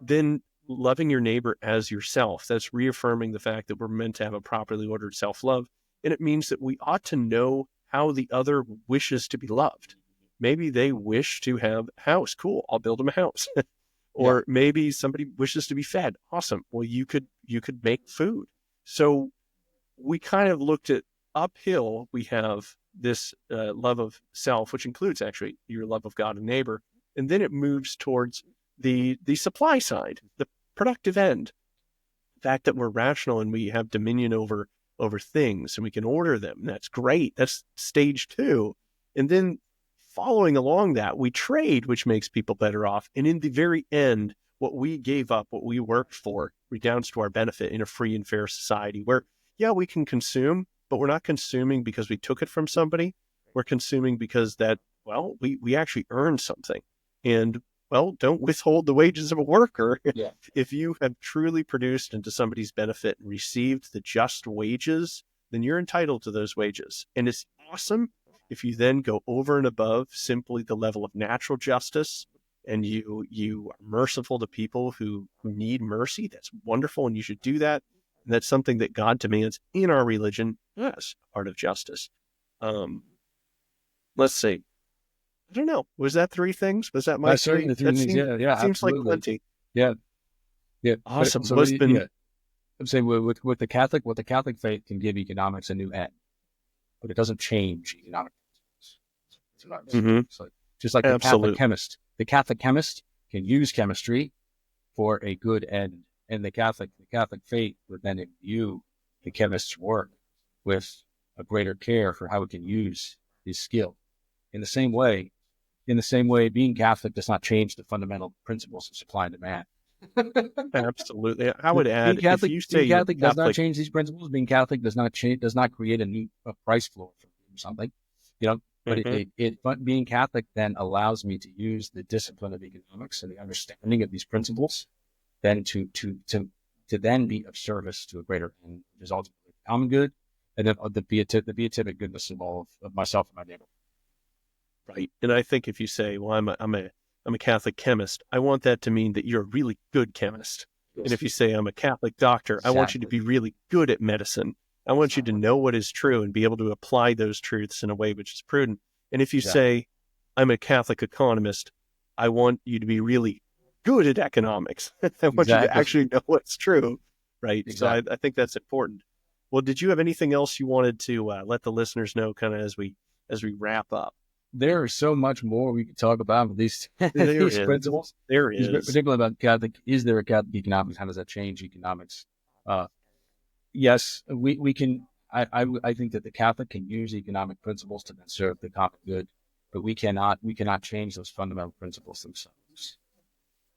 A: then loving your neighbor as yourself. That's reaffirming the fact that we're meant to have a properly ordered self love. And it means that we ought to know how the other wishes to be loved. Maybe they wish to have a house. Cool. I'll build them a house.
B: Yeah.
A: Or maybe somebody wishes to be fed. Awesome. Well, you could make food. So we kind of looked at uphill. We have this love of self, which includes actually your love of God and neighbor, and then it moves towards the supply side, the productive end. The fact that we're rational and we have dominion over things and we can order them. That's great. That's stage two. And then following along that, we trade, which makes people better off. And in the very end, what we gave up, what we worked for, redounds to our benefit in a free and fair society where, yeah, we can consume, but we're not consuming because we took it from somebody. We're consuming because we actually earned something. And don't withhold the wages of a worker.
B: Yeah.
A: If you have truly produced into somebody's benefit and received the just wages, then you're entitled to those wages. And it's awesome if you then go over and above simply the level of natural justice and you are merciful to people who need mercy. That's wonderful, and you should do that. And that's something that God demands in our religion as part of justice. Um, let's see. I don't know. Was that three things? Was that my
B: That's certainly
A: three?
B: the three
A: That
B: things. Yeah. Yeah.
A: seems like
B: Absolutely.
A: plenty.
B: Yeah. Yeah. But
A: Awesome.
B: so
A: Well, it's been
B: yeah, I'm saying with the Catholic faith can give economics a new end, but it doesn't change economic principles. It's not-
A: mhm,
B: it's like, just like the Catholic
A: absolutely
B: chemist. The Catholic chemist can use chemistry for a good end, and the Catholic faith would then imbue the chemist's work with a greater care for how it can use his skill. In the same way, being Catholic does not change the fundamental principles of supply and demand.
A: absolutely. I would add, if you say
B: Being
A: you're
B: Catholic does not
A: Catholic,
B: change these principles. Being Catholic does not create a new price floor for something, you know. But
A: mhm,
B: but being Catholic then allows me to use the discipline of economics and the understanding of these principles, then to then be of service to a greater end, which is ultimately the common good, and then the beatific goodness of all of myself and my neighbor.
A: right? And I think if you say, well, I'm a Catholic chemist, I want that to mean that you're a really good chemist. And
B: Yes,
A: if you say I'm a Catholic doctor, I want you to
B: exactly.
A: be really good at medicine. I want you to know what is true and be able to apply those truths in a way which is prudent. And if you say, I'm a Catholic economist, I want you to be really good at economics. I want you to actually know what's true, right?
B: Exactly.
A: So I think that's important. Well, did you have anything else you wanted to let the listeners know kind of as we wrap up?
B: There is so much more we could talk about with these, these principles.
A: There is.
B: Particularly about Catholic, is there a Catholic economics? How does that change economics? Yes, we can. I think that the Catholic can use economic principles to serve the common good, but we cannot change those fundamental principles themselves.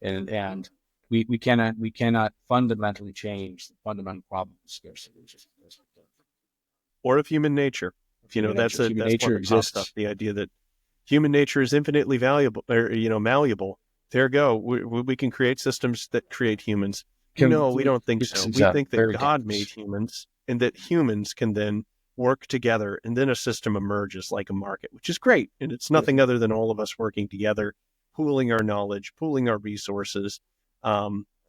B: And we cannot fundamentally change the fundamental problem of scarcity.
A: Or of human nature. That's one that pops up, the idea that human nature is infinitely valuable, or malleable. There you go. We can create systems that create humans. No, we don't think so. We think that God made humans, and that humans can then work together, and then a system emerges like a market, which is great. And it's nothing other than all of us working together, pooling our knowledge, pooling our resources,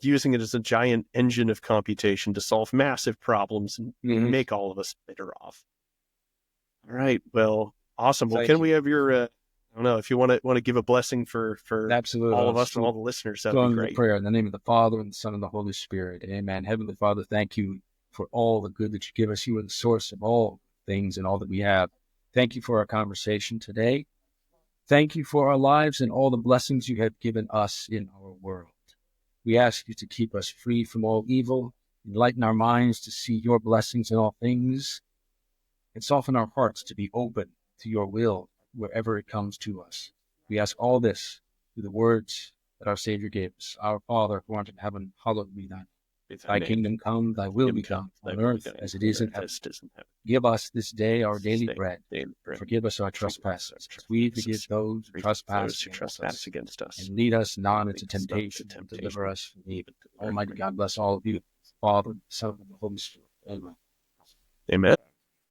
A: using it as a giant engine of computation to solve massive problems and make all of us better off. All right. Well, awesome. Well, can we have your, I don't know, if you want to give a blessing for
B: Absolutely.
A: All of us and all the listeners, that'd be great.
B: Prayer in the name of the Father and the Son and the Holy Spirit. Amen. Heavenly Father, thank you for all the good that you give us. You are the source of all things and all that we have. Thank you for our conversation today. Thank you for our lives and all the blessings you have given us in our world. We ask you to keep us free from all evil, enlighten our minds to see your blessings in all things, and soften our hearts to be open to your will wherever it comes to us. We ask all this through the words that our Savior gave us. Our Father, who art in heaven, hallowed be thy name. Thy kingdom come, thy will be done, on earth as it is in heaven. Give us this day our daily bread. Forgive us our trespasses, as we forgive those who trespass against us. And lead us not into temptation, but deliver us from evil. Almighty God bless all of you, Father, Son, and Holy Spirit. Amen.
A: Amen.